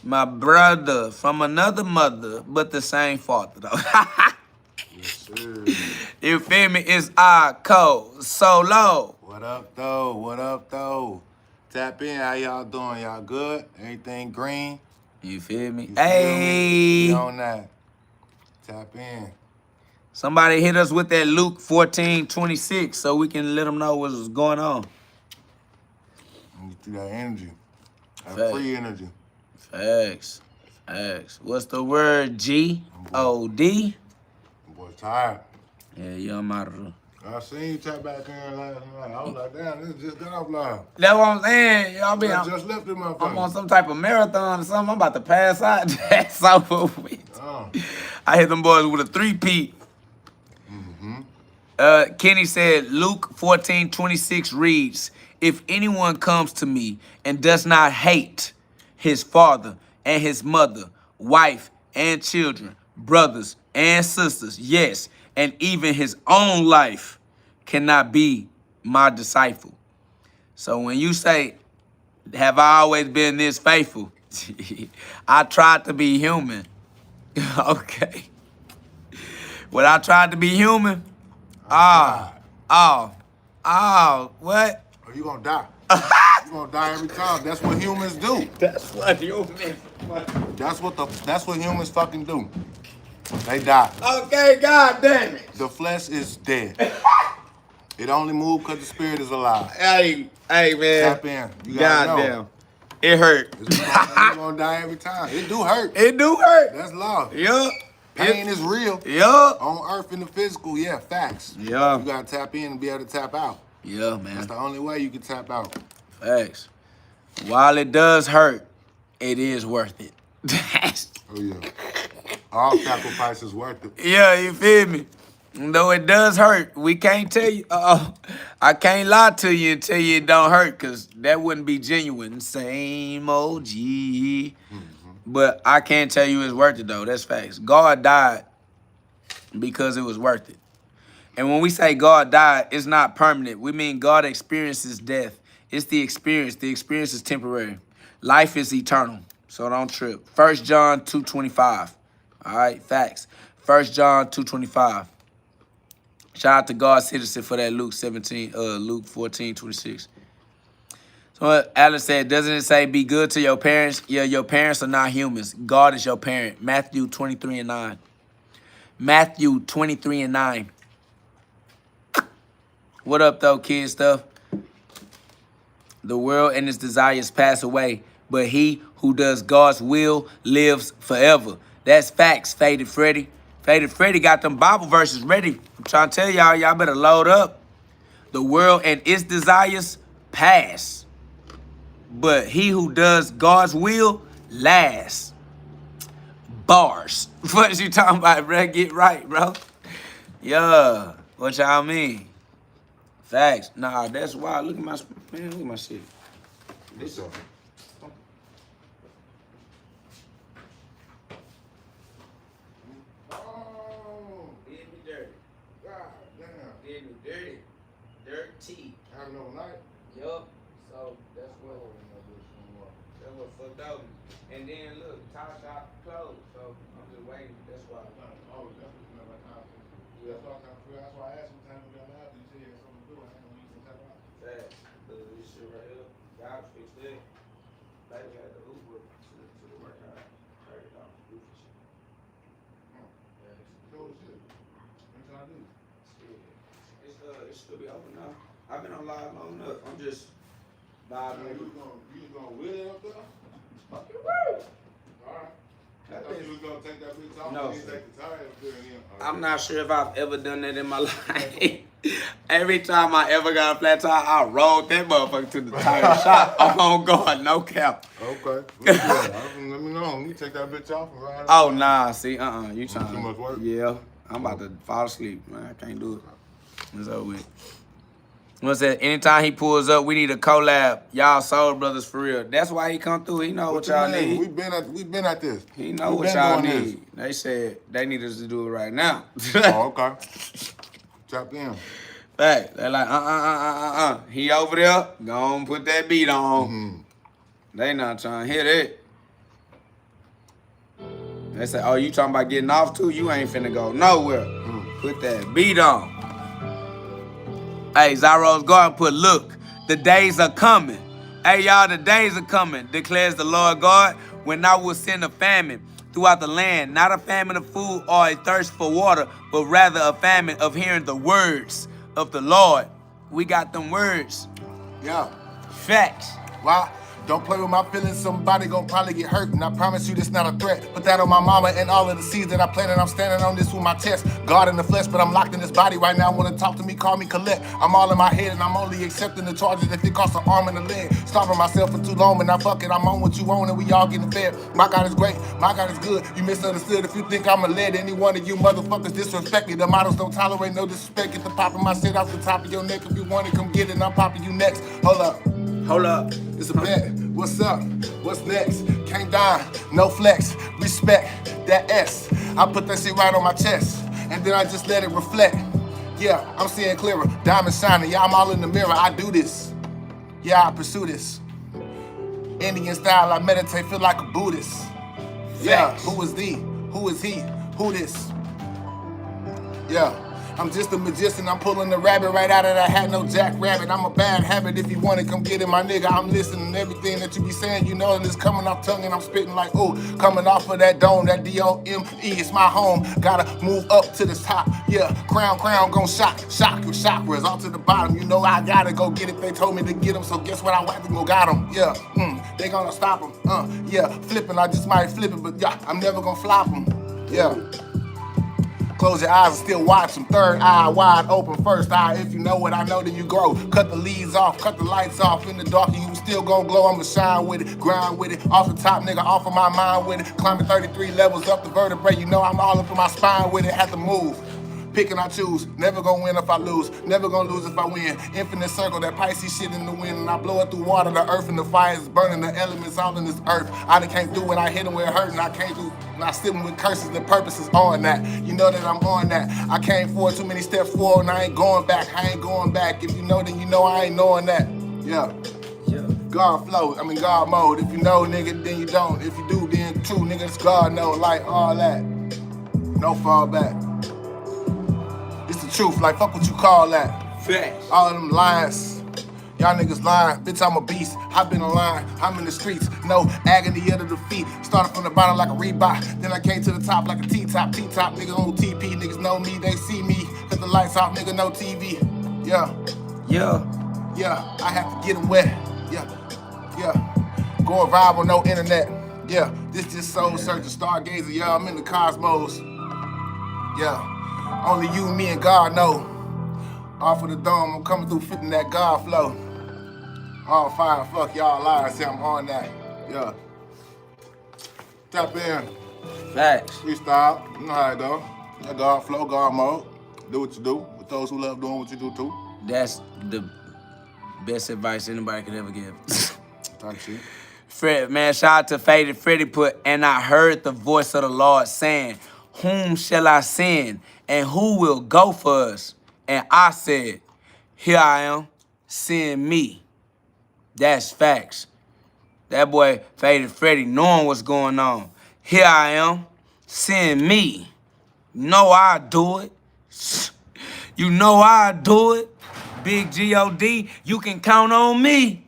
My brother from another mother, but the same father, though. Yes, sir. You feel me? It's solo. What up, though? What up, though? Tap in. How y'all doing? Y'all good? Everything green? You feel me? You Hey. feel me? We on that. Tap in. Somebody hit us with that Luke 14:26 so we can let them know what's going on. Get through that energy. That Facts. free energy. Facts. Facts. What's the word? GhOD? Boy, tired. Yeah, you on my... I seen you tap back in last night. I was like, damn, this just got off live. That's what I'm saying. Y'all be I just left it, motherfucker. I'm on some type of marathon or something. I'm about to pass out. That's over with. I hit them boys with a 3-peat. Kenny said, Luke 14:26 reads, if anyone comes to me and does not hate his father and his mother, wife and children, brothers and sisters, yes, and even his own life, cannot be my disciple. So when you say, have I always been this faithful? I tried to be human. Okay. When I tried to be human, what? Or you gonna die. You gonna die every time. That's what humans do. That's what humans. That's what humans fucking do. They die. Okay, God damn it. The flesh is dead. It only moves because the spirit is alive. Hey, man. Tap in. You gotta know. Damn. It hurt. You're gonna die every time. It do hurt. It do hurt. That's law. Yup. Pain is real. Yup. On earth in the physical, yeah, facts. Yeah. You gotta tap in and be able to tap out. Yeah, man. That's the only way you can tap out. Facts. While it does hurt, it is worth it. Oh yeah. All sacrifice is worth it. Yeah, you feel me? Though it does hurt, we can't tell you. I can't lie to you and tell you it don't hurt, because that wouldn't be genuine. Same OG. But I can't tell you it's worth it, though. That's facts. God died because it was worth it. And when we say God died, it's not permanent. We mean God experiences death. It's the experience. The experience is temporary. Life is eternal. So don't trip. 1 John 2:25. All right, facts. 1 John 2:25. Shout out to God's citizen for that Luke 14:26. So Alice said, doesn't it say be good to your parents? Yeah, your parents are not humans. God is your parent. Matthew 23:9. Matthew 23:9. What up, though, kid stuff? The world and its desires pass away, but he who does God's will lives forever. That's facts, Faded Freddy. Faded Freddy got them Bible verses ready. I'm trying to tell y'all better load up. The world and its desires pass, but he who does God's will lasts. Bars. What is you talking about, bro? Get right, bro. Yeah. What y'all mean? Facts. Nah, that's why. Look at my shit. This up. Did me dirty. God damn. Did me dirty. Dirty. Having overnight? Yup. So that's what fucked out. And then look, tie shop closed. So I'm just waiting. That's why. Oh, that's what time. Yeah. That's why I asked what time we got live. You said you had something to do. I didn't know you could tap out. Facts. This shit right here. God fixed it. Baby had the Uber to the workout. $30 do for shit. Cool shit. What you trying to do? It should be over now. I've been on live long enough. I'm just vibing. You gonna wheel it up there? Fucking right. Alright. I thought you was gonna take that bitch off No, and sir. take the tire up there and I'm not sure if I've ever done that in my life. Every time I ever got a flat tire, I rolled that motherfucker to the tire shop. Oh God, no cap. Okay. Let me know. You take that bitch off and ride. Oh nah, see, you trying Too much work? Yeah, I'm about to fall asleep, man. I can't do it. It's over with. What's that? Anytime he pulls up, we need a collab. Y'all soul brothers for real. That's why he come through. He know what y'all need. We've been at this. He know what y'all need. They said they need us to do it right now. Oh, okay. Tap in. Fact. They're like, He over there. Go on, put that beat on. Mm-hmm. They not trying to hear that. They say, oh, you talking about getting off too? You ain't finna go nowhere. Put that beat on. Hey, Zyro's God put, look, the days are coming. Hey, y'all, the days are coming, declares the Lord God, when I will send a famine throughout the land, not a famine of food or a thirst for water, but rather a famine of hearing the words of the Lord. We got them words. Yeah. Facts. Why? Don't play with my feelings, somebody gon' probably get hurt. And I promise you this not a threat. Put that on my mama and all of the seeds that I planted. I'm standing on this with my chest. God in the flesh, but I'm locked in this body right now. Wanna talk to me, call me Colette. I'm all in my head and I'm only accepting the charges if it costs an arm and a leg. Starving myself for too long, but now fuck it, I'm on what you want and we all getting fed. My God is great, my God is good. You misunderstood if you think I'm a lead. Any one of you motherfuckers disrespect me. The models don't tolerate no disrespect. Get the popping my shit off the top of your neck. If you want it, come get it and I'm popping you next. Hold up. It's a bet. What's up? What's next? Can't die. No flex. Respect. That S. I put that shit right on my chest. And then I just let it reflect. Yeah, I'm seeing clearer. Diamond shining, yeah, I'm all in the mirror. I do this. Yeah, I pursue this. Indian style, I meditate, feel like a Buddhist. Yeah, who is thee? Who is he? Who this? Yeah, I'm just a magician. I'm pulling the rabbit right out of that hat, no jackrabbit. I'm a bad habit. If you want it, come get it, my nigga. I'm listening to everything that you be saying, you know, and it's coming off tongue and I'm spitting like, ooh, coming off of that dome, that D-O-M-E, it's my home. Gotta move up to the top. Yeah, crown, gon' shock your chakras all to the bottom. You know I gotta go get it. They told me to get them, so guess what? I went to go got them. Yeah, they gonna stop them. Yeah, flipping, I just might flip it, but yeah, I'm never gonna flop them. Yeah. Close your eyes and still watch them. Third eye wide open, first eye. If you know what I know, then you grow. Cut the leads off, cut the lights off in the dark, and you still gon' glow. I'ma shine with it, grind with it. Off the top, nigga, off of my mind with it. Climbing 33 levels up the vertebrae. You know I'm all up in my spine with it. Have to move. Pick and I choose. Never gonna win if I lose. Never gonna lose if I win. Infinite circle, that Pisces shit in the wind. And I blow it through water, the earth and the fire is burning. The elements all in this earth. I done can't do it. I hit them where it hurt. And I can't do. And I still with curses. The purpose is on that. You know that I'm on that. I came forward too many steps forward and I ain't going back. I ain't going back. If you know, then you know I ain't knowing that. Yeah. God flow. God mode. If you know, nigga, then you don't. If you do, then true, nigga, it's God know. Like all that. No fall back. It's the truth, like fuck what you call that. Facts. All of them lies. Y'all niggas lying. Bitch, I'm a beast. I've been online. I'm in the streets. No agony of the defeat. Started from the bottom like a Reebok. Then I came to the top like a T-top. T-top, nigga on TP. Niggas know me, they see me. Cut the lights off, nigga, no TV. Yeah, I have to get them wet. Yeah. Going viral, no internet. Yeah, this just soul searching, stargazer. Yeah, I'm in the cosmos. Yeah. Only you, me, and God know. Off of the dome, I'm coming through fitting that God flow. All fire, fuck y'all lies, see I'm on that. Yeah. Tap in. Facts. Freestyle, you know how it go. That God flow, God mode. Do what you do. With those who love doing what you do too. That's the best advice anybody could ever give. Type shit. Fred, man, shout out to Faded Freddy put, and I heard the voice of the Lord saying, whom shall I send, and who will go for us? And I said, here I am, send me. That's facts. That boy, Faded Freddy, knowing what's going on. Here I am, send me. You know I do it. You know I do it. Big GhOD, you can count on me.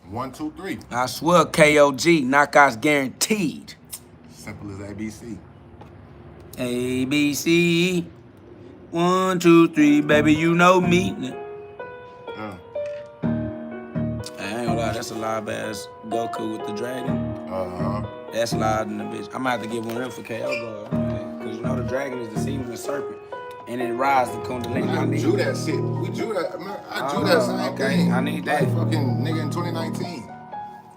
1, 2, 3. I swear, KOG, knockouts guaranteed. Simple as ABC. ABC. 1, 2, 3, baby, you know me. Yeah. I ain't gonna lie, that's a live ass Goku with the dragon. That's live in the bitch. I'm gonna have to give one of them for KO guard, man. Cause you know the dragon is deceiving the serpent. And it rides the Kundalini. I drew that shit. We drew that. I drew that same thing. I need that. Like fucking nigga in 2019.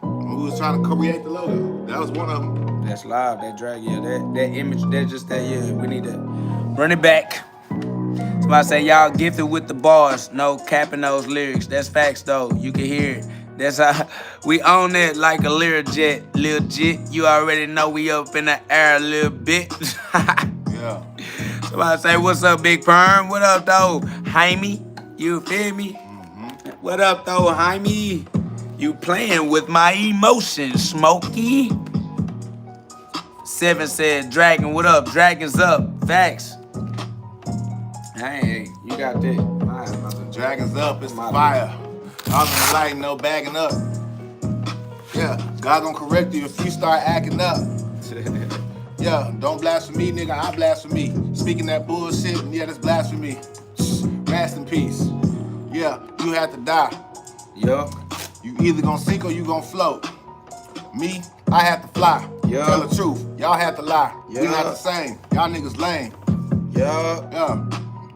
We was trying to create the logo. That was one of them. That's live, that dragon, yeah, that image, that just that, yeah. We need to run it back. Somebody say y'all gifted with the bars, no capping those lyrics. That's facts though. You can hear it. That's how we own it like a Learjet, Lil Jit. You already know we up in the air a little bit. Yeah. Somebody say, what's up, Big Perm? What up, though? Jaime, you feel me? What up, though, Jaime? You playing with my emotions, Smokey. 7 said, Dragon, what up? Dragon's up. Facts. Hey, you got that. Dragon's up, it's the fire. All in the light, no bagging up. Yeah, God gonna correct you if you start acting up. Yeah, don't blaspheme me, nigga, I blaspheme. Speaking that bullshit, yeah, that's blasphemy. Rest in peace. Yeah, you had to die. Yeah. You either gonna sink or you gonna float. Me, I had to fly. Yeah. Tell the truth, y'all had to lie. Yeah. We not the same, y'all niggas lame. Yeah. Yeah.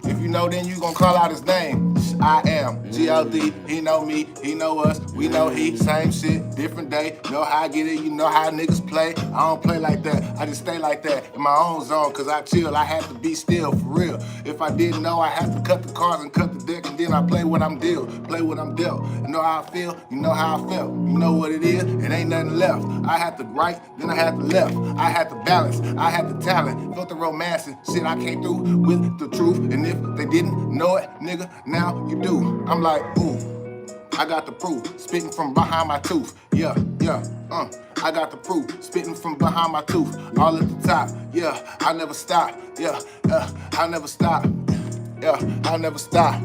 If you know, then you gonna call out his name. I am. GOD, he know me, he know us, we know he. Same shit, different day. Know how I get it, you know how niggas play. I don't play like that, I just stay like that in my own zone, cause I chill. I had to be still for real. If I didn't know, I had to cut the cards and cut the deck, and then I play what I'm dealt. Play what I'm dealt. You know how I feel, you know how I felt. You know what it is, it ain't nothing left. I had the right, then I had the left. I had the balance, I had the talent. Felt the romance and shit, I came through with the truth. And if they didn't know it, nigga, now you do. I'm like, ooh, I got the proof, spitting from behind my tooth. Yeah, I got the proof, spitting from behind my tooth. All at the top, yeah, I never stop. Yeah, I never stop. Yeah, I never stop.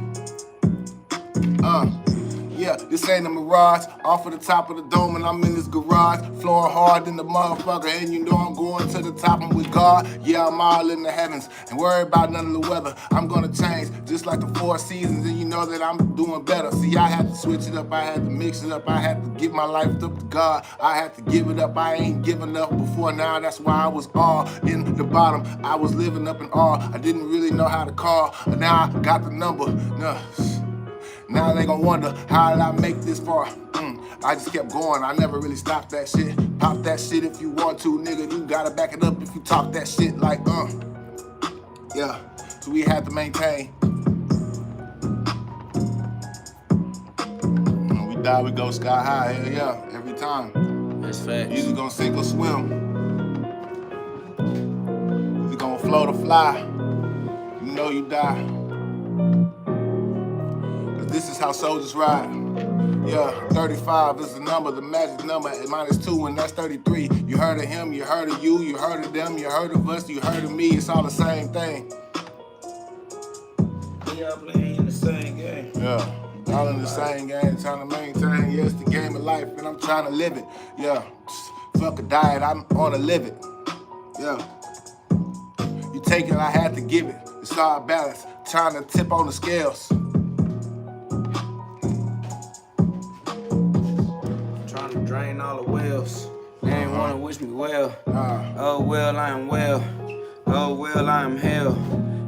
Yeah, this ain't a mirage. Off of the top of the dome and I'm in this garage. Flowing hard in the motherfucker, and you know I'm going to the top. I'm with God, yeah, I'm all in the heavens. And worry about none of the weather. I'm gonna change, just like the 4 seasons, and you know that I'm doing better. See, I had to switch it up, I had to mix it up, I had to give my life up to God. I had to give it up, I ain't given up before now. That's why I was all in the bottom. I was living up in awe. I didn't really know how to call, and now I got the number. Now they gon' wonder, how did I make this far? I just kept going, I never really stopped that shit. Pop that shit if you want to, nigga. You gotta back it up if you talk that shit like, yeah, so we had to maintain. When we die, we go sky high, hell yeah, every time. That's facts. You either gonna sink or swim. You gonna float or fly. You know you die. This is how soldiers ride. Yeah, 35 is the number, the magic number, -2, and that's 33. You heard of him, you heard of you, you heard of them, you heard of us, you heard of me, it's all the same thing. We all playing in the same game. Yeah, all in the same game, trying to maintain, yeah, it's the game of life, and I'm trying to live it. Yeah, fuck a diet, I'm on to live it. Yeah, you take it, I had to give it. It's all balance, trying to tip on the scales. Drain all the wells. They ain't wanna wish me well. Oh well, I am well. Oh well, I am hell.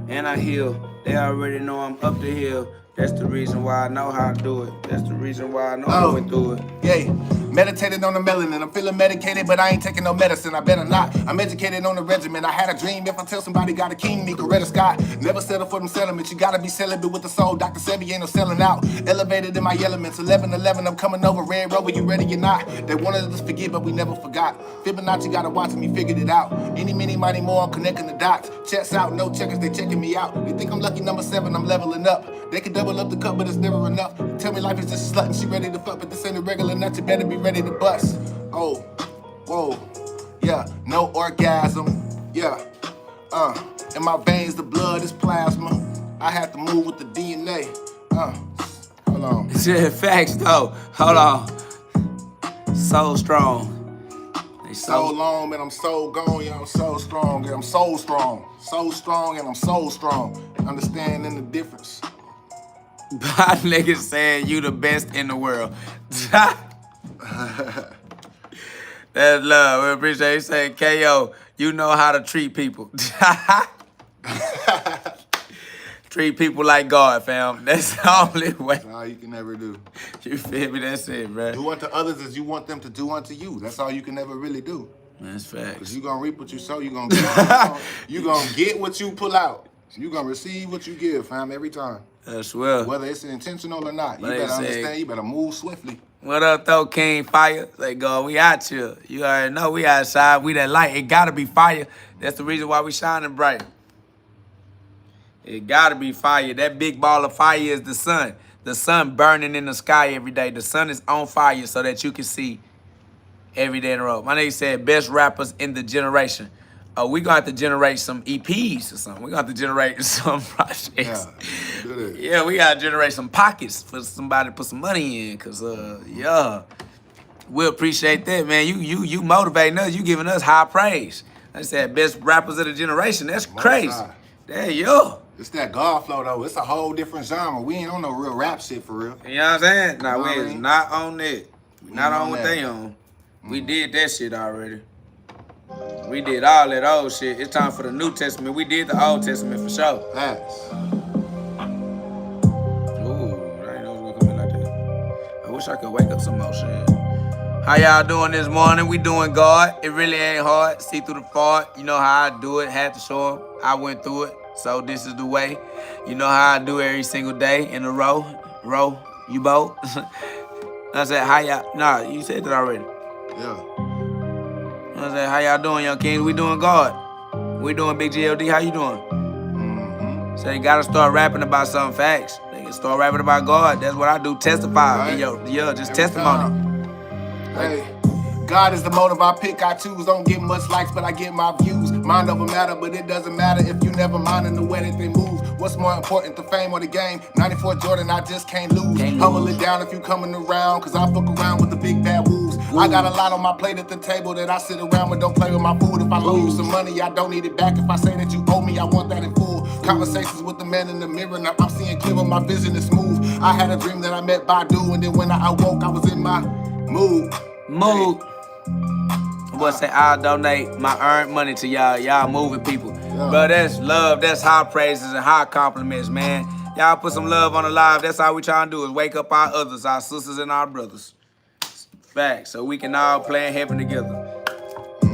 And I heal. They already know I'm up the hill. That's the reason why I know how to do it. That's the reason why I know I went through it. Yeah, meditated on the melanin. I'm feeling medicated, but I ain't taking no medicine. I better not. I'm educated on the regimen. I had a dream. If I tell somebody got a king, me Coretta Scott. Never settle for them sentiments. You gotta be celibate with the soul. Dr. Sebi ain't no selling out. Elevated in my elements. 11-11, I'm coming over. Red Rover, you ready or not? They wanted us to forget, but we never forgot. Fibonacci gotta watch me figured it out. Any, many, mighty more, I'm connecting the dots. Checks out, no checkers, they checking me out. They think I'm lucky number 7, I'm leveling up. They can double up the cup, but it's never enough. You tell me life is just a slut and she ready to fuck, but this ain't a regular nut, you better be ready to bust. Oh, whoa, yeah, no orgasm, yeah, in my veins the blood is plasma. I had to move with the DNA, hold on. Shit, facts though, hold on. So strong. So long, man, I'm so gone, yeah, I'm so strong, yeah, I'm so strong. So strong and I'm so strong. Understanding the difference. My nigga saying you the best in the world. That's love. We appreciate you saying, KO, you know how to treat people. Treat people like God, fam. That's the only way. That's all you can ever do. You feel me? That's it, bro. Do unto others as you want them to do unto you. That's all you can ever really do. That's facts. Because you gonna reap what you sow, you gonna get what you pull out. You gonna receive what you give, fam, every time. That's well. Whether it's intentional or not. You better understand, you better move swiftly. What up, though, King Fire? Like, God, we out here. You already know we outside. We that light. It gotta be fire. That's the reason why we shining bright. It gotta be fire. That big ball of fire is the sun. The sun burning in the sky every day. The sun is on fire so that you can see every day in a row. My nigga said best rappers in the generation. We gonna have to generate some EPs or something. We gonna have to generate some projects. Yeah, we gotta generate some pockets for somebody to put some money in. Cause yeah, we appreciate that, man. You motivating us. You giving us high praise. I said best rappers of the generation. That's crazy. There you go. It's that God flow though. It's a whole different genre. We ain't on no real rap shit for real. You know what I'm saying? Nah, we is not on that. We not on what they on. We did that shit already. We did all that old shit. It's time for the New Testament. We did the Old Testament for sure. Facts. Ooh. wish I could wake up some more shit. How y'all doing this morning? We doing God. It really ain't hard. See through the fog. You know how I do it. Had to show them. I went through it. So this is the way. You know how I do every single day in a row. Row. You both. I said, how y'all? Nah, you said that already. Yeah. I said, how y'all doing, young kings? We doing God. We doing Big GhOD. How you doing? Mm-hmm. So you gotta start rapping about some facts. They can start rapping about God. That's what I do. Testify. Right. Just Every testimony. time. Hey, God is the motive I pick, I choose. Don't get much likes, but I get my views. Mind over matter, but it doesn't matter if you never mind in the way that they move. What's more important, the fame or the game? 94 Jordan, I just can't lose. Humble it down if you coming around, cause I fuck around with the big bad wolves. I got a lot on my plate at the table that I sit around but don't play with my food. If I loan you some money, I don't need it back. If I say that you owe me, I want that in full. Conversations with the man in the mirror, now I'm seeing clearer, my vision is smooth. I had a dream that I met Badu, and then when I awoke, I was in my mood. Boy say I'll donate my earned money to y'all. Y'all moving people. Yeah. Bro, that's love. That's high praises and high compliments, man. Y'all put some love on the live. That's all we trying to do is wake up our others, our sisters and our brothers. Facts. So we can all play in heaven together.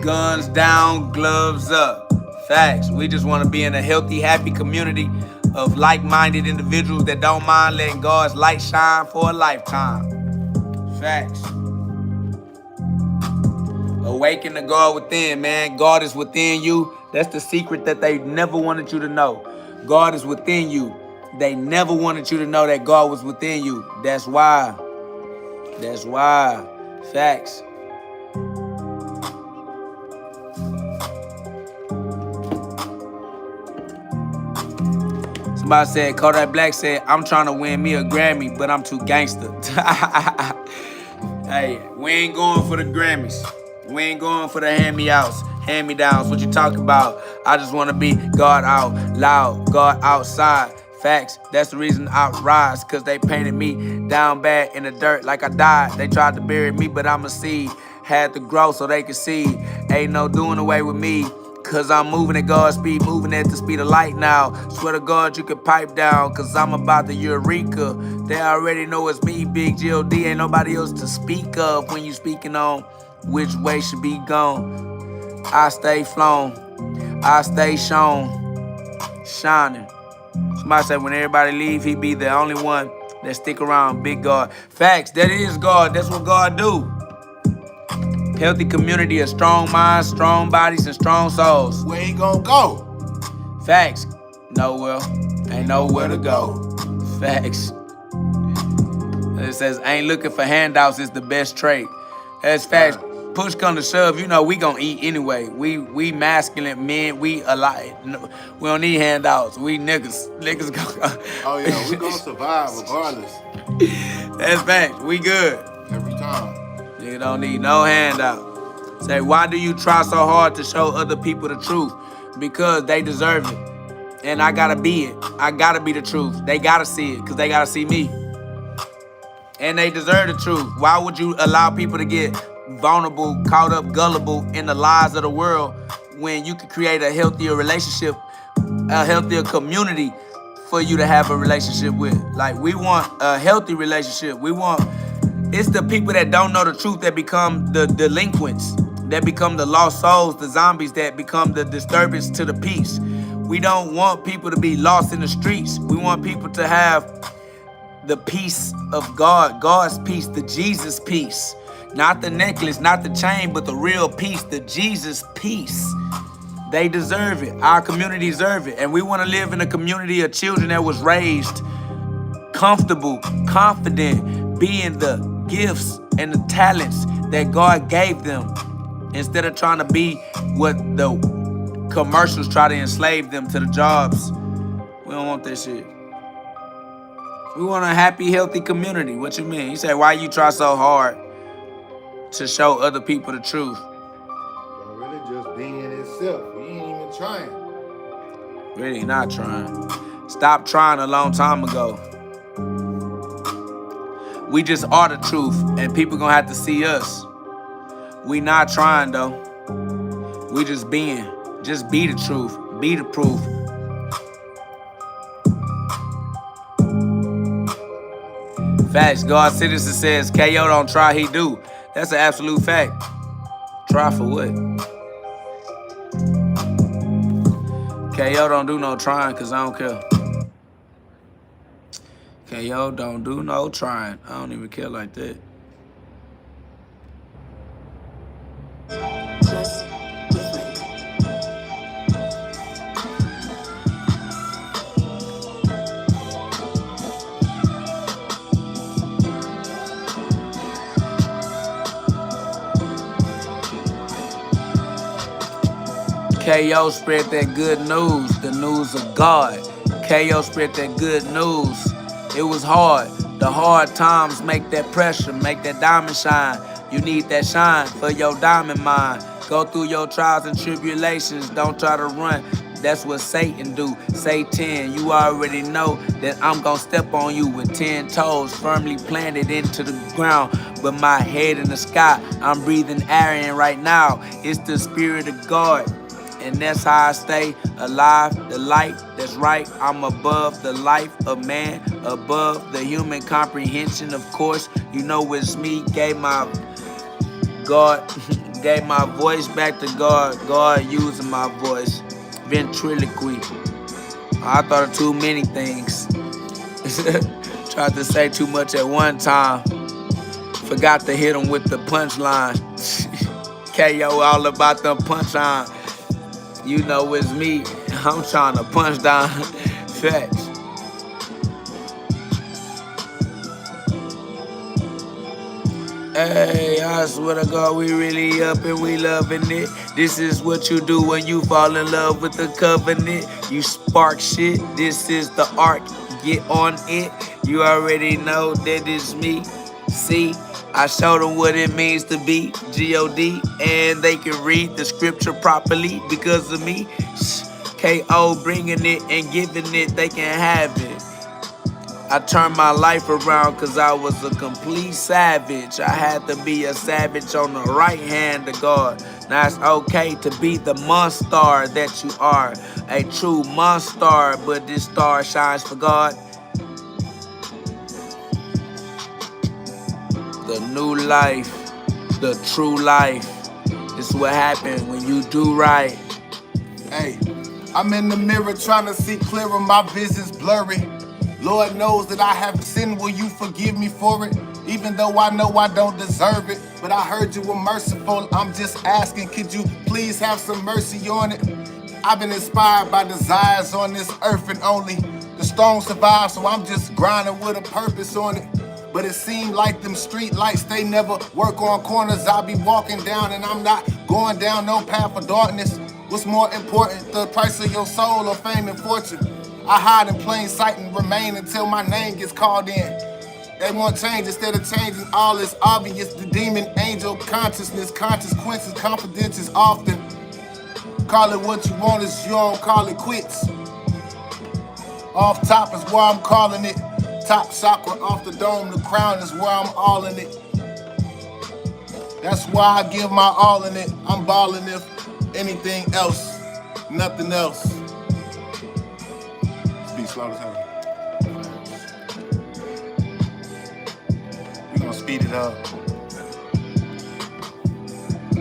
Guns down, gloves up. Facts. We just want to be in a healthy, happy community of like-minded individuals that don't mind letting God's light shine for a lifetime. Facts. Awaken the God within, man. God is within you. That's the secret that they never wanted you to know. God is within you. They never wanted you to know that God was within you. That's why. That's why. Facts. Somebody said, Kodak Black said, I'm trying to win me a Grammy, but I'm too gangster. Hey, we ain't going for the Grammys. We ain't going for the hand-me-outs, hand-me-downs. What you talking about? I just want to be God out loud, God outside. Facts. That's the reason I rise, because they painted me down bad in the dirt like I died. They tried to bury me, but I'm a seed. Had to grow so they could see. Ain't no doing away with me, because I'm moving at God's speed, moving at the speed of light now. Swear to God, you can pipe down, because I'm about the Eureka. They already know it's me, Big GhOD. Ain't nobody else to speak of when you speaking on which way should be gone. I stay flown. I stay shown. Shining. Somebody said when everybody leave, he be the only one that stick around. Big God. Facts. That is God. That's what God do. Healthy community of strong minds, strong bodies, and strong souls. Where he gonna go? Facts. Nowhere. Ain't nowhere to go. Facts. It says, ain't looking for handouts is the best trait. That's facts. Push come to shove, you know we gonna eat anyway. We masculine men, we alive. We don't need handouts. We niggas. Niggas go. Oh yeah, we gonna survive regardless. That's facts. We good. Every time. You don't need no handout. Say, why do you try so hard to show other people the truth? Because they deserve it. And I gotta be it. I gotta be the truth. They gotta see it, because they gotta see me. And they deserve the truth. Why would you allow people to get vulnerable, caught up, gullible in the lies of the world when you could create a healthier relationship, a healthier community for you to have a relationship with? Like, we want a healthy relationship. It's the people that don't know the truth that become the delinquents, that become the lost souls, the zombies that become the disturbance to the peace. We don't want people to be lost in the streets. We want people to have the peace of God, God's peace, the Jesus peace. Not the necklace, not the chain, but the real peace, the Jesus peace. They deserve it. Our community deserve it. And we want to live in a community of children that was raised comfortable, confident, being the gifts and the talents that God gave them, instead of trying to be what the commercials try to enslave them to the jobs. We don't want that shit. We want a happy, healthy community. What you mean? You say, why you try so hard to show other people the truth? Really just being itself. We ain't even trying. Really not trying. Stop trying a long time ago. We just are the truth, and people gonna have to see us. We not trying though. We just being. Just be the truth. Be the proof. Facts. God Citizen says, KO don't try, he do. That's an absolute fact. Try for what? KO don't do no trying because I don't care. KO don't do no trying. I don't even care like that. KO spread that good news, the news of God. KO spread that good news. It was hard. The hard times make that pressure, make that diamond shine. You need that shine for your diamond mind. Go through your trials and tribulations. Don't try to run. That's what Satan do. Satan, you already know that I'm gonna step on you with 10 toes firmly planted into the ground. With my head in the sky, I'm breathing air in right now. It's the spirit of God. And that's how I stay alive, the light that's right. I'm above the life of man, above the human comprehension. Of course, you know it's me. Gave my voice back to God. God using my voice. Ventriloquy. I thought of too many things. Tried to say too much at one time. Forgot to hit him with the punchline. KO all about the punchline. You know it's me. I'm trying to punch down. Facts. Hey, I swear to God, we really up and we loving it. This is what you do when you fall in love with the covenant. You spark shit. This is the arc. Get on it. You already know that it's me. See? I showed them what it means to be GhOD, and they can read the scripture properly because of me. KO bringing it and giving it, they can have it. I turned my life around because I was a complete savage. I had to be a savage on the right hand of God. Now it's okay to be the monster that you are. A true monster, but this star shines for God. The new life, the true life. This is what happens when you do right. Hey, I'm in the mirror trying to see clearer, my vision's blurry. Lord knows that I have sinned, will you forgive me for it? Even though I know I don't deserve it, but I heard you were merciful. I'm just asking, could you please have some mercy on it? I've been inspired by desires on this earth and only the strong survive, so I'm just grinding with a purpose on it. But it seemed like them street lights, they never work on corners. I be walking down and I'm not going down no path of darkness. What's more important, the price of your soul or fame and fortune? I hide in plain sight and remain until my name gets called in. They want change instead of changing, all is obvious. The demon angel consciousness, consequences, confidence is often. Call it what you want, is you don't call it quits. Off top is where I'm calling it. Top chakra off the dome, the crown is where I'm all in it. That's why I give my all in it. I'm balling if anything else, nothing else. Speak slow as hell. We gonna speed it up. I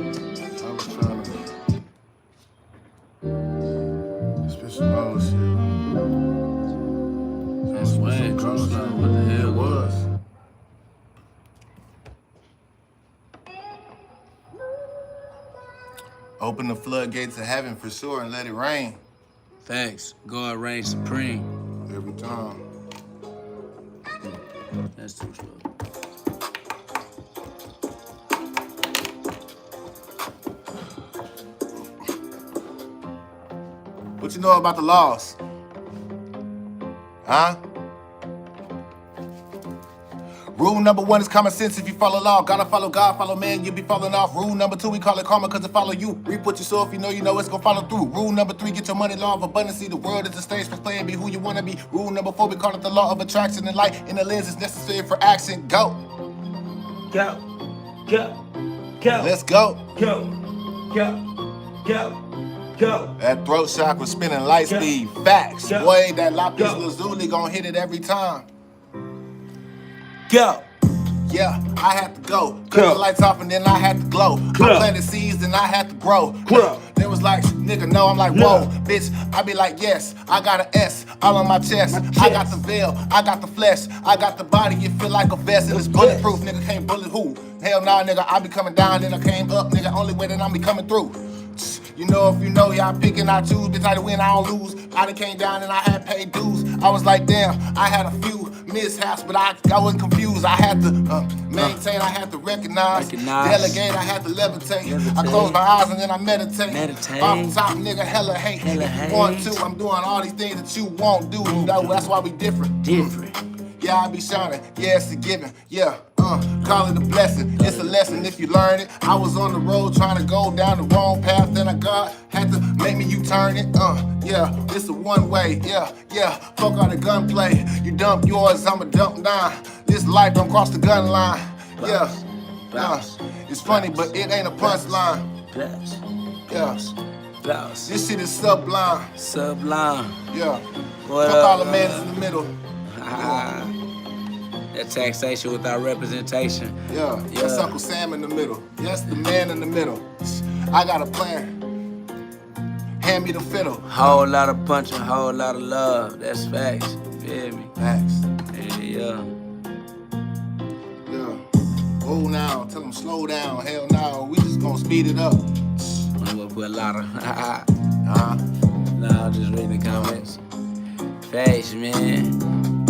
was trying to spit some old shit. That's way close to what the hell was. Open the floodgates of heaven for sure and let it rain. Thanks. God reigns supreme. Every time. That's too slow. What you know about the laws? Huh? Rule number 1 is common sense. If you follow law, gotta follow God, follow man, you'll be falling off. Rule number 2, we call it karma because it follow you. Reap what you sow, if you know it's gonna follow through. Rule number 3, get your money, law of abundance. The world is a stage for play and be who you wanna be. Rule number 4, we call it the law of attraction, and light in the lens is necessary for action. Go. Go. Go. Go. Let's go. Go. Go. Go. Go. That throat chakra spinning light speed. Facts. Go. Boy, that lapis Go. lazuli gonna hit it every time. Go. Yeah, I had to go. Cut the lights off and then I had to glow. I planted seeds and I had to grow. They was like, nigga, no. I'm like, whoa, bitch. I be like, yes, I got an S all on my chest. I got the veil, I got the flesh, I got the body. It feel like a vest and it's bulletproof. Nigga can't bullet who? Hell nah, nigga. I be coming down, then I came up, nigga. Only way that I'm be coming through. You know if you know, y'all picking, I choose. Bitch, I win, I don't lose. I done came down and I had paid dues. I was like, damn, I had a few mishaps, but I wasn't confused. I had to maintain, I had to recognize, delegate, I had to levitate. I close my eyes and then I meditate. Off the top, nigga, hella hate. If you want to, I'm doing all these things that you won't do. You know, that's why we different. Yeah, I be shining. Yeah, it's a given. Yeah, call it a blessing. It's a lesson if you learn it. I was on the road trying to go down the wrong path, then God had to make me U-turn it. Yeah, it's a one way. Yeah, fuck all the gunplay. You dump yours, I'ma dump mine. This life don't cross the gun line. Yeah, it's funny, but it ain't a punchline. Yeah, this shit is sublime. Yeah, fuck all the men in the middle. That taxation without representation. Yeah, that's Uncle Sam in the middle. That's the man in the middle. I got a plan. Hand me the fiddle. Whole lot of punch and whole lot of love. That's facts. Feel me? Facts. Yeah. Oh, now, tell them slow down. Hell no, we just gonna speed it up. I'm gonna put a lot of Nah, I'm just reading the comments. Facts, man.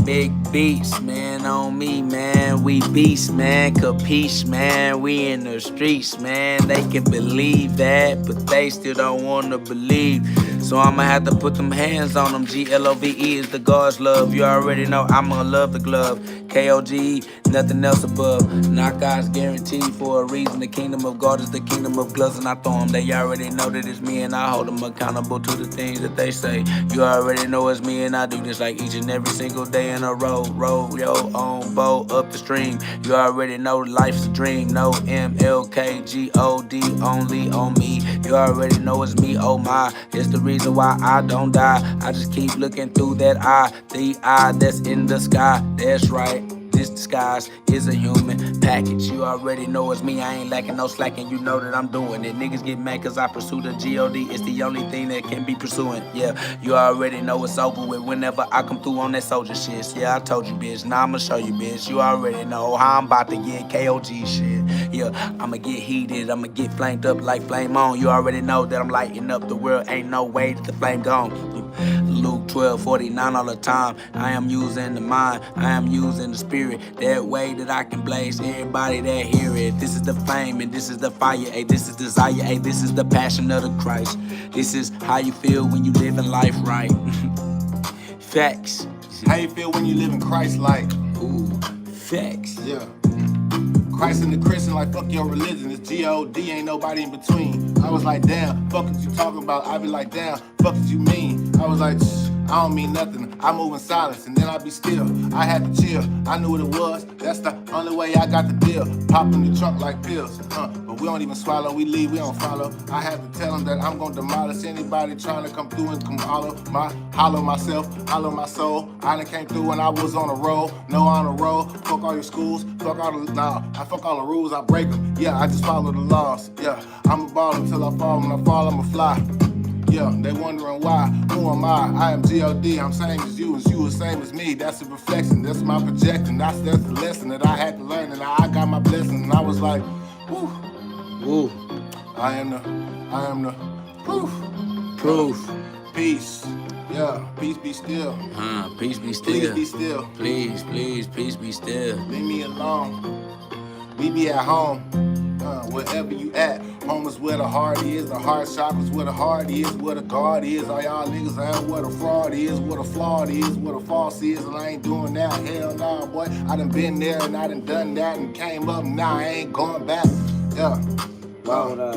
Big beats, man, on me, man. We beasts, man. Capiche, man. We in the streets, man. They can believe that, but they still don't want to believe. So I'ma have to put them hands on them. GLOVE is the God's love. You already know I'ma love the glove. KOGE, nothing else above. Knockouts guaranteed for a reason. The kingdom of God is the kingdom of gloves, and I throw them. They already know that it's me, and I hold them accountable to the things that they say. You already know it's me, and I do this like each and every single day in a row. Roll your own boat up the stream. You already know life's a dream. No MLKGOD, only on me. You already know it's me, oh my. It's the reason why I don't die. I just keep looking through that eye, the eye that's in the sky. That's right. This disguise is a human package. You already know it's me, I ain't lacking no slacking. You know that I'm doing it. Niggas get mad cause I pursue the GOD. It's the only thing that can be pursuing. Yeah, you already know it's over with whenever I come through on that soldier shit. Yeah, I told you, bitch. Now I'ma show you, bitch. You already know how I'm about to get KOG shit. Yeah, I'ma get heated. I'ma get flamed up like flame on. You already know that I'm lighting up the world. Ain't no way that the flame gone. Luke 12:49 all the time. I am using the mind. I am using the spirit. That way that I can blaze everybody that hear it. This is the flame and this is the fire. Ay, this is desire. Ay, this is the passion of the Christ. This is how you feel when you living life right. Facts. How you feel when you living Christ-like? Ooh, facts. Yeah. Christ and the Christian, like fuck your religion. It's G-O-D, ain't nobody in between. I was like, damn, fuck what you talking about. I be like, damn, fuck what you mean. I was like, I don't mean nothing. I move in silence and then I be still. I had to chill. I knew what it was. That's the only way I got the deal. Pop in the trunk like pills. But we don't even swallow. We leave. We don't follow. I had to tell them that I'm gonna demolish anybody trying to come through and come hollow myself, hollow my soul. I done came through when I was on a roll. No on a roll. Fuck all your schools. Fuck all the I fuck all the rules. I break them. Yeah, I just follow the laws. Yeah, I'm a ball until I fall. When I fall, I'm a fly. Yeah, they wondering why. Who am I? I am G.O.D. I'm same as you the same as me. That's a reflection. That's my projection. That's the lesson that I had to learn, and I got my blessing. And I was like, woo, woo. I am the proof. Peace. Yeah, peace be still. Peace be still. Please be still. Please, peace be still. Leave me alone. We be at home. Wherever you at, home is where the heart is. The heart chakras where the heart is, where the God is. All y'all niggas ain't where the fraud is, where the flawed is, where the false is. And I ain't doing that. Hell nah, boy. I done been there and I done that and came up. Now I ain't going back. Yeah. Why would I?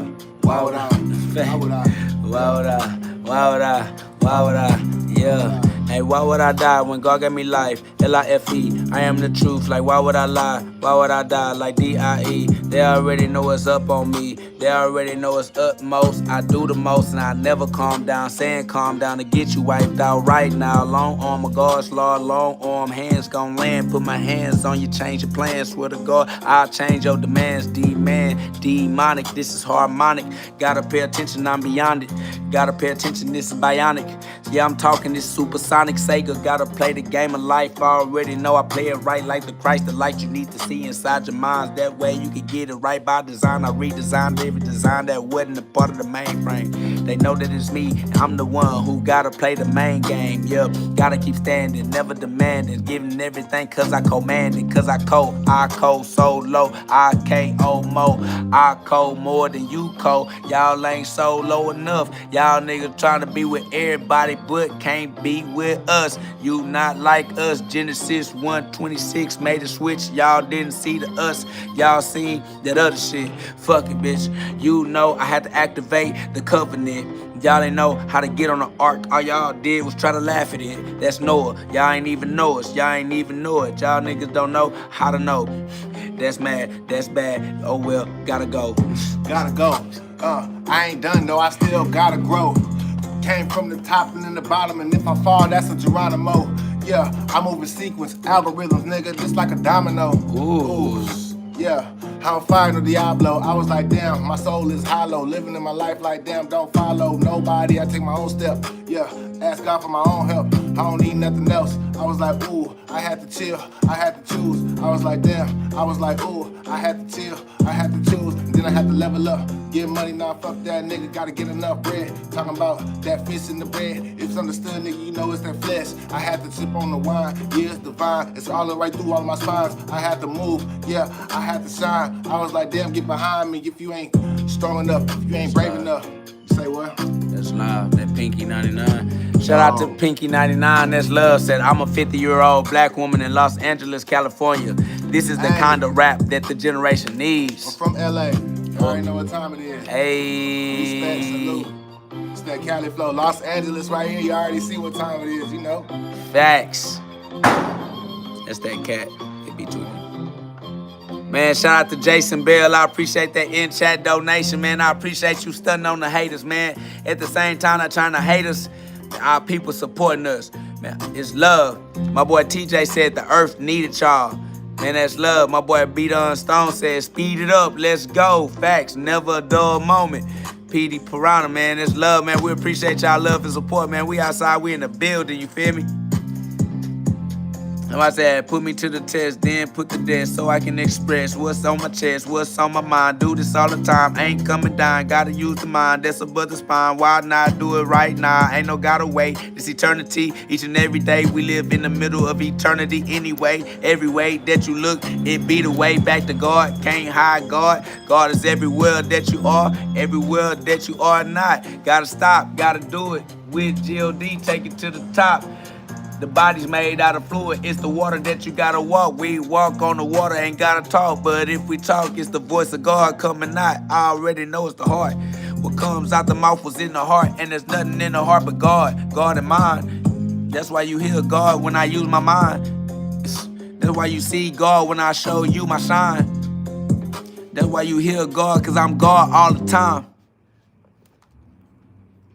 Yeah. Hey, why would I die when God gave me life? L-I-F-E, I am the truth. Like, why would I lie? Why would I die? Like D-I-E, they already know what's up on me. They already know it's utmost. I do the most and I never calm down. Saying calm down to get you wiped out right now. Long arm of God's law, long arm. Hands gon' land. Put my hands on you, change your plans. Swear to God, I'll change your demands. Demonic, this is harmonic. Gotta pay attention, I'm beyond it. Gotta pay attention, this is bionic. Yeah, I'm talking this supersonic Sega. Gotta play the game of life. I already know I play it right like the Christ, the light you need to see inside your minds. That way you can get it right by design. I redesigned every design that wasn't a part of the mainframe. They know that it's me. I'm the one who gotta play the main game. Yeah, gotta keep standing, never demanding, giving everything cause I command it. Cause I code so low. I KO more. I code more than you code. Y'all ain't so low enough. Y'all niggas trying to be with everybody but can't be with us. You not like us. Genesis 1:26 made a switch. Y'all didn't see the us. Y'all seen that other shit. Fuck it, bitch. You know I had to activate the covenant. Y'all ain't know how to get on the ark. All y'all did was try to laugh at it. That's Noah. Y'all ain't even know us. Y'all ain't even know it. Y'all niggas don't know how to know. That's mad. That's bad. Oh well, gotta go. Gotta go. I ain't done though. I still gotta grow. Came from the top and then the bottom, and if I fall, that's a Geronimo. Yeah, I move in sequence, algorithms, nigga, just like a domino. Ooh. Yeah, I'm firing the Diablo. I was like, damn, my soul is hollow. Living in my life like, damn, don't follow nobody. I take my own step. Yeah, ask God for my own help. I don't need nothing else. I was like, ooh, I had to chill. I had to choose. I was like, damn. I was like, ooh, I had to chill. I had to choose. And then I had to level up. Get money, nah, fuck that nigga. Gotta get enough bread. Talking about that fish in the bread. If it's understood, nigga, you know it's that flesh. I had to sip on the wine. Yeah, it's divine. It's all right through all of my spines. I had to move. Yeah, I had to shine. I was like, damn, get behind me if you ain't strong enough, if you ain't brave enough. You say what? That's love, that Pinky 99. Shout out to Pinky 99, that's love. Said, I'm a 50-year-old black woman in Los Angeles, California. This is the kind of rap that the generation needs. I'm from LA. You already know what time it is. Hey. Respect, salute. It's that Cali flow. Los Angeles right here, you already see what time it is, you know? Facts. That's that cat. It be tweaking. Man, shout out to Jason Bell. I appreciate that in-chat donation, man. I appreciate you stunning on the haters, man. At the same time, not trying to hate us. Our people supporting us. Man, it's love. My boy TJ said the earth needed y'all. Man, that's love. My boy B12018 Stone said, speed it up, let's go. Facts, never a dull moment. PD Piranha, man, that's love, man. We appreciate y'all love and support, man. We outside, we in the building, you feel me? And I said, put me to the test, then put the desk so I can express what's on my chest, what's on my mind. Do this all the time, ain't coming down, gotta use the mind, that's above the spine. Why not do it right now? Ain't no gotta wait, this eternity. Each and every day we live in the middle of eternity anyway. Every way that you look, it be the way back to God. Can't hide God. God is everywhere that you are, everywhere that you are not. Gotta stop, gotta do it with GhOD, take it to the top. The body's made out of fluid, it's the water that you gotta walk. We walk on the water, ain't gotta talk. But if we talk, it's the voice of God coming out. I already know it's the heart. What comes out the mouth was in the heart, and there's nothing in the heart but God. God and mind. That's why you hear God when I use my mind. That's why you see God when I show you my shine. That's why you hear God, cause I'm God all the time.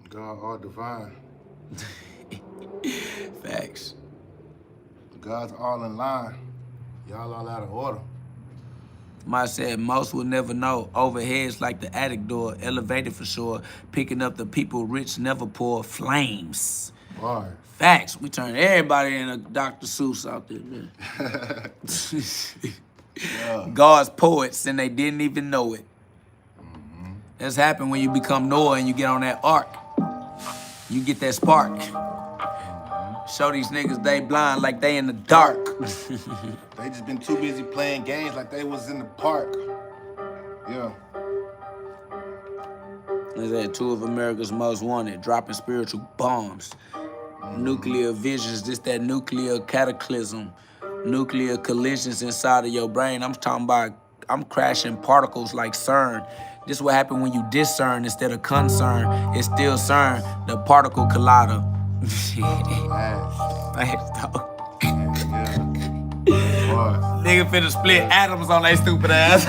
God all divine. Facts. God's all in line. Y'all all out of order. Ma said most will never know. Overhead's like the attic door, elevated for sure. Picking up the people rich, never poor. Flames. Boy. Facts. We turn everybody into Dr. Seuss out there, man. Yeah. God's poets, and they didn't even know it. Mm-hmm. That's happened when you become Noah and you get on that ark. You get that spark. Show these niggas they blind like they in the dark. They just been too busy playing games like they was in the park. Yeah. They said 2 of America's most wanted, dropping spiritual bombs. Nuclear visions, this that nuclear cataclysm. Nuclear collisions inside of your brain. I'm talking about, I'm crashing particles like CERN. This is what happened when you discern instead of concern. It's still CERN, the particle collider. Nigga finna split atoms on that stupid ass.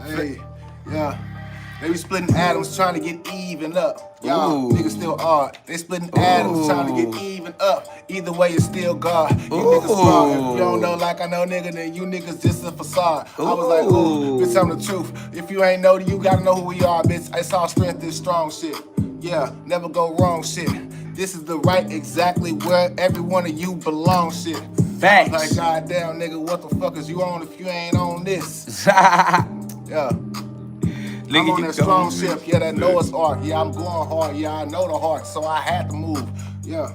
Hey. Yeah. They be splitting atoms trying to get even up. Y'all Ooh. niggas still are. They splitting atoms trying to get even up. Either way, it's still God. You niggas fraud. If you don't know like I know, nigga, then you niggas just a facade. I was like, ooh, bitch, I'm the truth. If you ain't know, you gotta know who we are, bitch. It's all strength and strong shit. Yeah, never go wrong shit. This is the right exactly where every one of you belong shit. Facts. I was like, goddamn, nigga, what the fuck is you on if you ain't on this? Yeah. I'm on that strong ship, yeah, that Noah's Ark. Yeah, I'm going hard, yeah, I know the heart, so I had to move, yeah.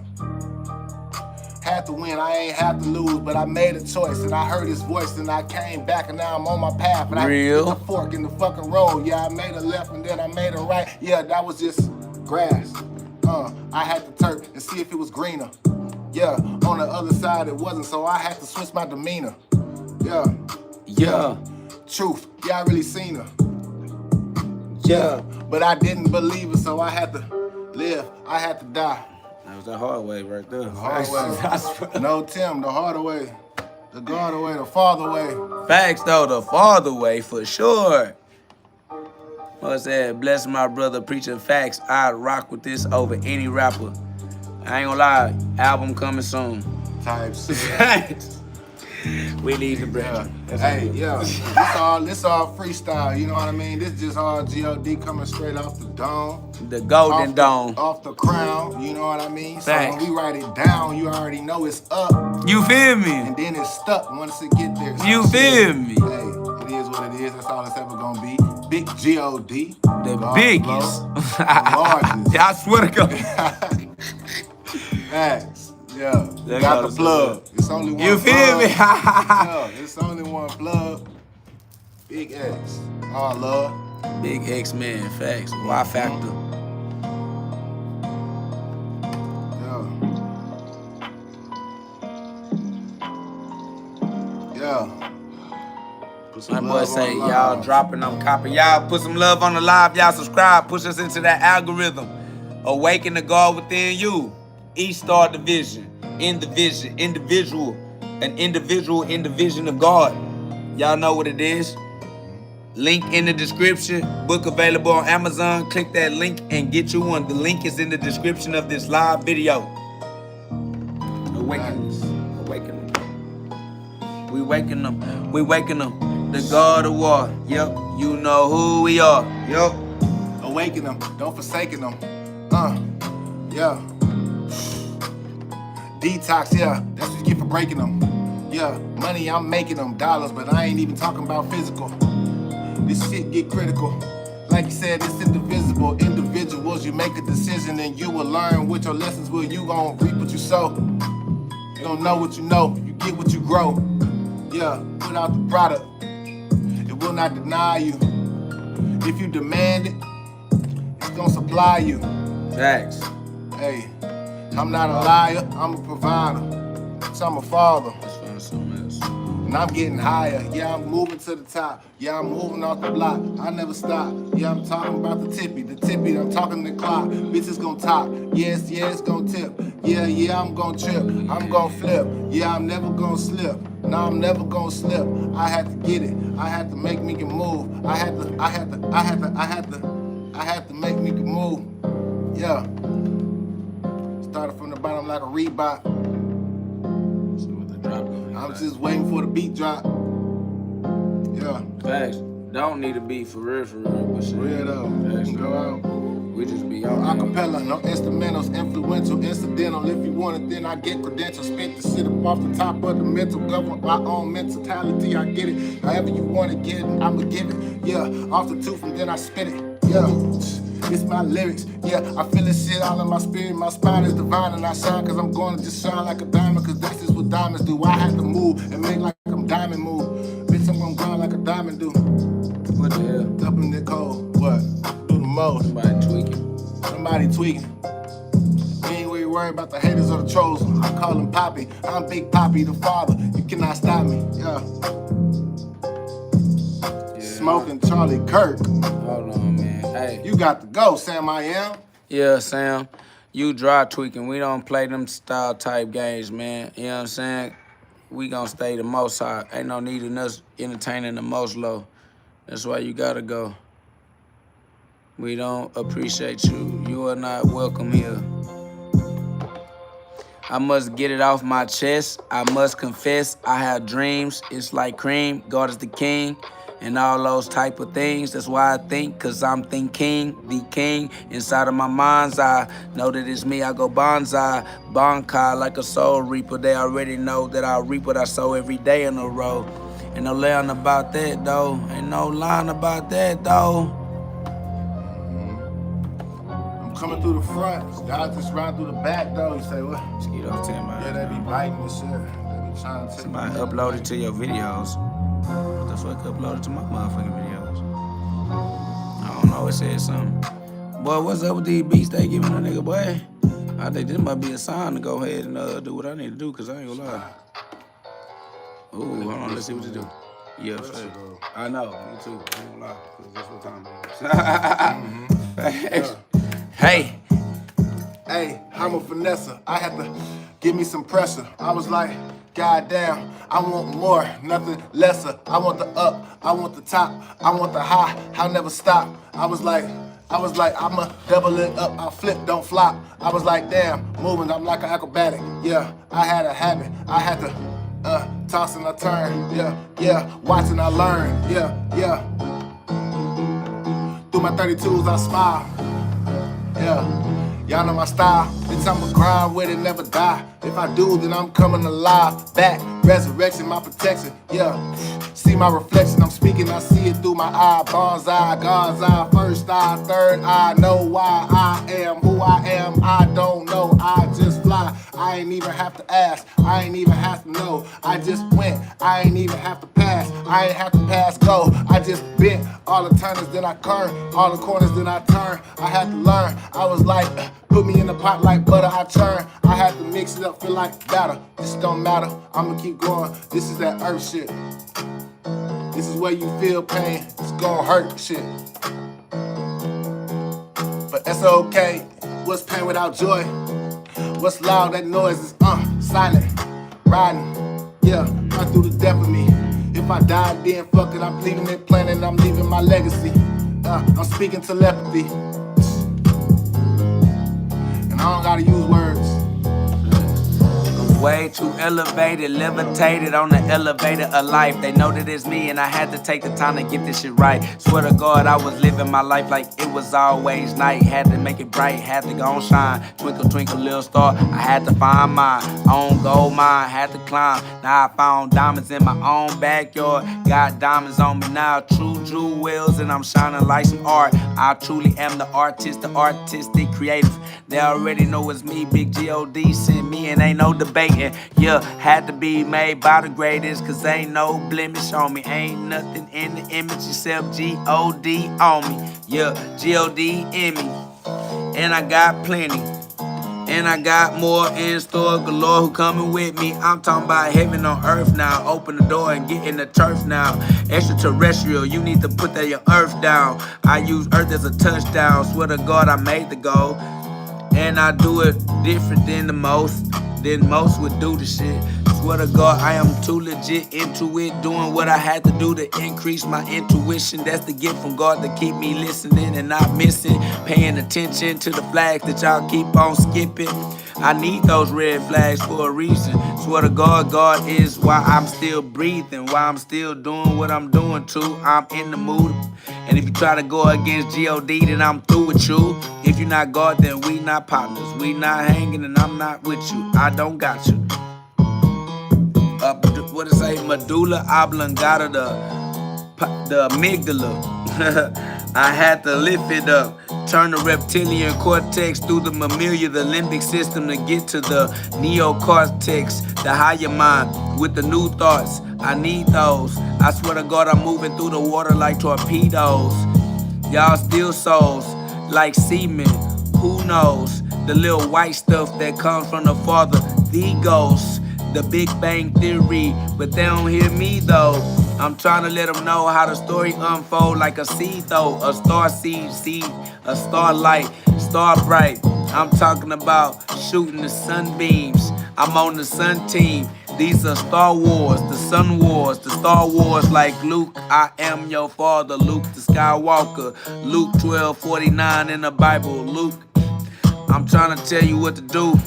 Had to win, I ain't have to lose, but I made a choice, and I heard his voice, and I came back, and now I'm on my path. But I hit the fork in the fucking road, yeah, I made a left, and then I made a right, yeah, that was just grass. I had to turn and see if it was greener. Yeah, on the other side it wasn't, so I had to switch my demeanor. Yeah. Truth, yeah, I really seen her. Yeah, but I didn't believe it, so I had to live. I had to die. That was the hard way right there. The hard way. No, Tim, the harder way. The God way, the Father way. Facts though, the Father way for sure. What's that? Bless my brother preaching facts. I'd rock with this over any rapper. I ain't gonna lie, album coming soon. Type shit. We need the bread. Yeah. Hey, yeah. This all freestyle, you know what I mean? This just all G.O.D. coming straight off the dome. The golden dome. Off the crown, you know what I mean? Facts. So when we write it down, you already know it's up. You feel me? And then it's stuck once it get there. So You feel me? Hey, it is what it is. That's all it's ever gonna be. Big G.O.D. The biggest. The largest. I swear to God. Facts. Yeah, got the plug. It's only one. You feel plug. me? Yeah, it's only one plug. Big X. All love. Big X-Men, facts. Y Factor. Yeah. My boy say, y'all dropping, I'm copying. Y'all put some love on the live. Y'all subscribe. Push us into that algorithm. Awaken the God within you. Each star division. In the vision. Individual. An individual in the vision of God. Y'all know what it is. Link in the description. Book available on Amazon. Click that link and get you one. The link is in the description of this live video. Awaken. Awaken them. We waking them. We waking them. The God of war. Yep. You know who we are. Yep. Awaken them. Don't forsaken them. Yeah. Detox, yeah. That's what you get for breaking them. Yeah. Money, I'm making them dollars, but I ain't even talking about physical. This shit get critical. Like you said, it's indivisible. Individuals, you make a decision and you will learn what your lessons will. You gon' reap what you sow. You don't know what you know. You get what you grow. Yeah, put out the product. It will not deny you. If you demand it, it's gonna supply you. Facts. Hey, I'm not a liar, I'm a provider. So I'm a father. Let's find something else. And I'm getting higher. Yeah, I'm moving to the top. Yeah, I'm moving off the block. I never stop. Yeah, I'm talking about the tippy. I'm talking the clock. Bitches gon' top. Yes, it's gon' tip. Yeah, I'm gon' trip. I'm gon' flip. Yeah, I'm never gon' slip. No, I'm never gon' slip. I had to get it. I had to make me can move. I had to make me can move. Yeah. Started from the bottom like a Reebok. I'm just waiting for the beat drop. Yeah. Facts. Don't need a beat for real, but shit. Real though. Facts. Go out. We just be No on acapella, no instrumentals, influential, incidental. If you want it, then I get credentials. Spit the shit up off the top of the mental. Govern my own mentality, I get it. However you want to get it, I'ma give it. Yeah, off the tooth and then I spit it. Yeah. It's my lyrics, yeah, I feel this shit all in my spirit. My spine is divine and I shine cause I'm gonna just shine like a diamond. Cause that's just what diamonds do. I have to move and make like I'm diamond move. Bitch, I'm gonna grind like a diamond do. What the hell? Up in the cold, what? Do the most. Somebody tweaking. We ain't really worried about the haters or the trolls. I call him Poppy, I'm Big Poppy, the father. You cannot stop me, yeah. Smoking Charlie Kirk. Hold on, man. Hey. You got to go, Sam I am. Yeah, Sam. You dry tweaking. We don't play them style type games, man. You know what I'm saying? We gonna stay the most high. Ain't no need in us entertaining the most low. That's why you gotta go. We don't appreciate you. You are not welcome here. I must get it off my chest. I must confess I have dreams. It's like cream. God is the king. And all those type of things. That's why I think, cause I'm thinking, the king inside of my mind's eye. Know that it's me, I go bonsai, bonkai like a soul reaper. They already know that I reap what I sow every day in a row. Ain't no lying about that though. Ain't no lying about that though. I'm coming through the front. God just riding through the back though. You say what? Mosquitoes 10 miles. Yeah, they be biting and shit. They be trying to take Somebody upload it to your videos. What the fuck uploaded to my motherfucking videos? I don't know, it said something. Boy, what's up with these beats they giving a nigga, boy? I think this might be a sign to go ahead and do what I need to do, cause I ain't gonna lie. Ooh, hold on, let's see what you do. Yeah, I know, me too. I ain't gonna lie, cause that's what time it is. Hey. Hey, I'm a finesser. I had to give me some pressure. I was like, God damn, I want more, nothing lesser. I want the up, I want the top, I want the high, I'll never stop. I was like, I'ma double it up, I flip, don't flop. I was like, damn, moving, I'm like an acrobatic. Yeah, I had a habit, I had to toss and I turn. Yeah, watch and I learn. Yeah. Through my 32s, I smile. Yeah. Y'all know my style, bitch, I'ma grind with it, never die. If I do, then I'm coming alive. Back, resurrection, my protection, yeah. See my reflection, I'm speaking, I see it through my eye. Bonsai, God's eye, first eye, third eye. Know why I am who I am, I don't know, I just fly. I ain't even have to ask, I ain't even have to know. I just went, I ain't even have to pass. I ain't have to pass go, I just bent. All the turners, then I curve, all the corners, then I turn. I had to learn, I was like, put me in the pot like butter, I churn. I had to mix it up, feel like batter. This don't matter, I'ma keep going. This is that earth shit. This is where you feel pain, it's gonna hurt shit. But that's okay, what's pain without joy? What's loud, that noise is silent. Riding, yeah, right through the depth of me. If I die, then fuck it, I'm leaving it planet, I'm leaving my legacy. I'm speaking telepathy. I don't gotta use words. Way too elevated, levitated on the elevator of life. They know that it's me and I had to take the time to get this shit right. Swear to God, I was living my life like it was always night. Had to make it bright, had to go on shine. Twinkle, twinkle, little star, I had to find my own gold mine. Had to climb, now I found diamonds in my own backyard. Got diamonds on me now, true jewels, and I'm shining like some art. I truly am the artist, the artistic creative. They already know it's me, big GhOD sent me and ain't no debating. Yeah, had to be made by the greatest, cause ain't no blemish on me. Ain't nothing in the image except GhOD on me. Yeah, GhOD in me. And I got plenty. And I got more in store, galore who coming with me. I'm talking about heaven on earth now. Open the door and get in the turf now. Extraterrestrial, you need to put that your earth down. I use earth as a touchdown. Swear to God, I made the goal. And I do it different than most would do the shit. Swear to God, I am too legit into it. Doing what I had to do to increase my intuition. That's the gift from God to keep me listening and not missing. Paying attention to the flags that y'all keep on skipping. I need those red flags for a reason. Swear to God, God is why I'm still breathing. Why I'm still doing what I'm doing too. I'm in the mood. And if you try to go against GhOD, then I'm through with you. If you're not God, then we not partners. We not hanging and I'm not with you. I don't got you. What it say? Medulla oblongata, the amygdala. I had to lift it up. Turn the reptilian cortex through the mammalia, the limbic system to get to the neocortex, the higher mind with the new thoughts. I need those. I swear to God, I'm moving through the water like torpedoes. Y'all still souls like semen. Who knows? The little white stuff that comes from the Father, the ghosts, the Big Bang Theory, but they don't hear me though. I'm trying to let them know how the story unfold like a seed though, a star seed, a starlight, star bright. I'm talking about shooting the sunbeams. I'm on the sun team. These are Star Wars, the Sun Wars, the Star Wars like Luke. I am your father, Luke the Skywalker. Luke 12:49 in the Bible. Luke, I'm trying to tell you what to do.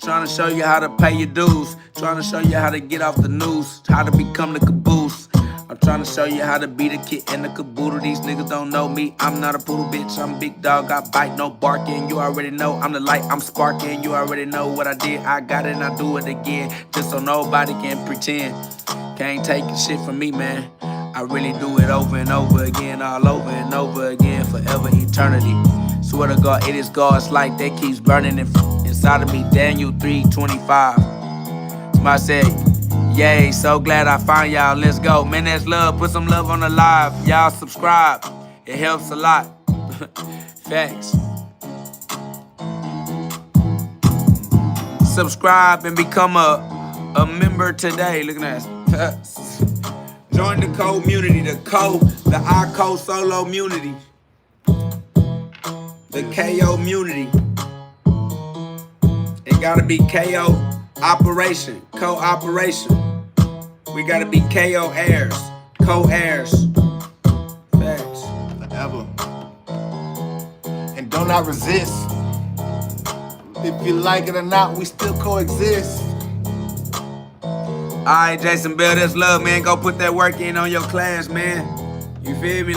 Trying to show you how to pay your dues. Trying to show you how to get off the news. How to become the caboose. I'm trying to show you how to be the kid in the caboodle. These niggas don't know me. I'm not a poodle, bitch. I'm big dog. I bite, no barking. You already know I'm the light. I'm sparking. You already know what I did. I got it and I do it again. Just so nobody can pretend. Can't take shit from me, man. I really do it over and over again. All over and over again. Forever, eternity. Swear to God, it is God's light that keeps burning inside of me. Daniel 3:25. Somebody said, yay, so glad I found y'all. Let's go. Man, that's love. Put some love on the live. Y'all subscribe. It helps a lot. Facts. Subscribe and become a member today. Look at that. Join the community. The I Co Solo Munity. The KO Munity. It gotta be KO Operation, cooperation. We gotta be KO heirs, co-heirs. Facts. Forever. And do not resist. If you like it or not, we still coexist. Alright, Jason Bell, that's love, man. Go put that work in on your class, man. You feel me?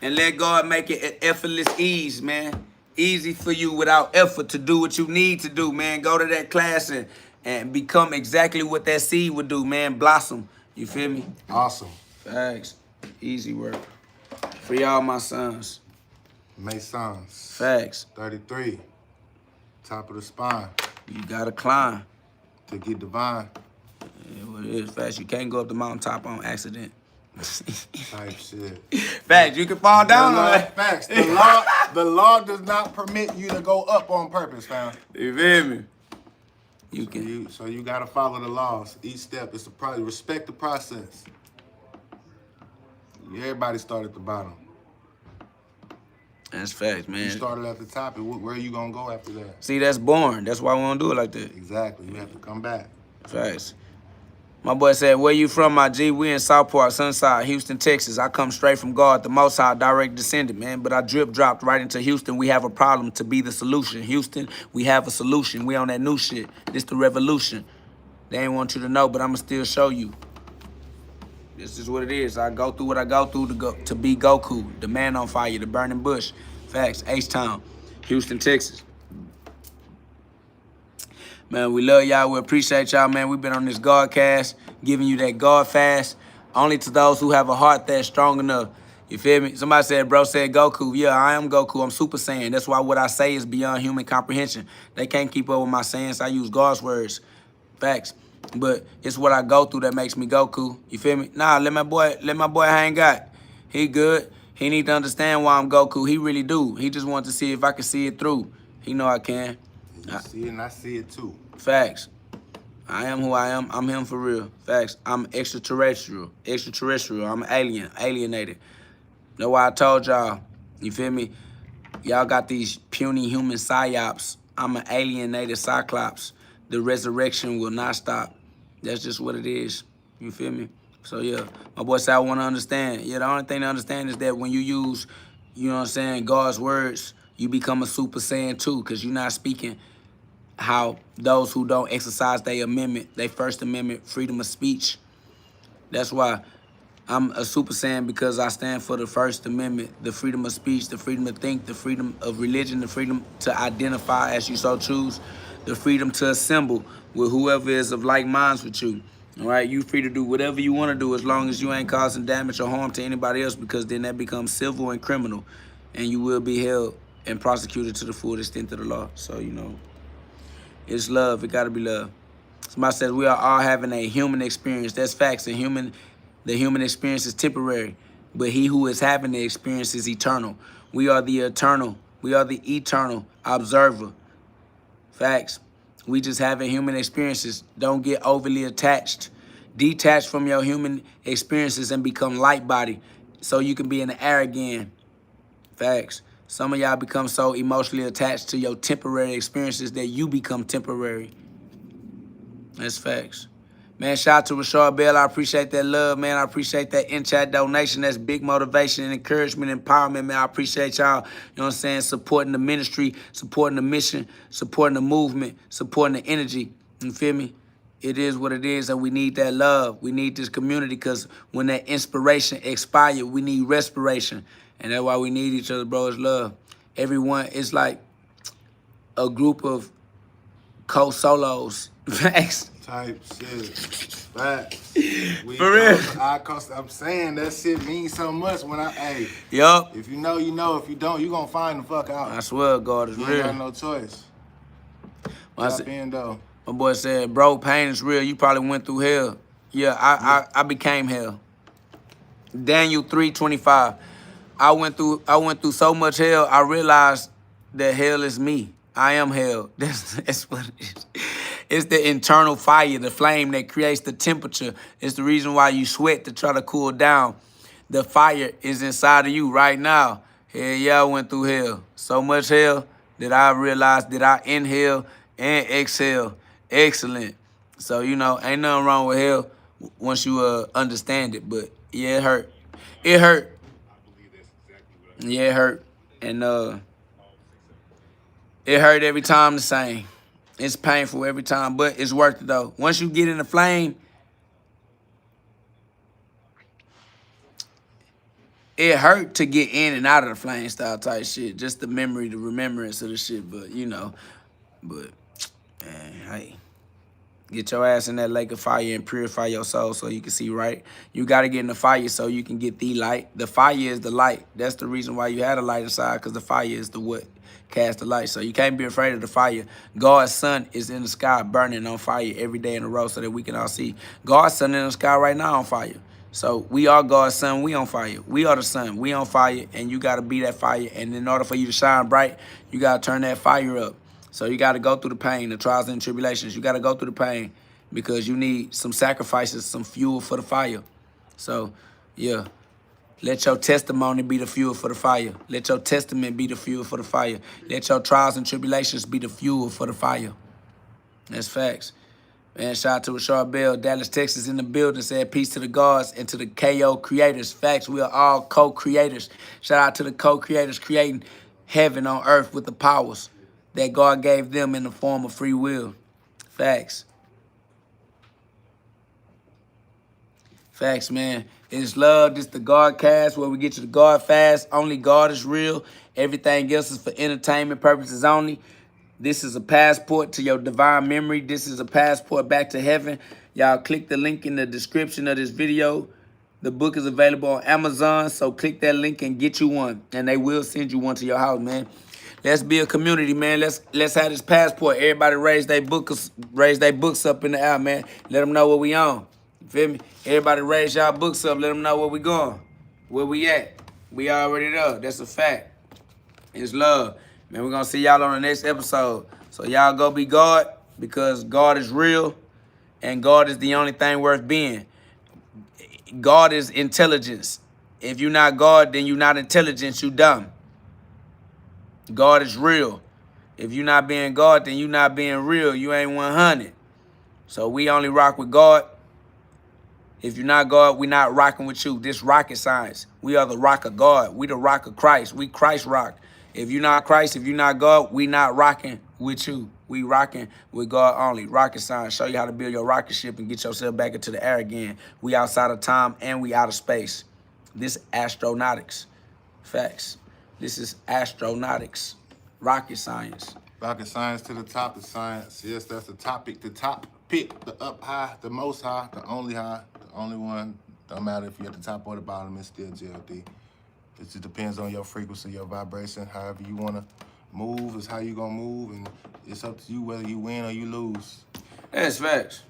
And let God make it an effortless ease, man. Easy for you without effort to do what you need to do, man. Go to that class and become exactly what that seed would do, man. Blossom. You feel me? Awesome. Facts. Easy work. For y'all, my sons. Masons. Facts. 33. Top of the spine. You gotta climb. To get divine. Yeah, well, it is. Facts. You can't go up the mountaintop on accident. Type shit. Facts. You can fall down on that. Facts. The law does not permit you to go up on purpose, fam. You feel me? You can. So you gotta follow the laws. Each step is a process. Respect the process. Everybody start at the bottom. That's facts, man. You started at the top, and where are you gonna go after that? See, that's boring. That's why we don't do it like that. Exactly. You have to come back. Facts. My boy said, where you from, my G? We in South Park, Sunside, Houston, Texas. I come straight from God, the Most High, direct descendant, man. But I dropped right into Houston. We have a problem to be the solution. Houston, we have a solution. We on that new shit. This the revolution. They ain't want you to know, but I'ma still show you. This is what it is. I go through what I go through to be Goku, the man on fire, the burning bush. Facts, H-Town, Houston, Texas. Man, we love y'all. We appreciate y'all, man. We've been on this GhODCast, giving you that God fast, only to those who have a heart that's strong enough. You feel me? Somebody said, bro said Goku. Yeah, I am Goku. I'm Super Saiyan. That's why what I say is beyond human comprehension. They can't keep up with my sayings. I use God's words. Facts. But it's what I go through that makes me Goku. You feel me? Nah, let my boy hang out. He good. He need to understand why I'm Goku. He really do. He just wants to see if I can see it through. He know I can. You see it and I see it too. Facts. I am who I am. I'm him for real. Facts. I'm extraterrestrial. I'm alienated. That's why I told y'all, you feel me? Y'all got these puny human psyops. I'm an alienated cyclops. The resurrection will not stop. That's just what it is. You feel me? So yeah, my boy said I want to understand. Yeah, the only thing to understand is that when you use, you know what I'm saying, God's words, you become a Super Saiyan too, because you're not speaking how those who don't exercise their amendment, their First Amendment, freedom of speech. That's why I'm a Super Saiyan, because I stand for the First Amendment, the freedom of speech, the freedom to think, the freedom of religion, the freedom to identify as you so choose, the freedom to assemble with whoever is of like minds with you. All right, you free to do whatever you want to do as long as you ain't causing damage or harm to anybody else, because then that becomes civil and criminal, and you will be held and prosecuted to the full extent of the law. So, you know, it's love. It got to be love. Somebody says we are all having a human experience. That's facts. The human experience is temporary, but he who is having the experience is eternal. We are the eternal. We are the eternal observer. Facts. We just having human experiences. Don't get overly attached. Detach from your human experiences and become light body so you can be in the air again. Facts. Some of y'all become so emotionally attached to your temporary experiences that you become temporary. That's facts. Man, shout out to Rashard Bell. I appreciate that love, man. I appreciate that in-chat donation. That's big motivation and encouragement, empowerment, man. I appreciate y'all, you know what I'm saying, supporting the ministry, supporting the mission, supporting the movement, supporting the energy. You feel me? It is what it is, and we need that love. We need this community because when that inspiration expired, we need respiration. And that's why we need each other, bro. It's love. Everyone is like a group of co-solos. Facts. Type shit. Facts. For real. I'm saying that shit means so much when Yup. if you know, you know. If you don't, you gonna find the fuck out. I swear, God is you real. You got no choice. Tap in, though. My boy said, bro, pain is real. You probably went through hell. Yeah, I became hell. Daniel 3:25. I went through so much hell, I realized that hell is me. I am hell. That's what it is. It's the internal fire, the flame that creates the temperature. It's the reason why you sweat to try to cool down. The fire is inside of you right now. Hell yeah, I went through hell. So much hell that I realized that I inhale and exhale. Excellent. So, you know, ain't nothing wrong with hell once you understand it. But, yeah, it hurt. It hurt. Yeah, it hurt. And it hurt every time the same. It's painful every time, but it's worth it, though. Once you get in the flame, it hurt to get in and out of the flame style type shit. Just the memory, the remembrance of the shit, but, you know. But, man, hey. Get your ass in that lake of fire and purify your soul so you can see right. You got to get in the fire so you can get the light. The fire is the light. That's the reason why you had a light inside, because the fire is the what? Cast the light. So you can't be afraid of the fire. God's sun is in the sky burning on fire every day in a row so that we can all see. God's sun in the sky right now on fire. So we are God's sun. We on fire. We are the sun. We on fire, and you got to be that fire. And in order for you to shine bright, you got to turn that fire up. So you got to go through the pain, the trials and tribulations. You got to go through the pain because you need some sacrifices, some fuel for the fire. So, yeah. Let your testimony be the fuel for the fire. Let your testament be the fuel for the fire. Let your trials and tribulations be the fuel for the fire. That's facts. Man, shout out to Rashard Bell, Dallas, Texas in the building. Said peace to the gods and to the KO creators. Facts, we are all co-creators. Shout out to the co-creators creating heaven on earth with the powers that God gave them in the form of free will. Facts. Facts, man. It's love. This is the GhODCast where we get you the God fast. Only God is real. Everything else is for entertainment purposes only. This is a passport to your divine memory. This is a passport back to heaven. Y'all click the link in the description of this video. The book is available on Amazon, so click that link and get you one. And they will send you one to your house, man. Let's be a community, man. Let's have this passport. Everybody raise their books up in the air, man. Let them know what we on. You feel me? Everybody raise y'all books up. Let them know where we going. Where we at. We already there. That's a fact. It's love. Man, we're going to see y'all on the next episode. So y'all go be God, because God is real and God is the only thing worth being. God is intelligence. If you're not God, then you're not intelligent. You dumb. God is real. If you're not being God, then you're not being real. You ain't 100. So we only rock with God. If you're not God, we're not rocking with you. This rocket science. We are the rock of God. We the rock of Christ. We Christ rock. If you're not Christ, if you're not God, we not rocking with you. We rocking with God only. Rocket science. Show you how to build your rocket ship and get yourself back into the air again. We outside of time and we out of space. This astronautics. Facts. This is astronautics. Rocket science. Rocket science to the top of science. Yes, that's the topic. The top pick. The up high. The most high. The only one. Don't matter if you're at the top or the bottom. It's still GhOD. It just depends on your frequency, your vibration. However you want to move is how you going to move. And it's up to you whether you win or you lose. That's facts.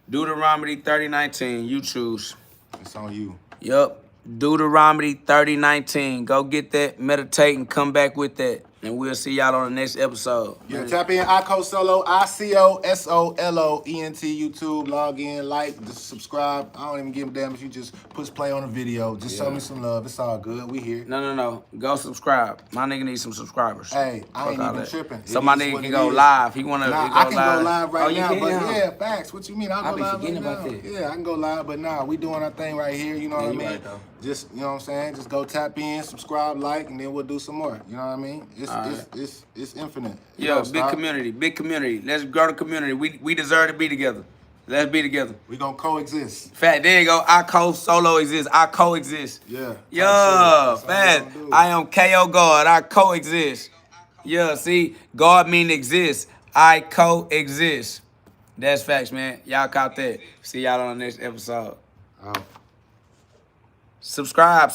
Deuteronomy 30:19. You choose. It's on you. Yup. Deuteronomy 30:19. Go get that, meditate, and come back with that. And we'll see y'all on the next episode. Yeah, tap in ICO Solo, ICOSOLOENT, YouTube, log in, like, just subscribe. I don't even give a damn if you just push play on a video. Just show me some love. It's all good. We here. No. Go subscribe. My nigga needs some subscribers. Hey, I ain't even tripping. So my nigga can go live. He wanna I can go live right now, but yeah, facts. What you mean? I'll go live right now. Yeah, I can go live, but nah, we doing our thing right here. You know what I mean? Right, just, you know what I'm saying? Just go tap in, subscribe, like, and then we'll do some more. You know what I mean? It's infinite. Yeah, big community. Let's grow the community. We deserve to be together. Let's be together. We gonna coexist. Fact, there you go. I solo exist. I coexist. Yeah. Yeah, fact. I am KO God. I coexist. Yeah, see, God mean exist. I coexist. That's facts, man. Y'all caught that. See y'all on the next episode. Subscribe.